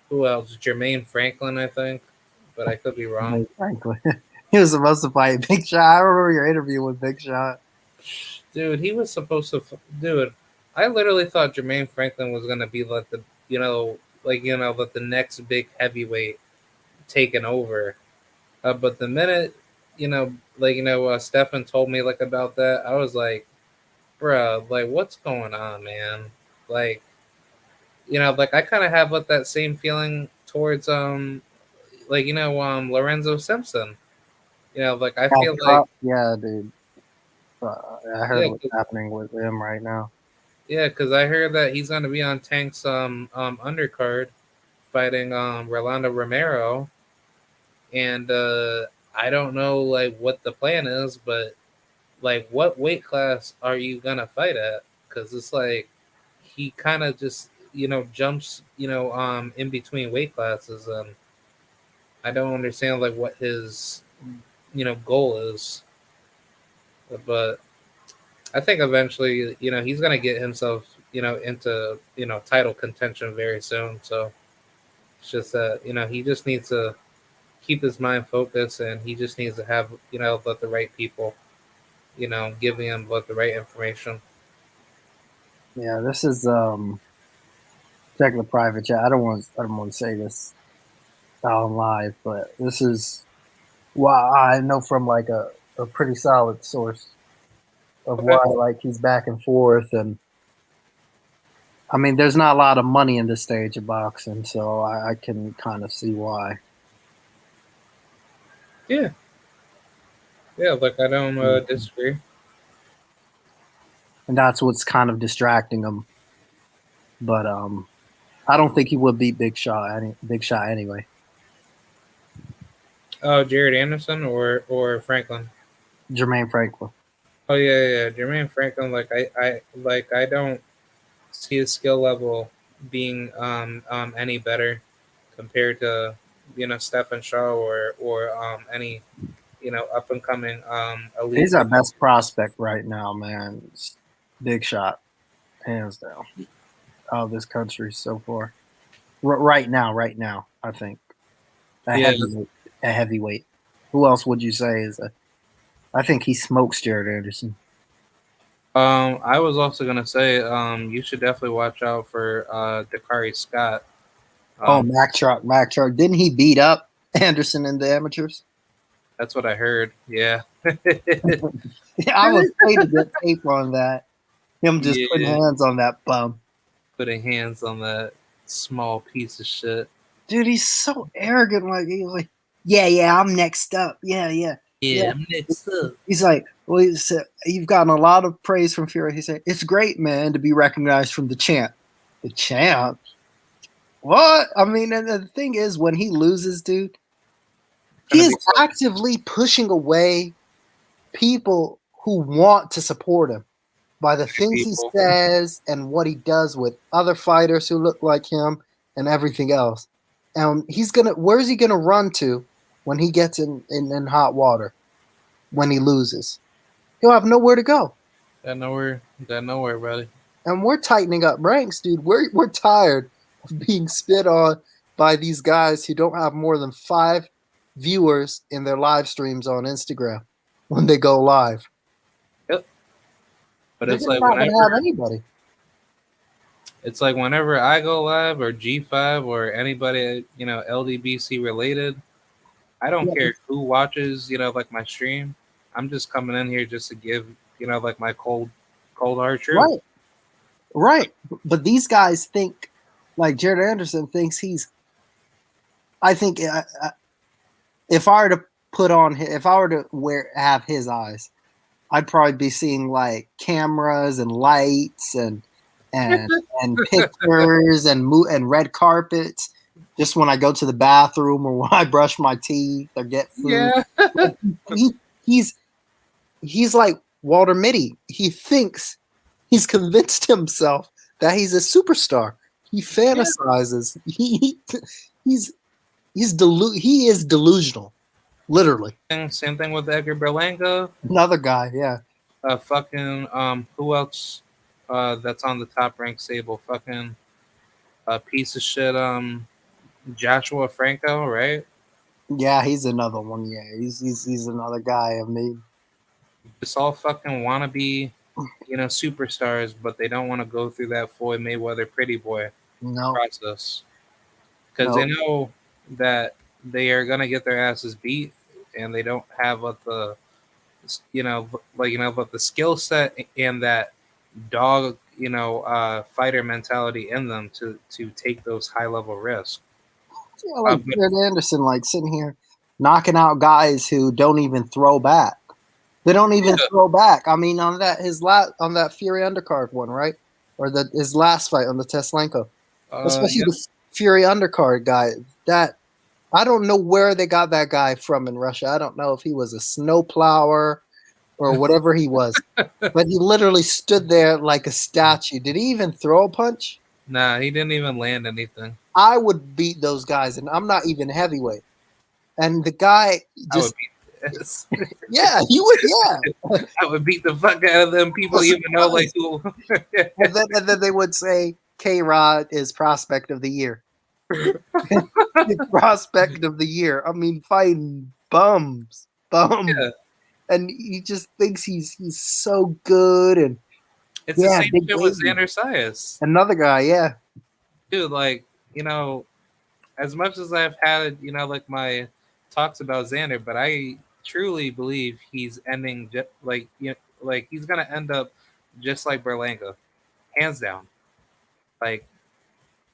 Who else? Jermaine Franklin, I think, but I could be wrong. Franklin. He was supposed to fight Big Shot. I remember your interview with Big Shot. Dude, he was supposed to. Dude, I literally thought Jermaine Franklin was gonna be like the, like the next big heavyweight taken over. But the minute, Stefan told me like about that, I was like, bruh, like what's going on, man? Like, like I kind of have like that same feeling towards Lorenzo Simpson. Like I feel like Yeah, dude. I heard yeah, what's happening with him right now. yeah, because I heard that he's gonna be on Tank's undercard fighting Rolando Romero, and I don't know like what the plan is, but like what weight class are you gonna fight at? Because it's like he kind of just jumps in between weight classes, and I don't understand like what his goal is. But I think eventually he's gonna get himself into title contention very soon. So it's just that he just needs to keep his mind focused, and he just needs to have the right people giving him the right information. Yeah, this is check the private chat. I don't want to say this on live, but this is why I know from like a pretty solid source of Okay. why like he's back and forth. And I mean there's not a lot of money in this stage of boxing, so I can kind of see why. Yeah. Yeah. Like I don't disagree. And that's what's kind of distracting him. But I don't think he would beat Big Shot anyway. Oh, Jared Anderson or Franklin. Jermaine Franklin. Oh yeah. Jermaine Franklin. I don't see his skill level being any better compared to Stephen Shaw or any up and coming elite He's our fighter. best prospect right now, man. Big Shot, hands down. this country so far. Right now, I think a Yeah. heavyweight. A heavyweight. Who else would you say is a? I think he smokes Jared Anderson. I was also gonna say, you should definitely watch out for Dakari Scott. Oh, Um, Mac Truck. Didn't he beat up Anderson in the amateurs? that's what I heard. Yeah. I was waiting to get tape on that. Him just putting Yeah. hands on that bum. Putting hands on that small piece of shit. Dude, he's so arrogant. Like he's like, yeah, I'm next up. Yeah. Yeah, I'm next up. He's like, well, you've gotten a lot of praise from Fury. He said, it's great, man, to be recognized from the champ. The champ? What? I mean, and the thing is, when he loses, dude, he Gonna is be so actively pushing away people who want to support him by the things he people. says and what he does with other fighters who look like him and everything else. And where's he gonna run to when he gets in hot water when he loses? He'll have nowhere to go. Got nowhere, buddy. And we're tightening up ranks, dude. We're tired of being spit on by these guys who don't have more than 5 viewers in their live streams on Instagram when they go live. Yep. But They're it's just like not gonna have whenever anybody. it's like whenever I go live or G5 or anybody, LDBC related, I don't Yeah, care who watches, like my stream. I'm just coming in here just to give, like my cold hard truth. right, right. But these guys think, like Jared Anderson thinks he's. I think if I were to if I were to have his eyes, I'd probably be seeing like cameras and lights and and pictures and red carpets. Just when I go to the bathroom or when I brush my teeth or get food, Yeah. he, he's he's like Walter Mitty. He thinks he's convinced himself that he's a superstar. He Yeah. fantasizes. He's he is delusional, literally. Same thing with Edgar Berlanga. Another guy, yeah. Fucking who else that's on the top ranked stable? Fucking piece of shit Joshua Franco, right? Yeah, he's another one. Yeah, he's another guy. I mean, Just all fucking wanna be, superstars, but they don't want to go through that Floyd Mayweather pretty boy no, process because they no, know that they are gonna get their asses beat, and they don't have what the but the skill set and that dog fighter mentality in them to take those high level risks. yeah, like But Jared Anderson, like sitting here knocking out guys who don't even throw back. They don't even yeah, throw back. I mean, on that Fury undercard one, right? Or his last fight on the Teslenko, especially yeah, the Fury undercard guy. That I don't know where they got that guy from in Russia. I don't know if he was a snowplower or whatever he was, but he literally stood there like a statue. Did he even throw a punch? nah, he didn't even land anything. I would beat those guys, and I'm not even heavyweight. And the guy I would just, beat this. yeah, he would, yeah. I would beat the fuck out of them people, even know like who. And then they would say K Rod is prospect of the year. Prospect of the year. I mean, fighting bums. Yeah, And he just thinks he's so good. And it's the yeah, same big shit with baby. Xander Sayas, Another guy, yeah. dude. Like as much as I've had like my talks about Xander, but I truly believe he's ending like he's gonna end up just like Berlanga, hands down. Like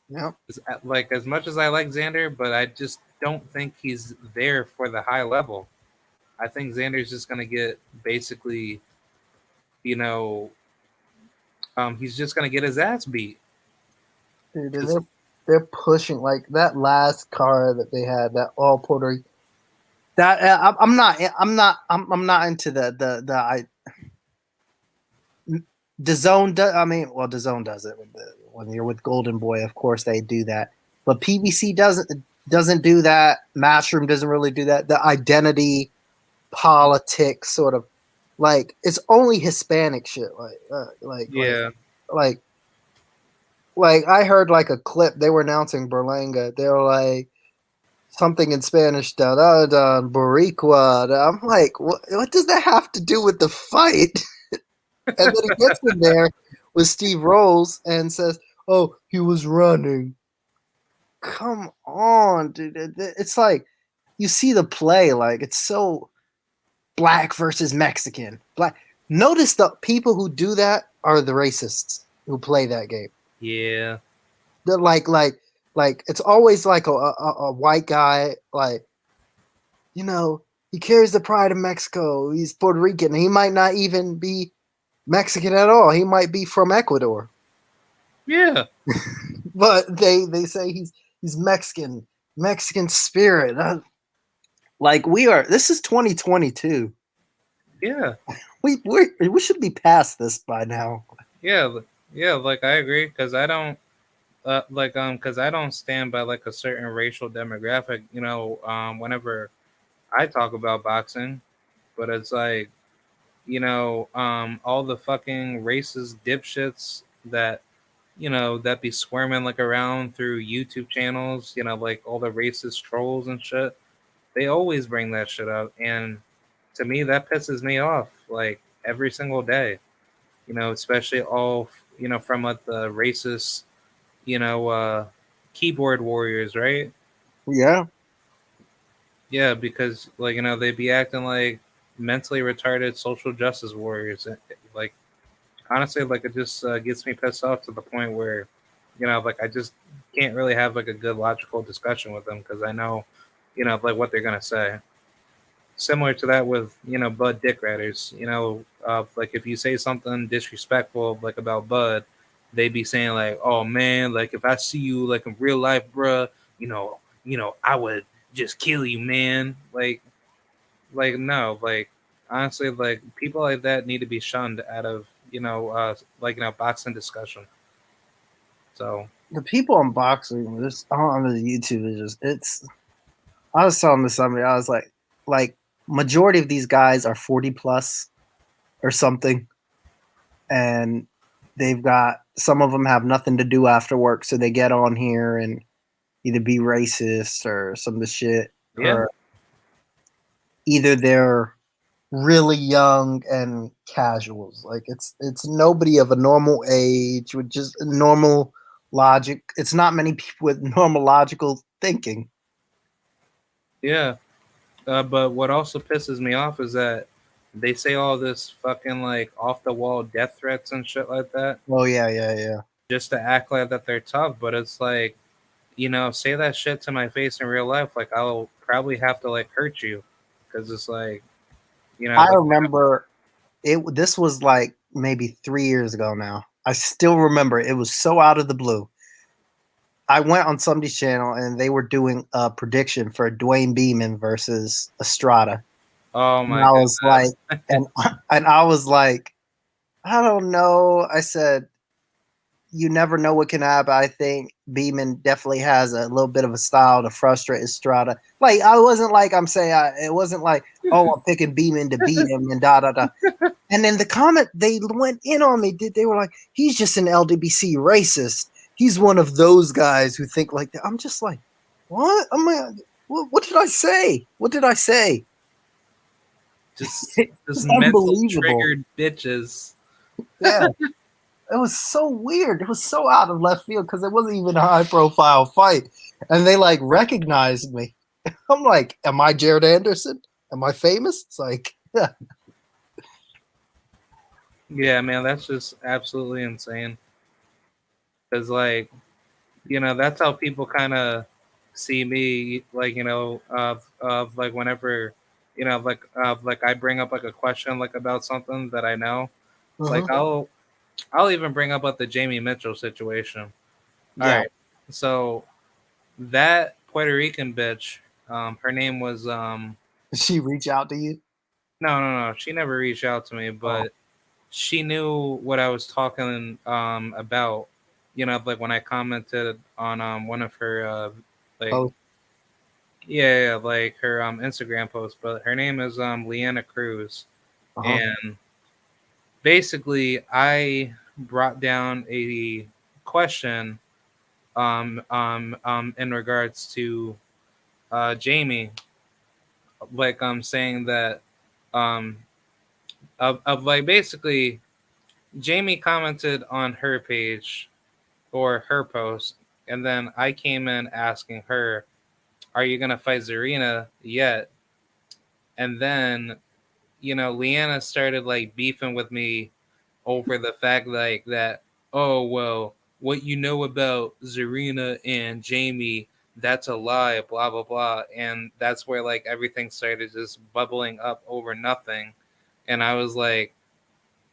Yep. like as much as I like Xander, but I just don't think he's there for the high level. I think Xander's just gonna get basically, you know, he's just gonna get his ass beat. Dude, they're pushing like that last car that they had, that all Puerto Rico. That I'm not into the zone. I mean, well, the zone does it when you're with Golden Boy. Of course, they do that, but PBC doesn't do that. Matchroom doesn't really do that. The identity politics sort of like it's only Hispanic shit. Yeah, Like Like I heard like a clip. They were announcing Berlanga. They were like something in Spanish. Da da da. Boricua. I'm like, what does that have to do with the fight? And then he gets in there with Steve Rolls and says, "Oh, he was running." Come on, dude. It's like you see the play. Like it's so black versus Mexican. Black. Notice the people who do that are the racists who play that game. Yeah, They're like it's always like a white guy, like, you know, he carries the pride of Mexico. He's Puerto Rican. He might not even be Mexican at all. He might be from Ecuador. yeah, But they say he's Mexican spirit. Like we are. This is 2022. yeah, We should be past this by now. yeah, yeah. Like I agree because I don't because I don't stand by like a certain racial demographic. Whenever I talk about boxing, but it's like all the fucking racist dipshits that that be squirming like around through YouTube channels, like all the racist trolls and shit. They always bring that shit up, and to me that pisses me off like every single day. Especially all from like the racist, you know, uh, keyboard warriors, right? Yeah, Yeah, because like they be acting like mentally retarded social justice warriors. Like honestly, like it just gets me pissed off to the point where, like I just can't really have like a good logical discussion with them because I know, like what they're gonna say. Similar to that with Bud Dick Riders. Like if you say something disrespectful like about Bud, they be saying like, "Oh man, like if I see you like in real life, bruh, I would just kill you, man." Like no, like honestly, like people like that need to be shunned out of boxing discussion. So the people on boxing, this on the YouTube is just it's. I was telling to somebody, I was like majority of these guys are 40 plus or something, and they've got some of them have nothing to do after work, so they get on here and either be racist or some of the shit, yeah, or either they're really young and casuals. Like it's nobody of a normal age with just normal logic. It's not many people with normal logical thinking. yeah. But what also pisses me off is that they say all this fucking like off the wall death threats and shit like that Oh yeah, yeah, yeah. just to act like that they're tough. But it's like, say that shit to my face in real life, like I'll probably have to like hurt you because it's like, I like remember it. This was like maybe 3 years ago now. I still remember it was so out of the blue. I went on somebody's channel and they were doing a prediction for Dwayne Beeman versus Estrada. oh And my I was like, god, and I was like, I don't know. I said, you never know what can happen. I think Beeman definitely has a little bit of a style to frustrate Estrada. Like I wasn't like I'm saying it wasn't like, oh, I'm picking Beeman to beat him and da da da. And then the comment they went in on me. They were like, he's just an LDBC racist. He's one of those guys who think like that. I'm just like, what? I'm like, what did I say? What did I say? just It's mental unbelievable. triggered bitches. Yeah. It was so weird. It was so out of left field because it wasn't even a high profile fight. And they like recognized me. I'm like, am I Jared Anderson? Am I famous? It's like, yeah. Yeah, man, that's just absolutely insane. Because like that's how people kind of see me, like of like whenever like I bring up like a question like about something that I know, like Uh-huh. I'll even bring up like the Jamie Mitchell situation. All Yeah. right, so that Puerto Rican bitch, her name was Did she reach out to you? no, she never reached out to me, Oh, but she knew what I was talking about, like when I commented on one of her like oh, yeah, like her Instagram post, but her name is Leanna Cruz, uh-huh. and basically I brought down a question in regards to Jamie, like saying that um of like basically Jamie commented on her page or her post, and then I came in asking her, "Are you gonna fight Zarina yet?" And then Leanna started like beefing with me over the fact like that. Oh well, what you know about Zarina and Jamie, that's a lie. Blah blah blah, and that's where like everything started just bubbling up over nothing, and I was like,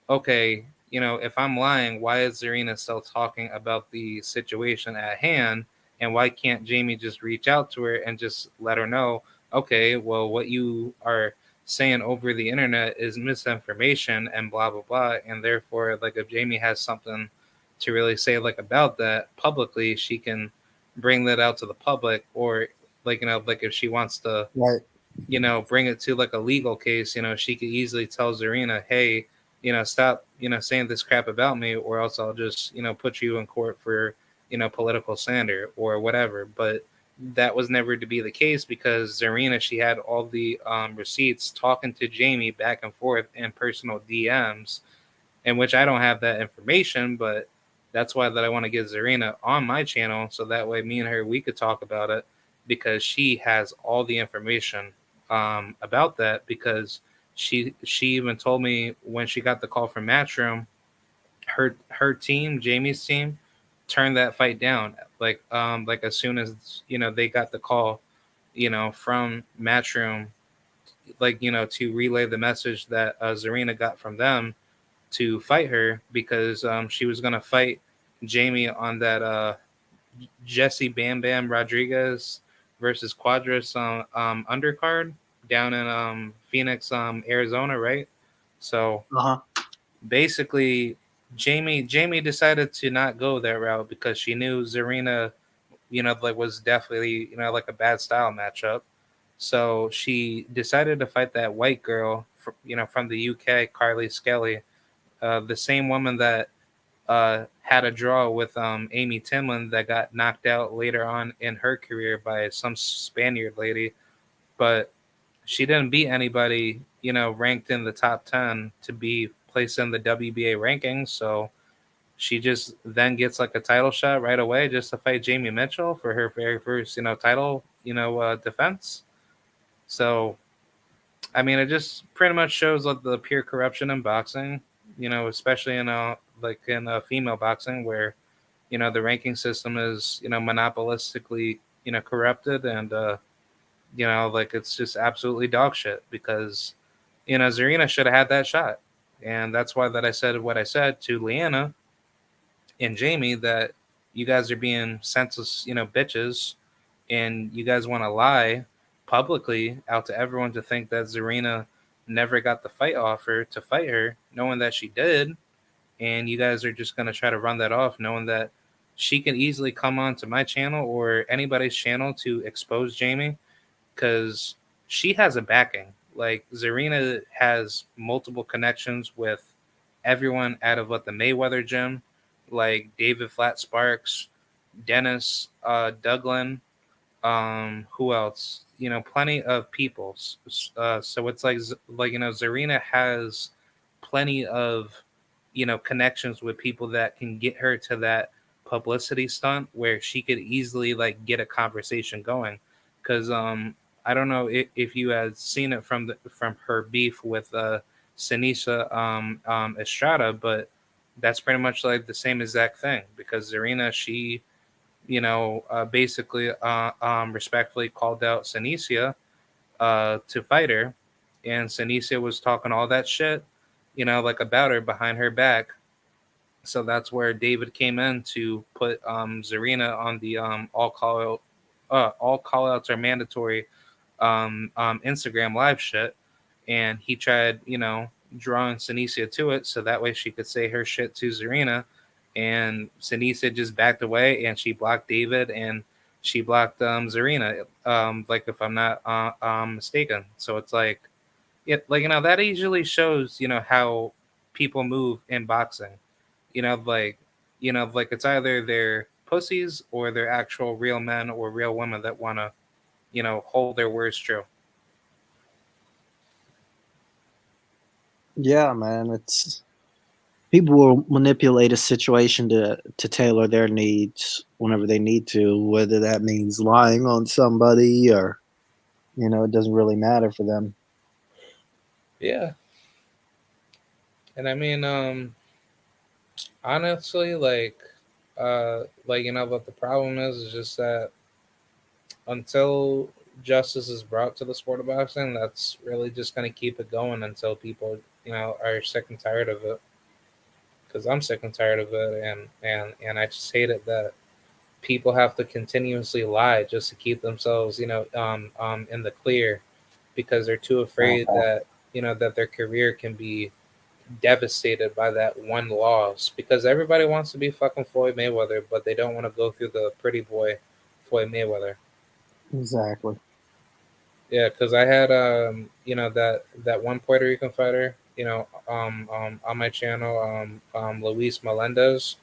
okay, if I'm lying, why is Zarina still talking about the situation at hand? And why can't Jamie just reach out to her and just let her know, okay, well, what you are saying over the internet is misinformation and blah, blah, blah. And therefore, like, if Jamie has something to really say, like, about that publicly, she can bring that out to the public, or, like, like if she wants to Right. bring it to like a legal case, she could easily tell Zarina, hey, stop, saying this crap about me, or else I'll just, put you in court for, political slander or whatever. But that was never to be the case because Zarina, she had all the receipts talking to Jamie back and forth in personal DMs, in which I don't have that information, but that's why that I want to get Zarina on my channel so that way me and her we could talk about it because she has all the information about that because she even told me when she got the call from Matchroom, her team, Jamie's team, turned that fight down. Like as soon as they got the call, from Matchroom, like to relay the message that Zarina got from them to fight her because she was gonna fight Jamie on that Jesse Bam Bam Rodriguez versus Quadras undercard down in Phoenix, Arizona, right? So Uh huh. basically, Jamie decided to not go that route because she knew Zarina, like was definitely like a bad style matchup. So she decided to fight that white girl, from the UK, Carly Skelly, the same woman that had a draw with Amy Timlin that got knocked out later on in her career by some Spaniard lady. But she didn't beat anybody, ranked in the top 10 to be placed in the WBA rankings. So she just then gets like a title shot right away just to fight Jamie Mitchell for her very first, title, defense. So I mean, it just pretty much shows like the pure corruption in boxing, especially in like in female boxing where the ranking system is monopolistically corrupted and like it's just absolutely dog shit because Zarina should have had that shot, and that's why that I said what I said to Leanna and Jamie that you guys are being senseless bitches, and you guys want to lie publicly out to everyone to think that Zarina never got the fight offer to fight her, knowing that she did, and you guys are just gonna try to run that off, knowing that she can easily come onto my channel or anybody's channel to expose Jamie because she has a backing. Like Zarina has multiple connections with everyone out of what the Mayweather gym, like David Flat Sparks, Dennis Douglin, who else? Plenty of people. So it's like Zarina has plenty of connections with people that can get her to that publicity stunt where she could easily like get a conversation going. Because I don't know if you had seen it from her beef with Sinisa Estrada, but that's pretty much like the same exact thing because Zarina, she basically respectfully called out Sanicia to fight her, and Sanicia was talking all that shit, like about her behind her back. So that's where David came in to put Zarina on the all call outs are mandatory Instagram live shit, and he tried drawing Sanicia to it so that way she could say her shit to Zarina, and Sanicia just backed away and she blocked David and she blocked Zarina, like if I'm not mistaken. So it's like like that usually shows how people move in boxing. Like like it's either they're pussies or they're actual real men or real women that want to, hold their words true. Yeah, man. It's people will manipulate a situation to tailor their needs whenever they need to, whether that means lying on somebody or it doesn't really matter for them. Yeah. And I mean, honestly, but the problem is just that until justice is brought to the sport of boxing, that's really just going to keep it going until people, are sick and tired of it. Because I'm sick and tired of it, and I just hate it that people have to continuously lie just to keep themselves, in the clear, because they're too afraid that that their career can be devastated by that one loss. Because everybody wants to be fucking Floyd Mayweather, but they don't want to go through the pretty boy Floyd Mayweather. Exactly. Yeah, because I had that one Puerto Rican fighter, on my channel, Luis Melendez,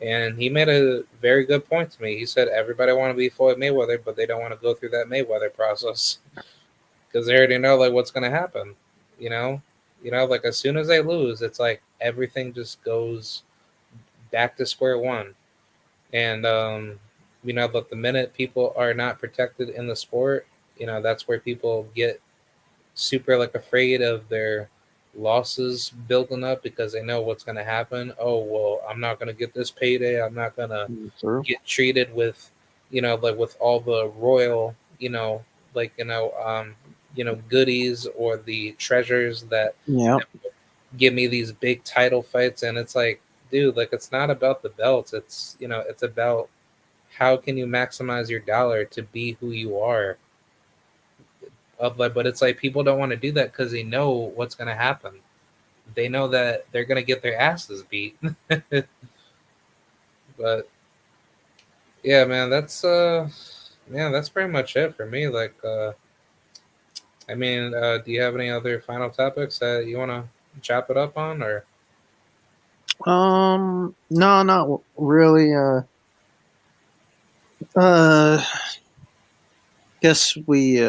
and he made a very good point to me. He said everybody want to be Floyd Mayweather, but they don't want to go through that Mayweather process because they already know like what's gonna happen. You know, like as soon as they lose, it's like everything just goes back to square one. And but the minute people are not protected in the sport, that's where people get super like afraid of their losses building up because they know what's going to happen. Oh, well, I'm not going to get this payday. I'm not going to True. get treated with, like with all the royal, like, goodies or the treasures Yeah. that give me these big title fights. And it's like, dude, like, it's not about the belts. It's, it's about how can you maximize your dollar to be who you are. But it's like people don't want to do that because they know what's going to happen. They know that they're going to get their asses beat. But yeah, man, that's pretty much it for me. Like, I mean, do you have any other final topics that you want to chop it up on, or? No, not really. Uh, guess we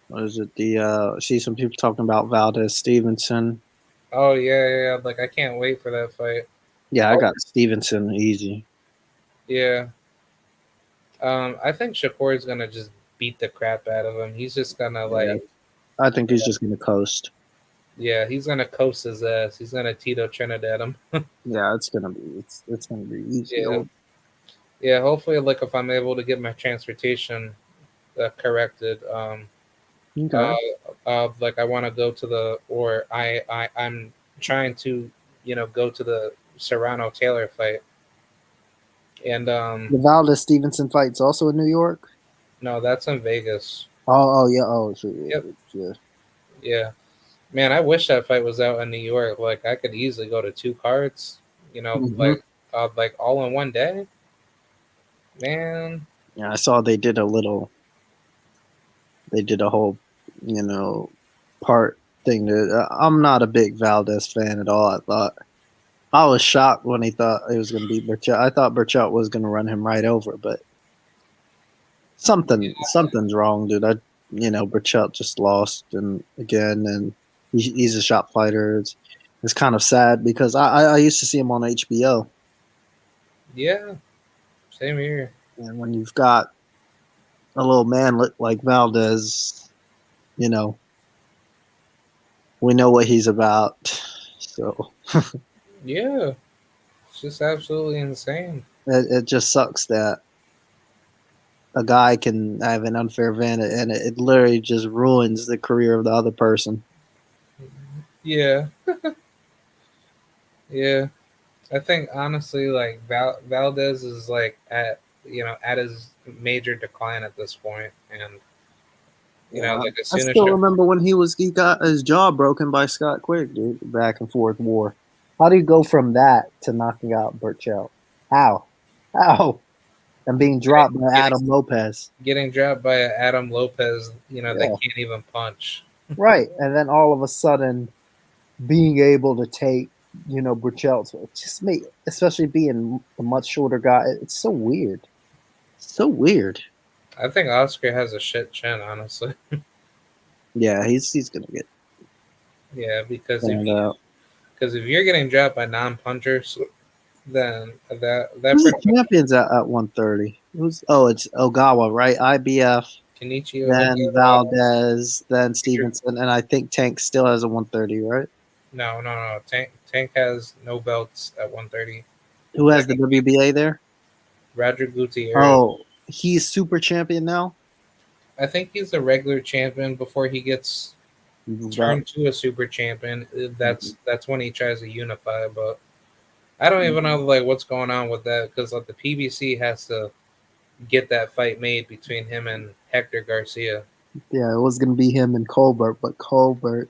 what is it? The see some people talking about Valdez Stevenson. Oh yeah, yeah, yeah. Like I can't wait for that fight. Yeah, I Oh got Stevenson easy. yeah. I think Shakur is gonna just beat the crap out of him. He's just gonna Yeah, like, I think he's just gonna coast. yeah, he's gonna coast his ass. He's gonna Tito Trinidad him. Yeah, it's gonna be easy. Yeah, yeah. Hopefully, like if I'm able to get my transportation corrected, uh, Okay. like I want to go to I'm trying to, go to the Serrano Taylor fight, and The Valdez Stevenson fight's also in New York. no, that's in Vegas. Oh, yeah. Oh, so Yep. yeah. Yeah, man, I wish that fight was out in New York. Like I could easily go to two cards, Hmm. like all in one day. Man, Yeah, I saw they did a little. They did a whole, you know, part thing. I'm not a big Valdez fan at all. I was shocked when he thought it was going to beat Burchett. I thought Burchett was going to run him right over, but something's wrong, dude. Burchett just lost and again, and he's a shot fighter. It's kind of sad because I used to see him on HBO, yeah, same here. and when you've got a little man like Valdez, you know, we know what he's about. So Yeah, it's just absolutely insane. it just sucks that a guy can have an unfair advantage, and it literally just ruins the career of the other person. Yeah, yeah. I think honestly, like Valdez is like at his major decline at this point, and Yeah, like as I soon as still remember when he got his jaw broken by Scott Quick, dude. Back and forth war. How do you go from that to knocking out Burchell? How? How? And being dropped by getting Adam Lopez. getting dropped by Adam Lopez, that Yeah, can't even punch. right. And then all of a sudden, being able to take Burchell. So it just made, especially being a much shorter guy, it's so weird. So weird. I think Oscar has a shit chin, honestly. Yeah, he's gonna get Yeah, banned out. because if you're getting dropped by non-punchers, then that Who's the pretty much champions at 130? It's Ogawa, right? IBF, Kenichi then Ogawa. Valdez, then Stevenson, and I think Tank still has a 130, right? No. Tank has no belts at 130. Who has the WBA there? Roger Gutierrez. Oh, he's super champion now. I think he's a regular champion before he gets Moved up. turned to a super champion. That's when he tries to unify. But I don't even know like what's going on with that because like the PBC has to get that fight made between him and Hector Garcia. Yeah, it was gonna be him and Colbert, but Colbert,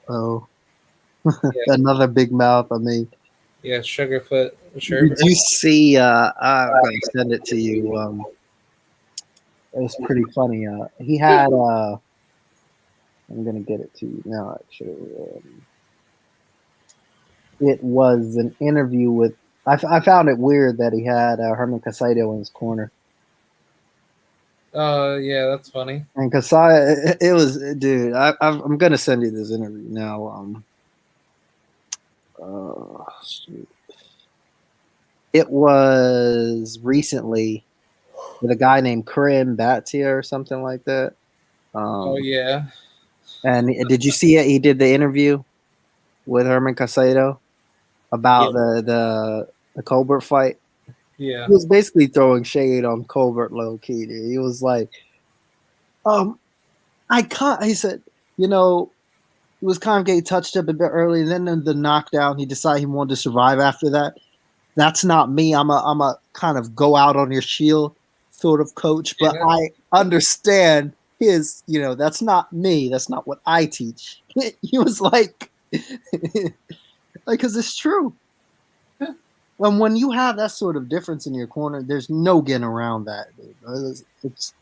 oh, Yeah, another big mouth. I mean, yeah, Sugarfoot. did Sure. you see? I'm gonna send it to you. It was pretty funny. He had. I'm gonna get it to you now. Actually, it was an interview with. I found it weird that he had Herman Casado in his corner, Yeah, that's funny. and Casado. It was, dude. I'm gonna send you this interview now. Shoot. It was recently with a guy named Karim Batia or something like that. Oh Um, yeah, and did you see it? He did the interview with Herman Casado yeah, about the Colbert fight. yeah. He was basically throwing shade on Colbert low key. Dude. He was like, I can't. He said, you know, he was kind of getting touched up a bit early, and then in the knockdown, he decided he wanted to survive after that. That's not me. I'm a kind of go out on your shield sort of coach, but Yeah, I understand his, that's not me. That's not what I teach. He was like, because it's true. And when you have that sort of difference in your corner, there's no getting around that. It's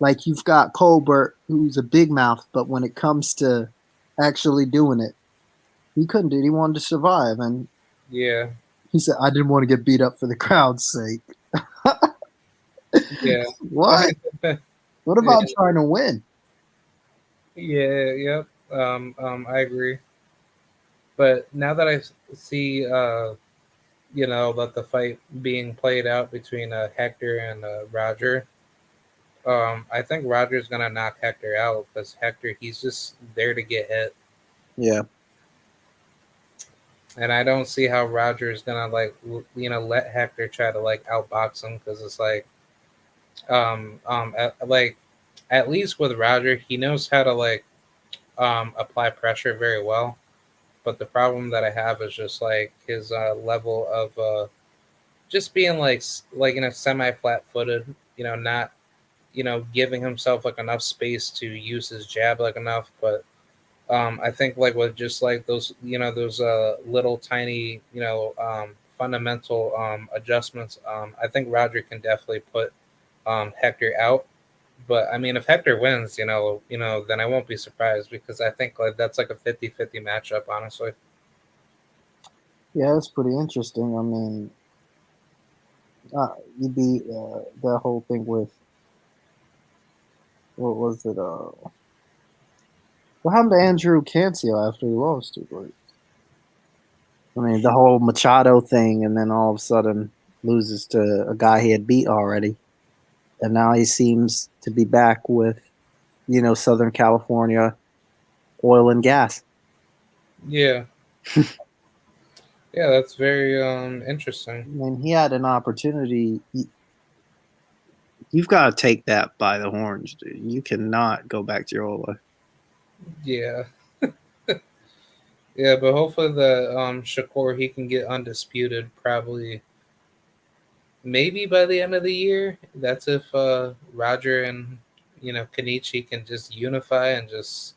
like you've got Colbert, who's a big mouth, but when it comes to actually doing it, he couldn't do it. He wanted to survive. And yeah, he said, I didn't want to get beat up for the crowd's sake. yeah. I What? mean, What yeah, about trying to win? yep. I agree. But now that see, that the fight being played out between Hector and Roger, I think Roger's gonna knock Hector out because Hector he's just there to get hit, Yeah. and I don't see how Roger is gonna like let Hector try to like outbox him because it's like like at least with Roger he knows how to like apply pressure very well. But the problem that I have is just like his level of just being like semi flat footed, not giving himself like enough space to use his jab like enough. But I think like with just like those little tiny fundamental adjustments, I think Roger can definitely put Hector out. But I mean, if Hector wins, then I won't be surprised because I think like that's like a 50-50 matchup, honestly. Yeah, that's pretty interesting. I mean, you beat that whole thing with, what was it? What happened to Andrew Cancio after he lost to? Like, I mean, the whole Machado thing, and then all of a sudden loses to a guy he had beat already. And now he seems to be back with, Southern California oil and gas. Yeah, yeah, that's very I interesting. mean, he had an opportunity. You've got to take that by the horns, dude. You cannot go back to your old life. Yeah, yeah, but hopefully the Shakur he can get undisputed probably maybe by the end of the year. That's if Roger and Kenichi can just unify and just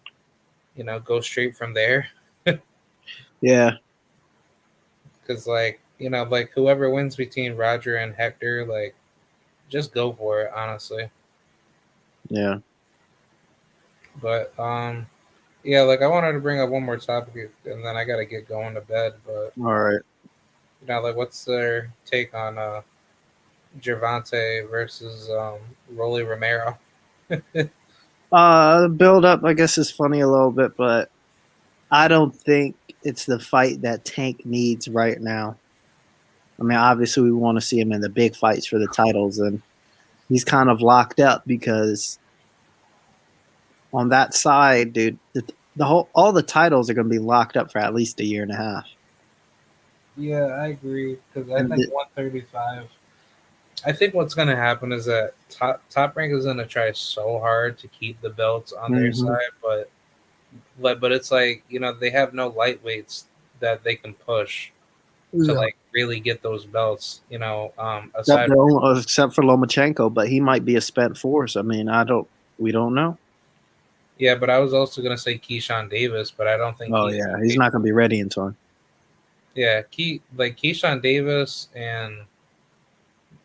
go straight from there. Yeah, Because like like whoever wins between Roger and Hector, like just go for it, honestly. yeah. But Yeah, like I wanted to bring up one more topic, and then I gotta get going to bed. But All right. like, what's their take on Gervonta versus Rolly Romero? The build up, I guess, is funny a little bit, but I don't think it's the fight that Tank needs right now. I mean, obviously, we want to see him in the big fights for the titles, and he's kind of locked up because on that side, dude, the whole all the titles are going to be locked up for at least a year and a half. Yeah, I agree because I And think 135. I think what's gonna happen is that top rank is gonna try so hard to keep the belts on their Mhm. side, but it's like they have no lightweights that they can push to Yeah. like really get those belts. Aside Except for Lomachenko, but he might be a spent force. I mean, we don't know. yeah, but I was also gonna say Keyshawn Davis, but I don't think Oh Keyshawn yeah, he's not going to be ready in time yeah, Keyshawn Davis and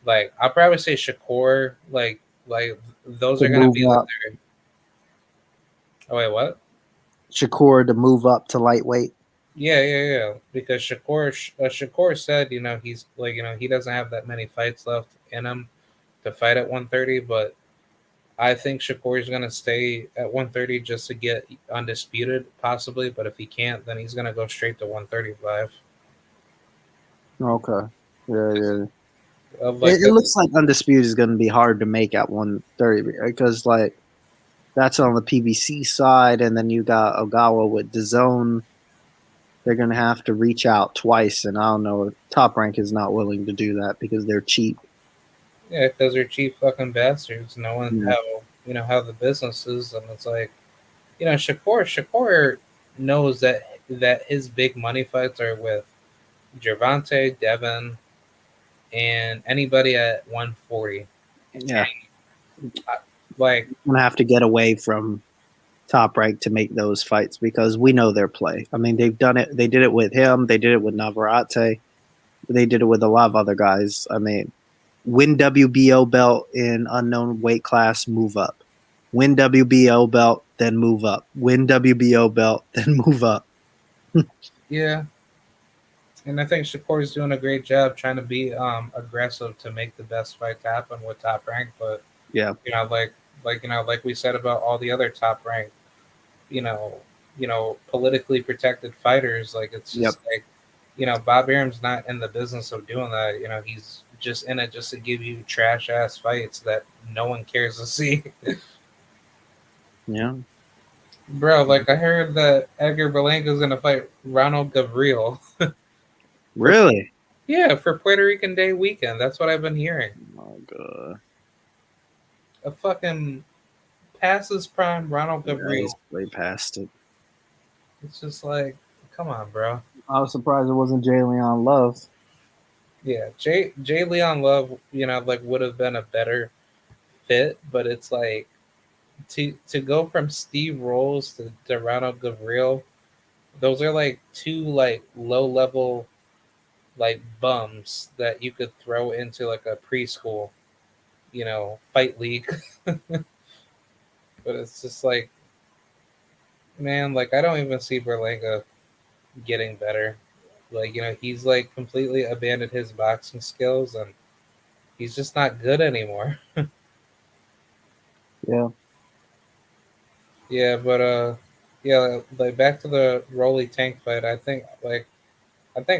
like I'll probably say Shakur, like those to are gonna move be like up. their oh wait, what? Shakur to move up to lightweight. Yeah. Because Shakur said, he's like, he doesn't have that many fights left in him to fight at 130, but I think Shakur is gonna stay at 130 just to get undisputed, possibly. But if he can't, then he's gonna go straight to 135. Okay. Yeah, yeah. Like It that's looks like undisputed is going to be hard to make at 130 because like that's on the PBC side, and then you got Ogawa with DAZN. They're going to have to reach out twice, and I don't know. Top Rank is not willing to do that because they're cheap. yeah, because they're cheap fucking bastards, knowing Yeah. how the business is, and it's like Shakur knows that his big money fights are with Gervonta, Devin, and anybody at 140. Yeah. Like, Going to have to get away from Top Rank to make those fights because we know their play. I mean, they've done it. They did it with him. They did it with Navarrete. They did it with a lot of other guys. I mean, win WBO belt in unknown weight class, move up. Win WBO belt, then move up. Win WBO belt, then move up. yeah, and I think Shakur's doing a great job trying to be aggressive to make the best fights happen with Top Rank. But Yeah. like we said about all the other Top Rank, you know, politically protected fighters. Like it's Yep. just like Bob Arum's not in the business of doing that. He's just in it just to give you trash ass fights that no one cares to see. Yeah. Bro, like I heard that Edgar Berlanga's gonna fight Ronald Gavril for Really? yeah for Puerto Rican Day weekend. That's what I've been hearing. Oh god. A fucking past his prime Ronald Yeah, he's Gavril. way past it. It's just like, come on, bro. I was surprised it wasn't Jay Leon Love. Yeah, Jay Leon Love, like would have been a better fit, but it's like to go from Steve Rolls to Ronald Gavril. Those are like two like low level like bums that you could throw into like a preschool, fight league. But it's just like, man, like I don't even see Berlanga getting better. Like, he's like completely abandoned his boxing skills and he's just not good anymore. Yeah. Yeah, but yeah, like back to the Rolly Tank fight. I think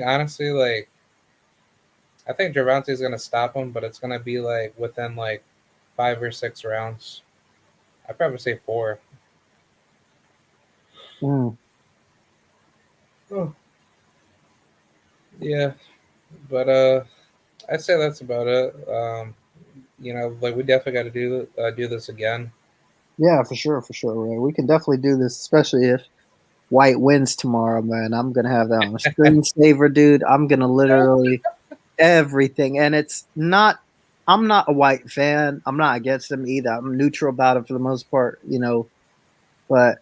honestly, like I think Gervonta's gonna stop him, but it's gonna be like within like 5 or 6 rounds. I'd probably say 4. Mm. Oh, yeah, but I'd say that's about it. Like we definitely got to do this again. Yeah, for sure, for sure. Right. We can definitely do this, especially if White wins tomorrow, man. I'm gonna have that on a screensaver, dude. I'm gonna literally everything. And it's not I'm not a White fan. I'm not against him either. I'm neutral about it for the most part, but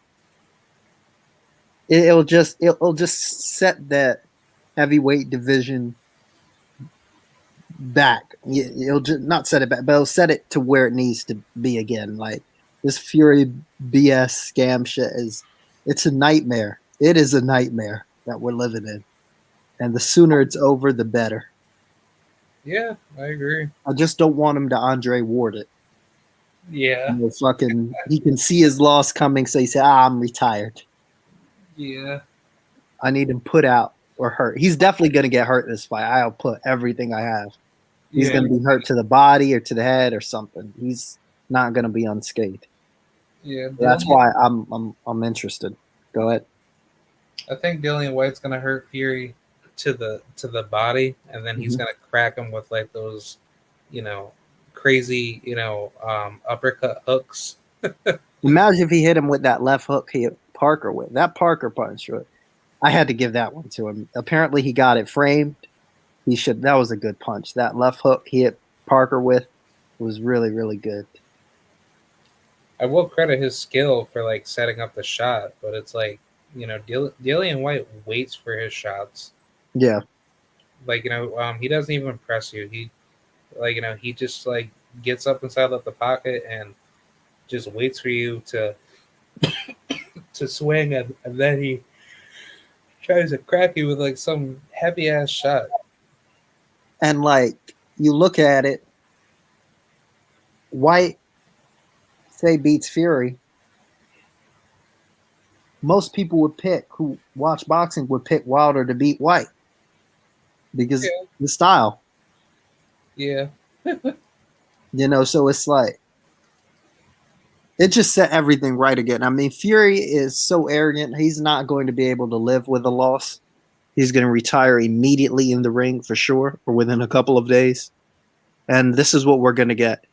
it'll just set that heavyweight division back. It'll just not set it back, but it'll set it to where it needs to be again. Like this Fury BS scam shit is It's a nightmare. It is a nightmare that we're living in. And the sooner it's over, the better. Yeah, I agree. I just don't want him to Andre Ward it. Yeah, Fucking, he can see his loss coming, so he said, I'm retired. yeah, I need him put out or hurt. He's definitely going to get hurt this fight. I'll put everything I have. He's yeah, going to be hurt to the body or to the head or something. He's not going to be unscathed. yeah. That's why I'm interested. Go ahead. I think Dillian White's gonna hurt Fury to the body, and then he's Mhm. gonna crack him with like those, crazy, uppercut hooks. Imagine if he hit him with that left hook he hit Parker with. That Parker punch. I had to give that one to him. Apparently, he got it framed. He should. That was a good punch. That left hook he hit Parker with was really, really good. I will credit his skill for like setting up the shot, but it's like Dillian White waits for his shots. Yeah. Like he doesn't even press you. He he just like gets up inside of the pocket and just waits for you to swing, and then he tries to crack you with like some heavy ass shot. And like you look at it, White say beats Fury. Most people would pick who watch boxing would pick Wilder to beat White because Yeah, the style, yeah, so it's like it just set everything right again. I mean, Fury is so arrogant, he's not going to be able to live with a loss. He's going to retire immediately in the ring for sure, or within a couple of days. And this is what we're going to get.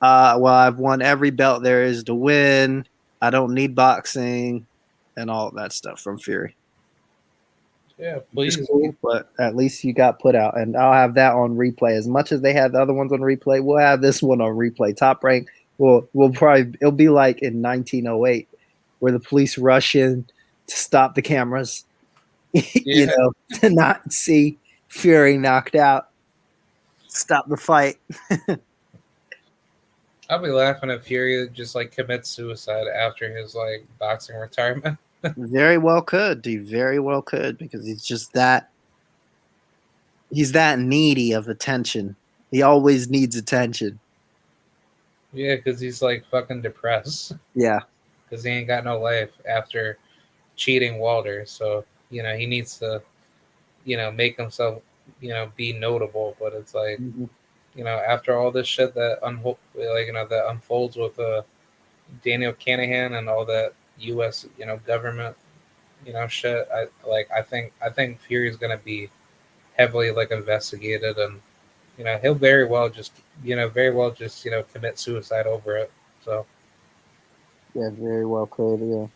Well, I've won every belt there is to win. I don't need boxing and all of that stuff from Fury. yeah. It's Please, cool, but at least you got put out, and I'll have that on replay. As much as they had the other ones on replay, we'll have this one on replay. Top Rank will probably it'll be like in 1908, where the police rush in to stop the cameras, yeah. to not see Fury knocked out, stop the fight. I'll be laughing if Fury just like commits suicide after his like boxing retirement. Very well could, he very well could, because he's that needy of attention. He always needs attention. Yeah, because he's like fucking depressed Yeah. because he ain't got no life after cheating Walter. So he needs to make himself be notable. But it's like Mhm. after all this shit that that unfolds with Daniel Canahan and all that U.S. government shit. I think Fury's gonna be heavily like investigated, and he'll very well just commit suicide over it. So Yeah, very well could. Yeah.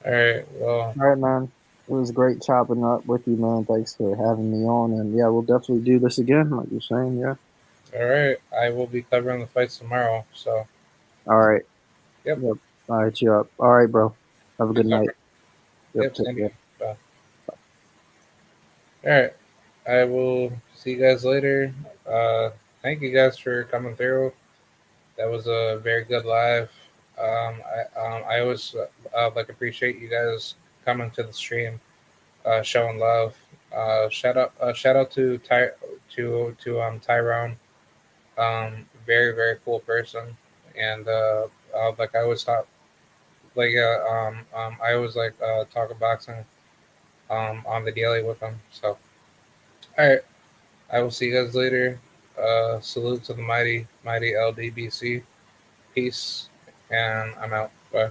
all right, well, All right, man. It was great chopping up with you, man. Thanks for having me on. And yeah, we'll definitely do this again, like you're saying. Yeah. all right, I will be covering the fights tomorrow. So All right. yep, Yep. All right, you up. All right, bro. Have a good night. Yep. yep, Take same care. here. Bye. All right, I will see you guys later. Thank you guys for coming through. That was a very good live. I always like appreciate you guys coming to the stream, showing love. Shout out to Tyrone. Very very cool person, and like I always talk I always like talk boxing on the daily with him. So all right, I will see you guys later. Salute to the mighty LDBC. Peace, and I'm out. Bye.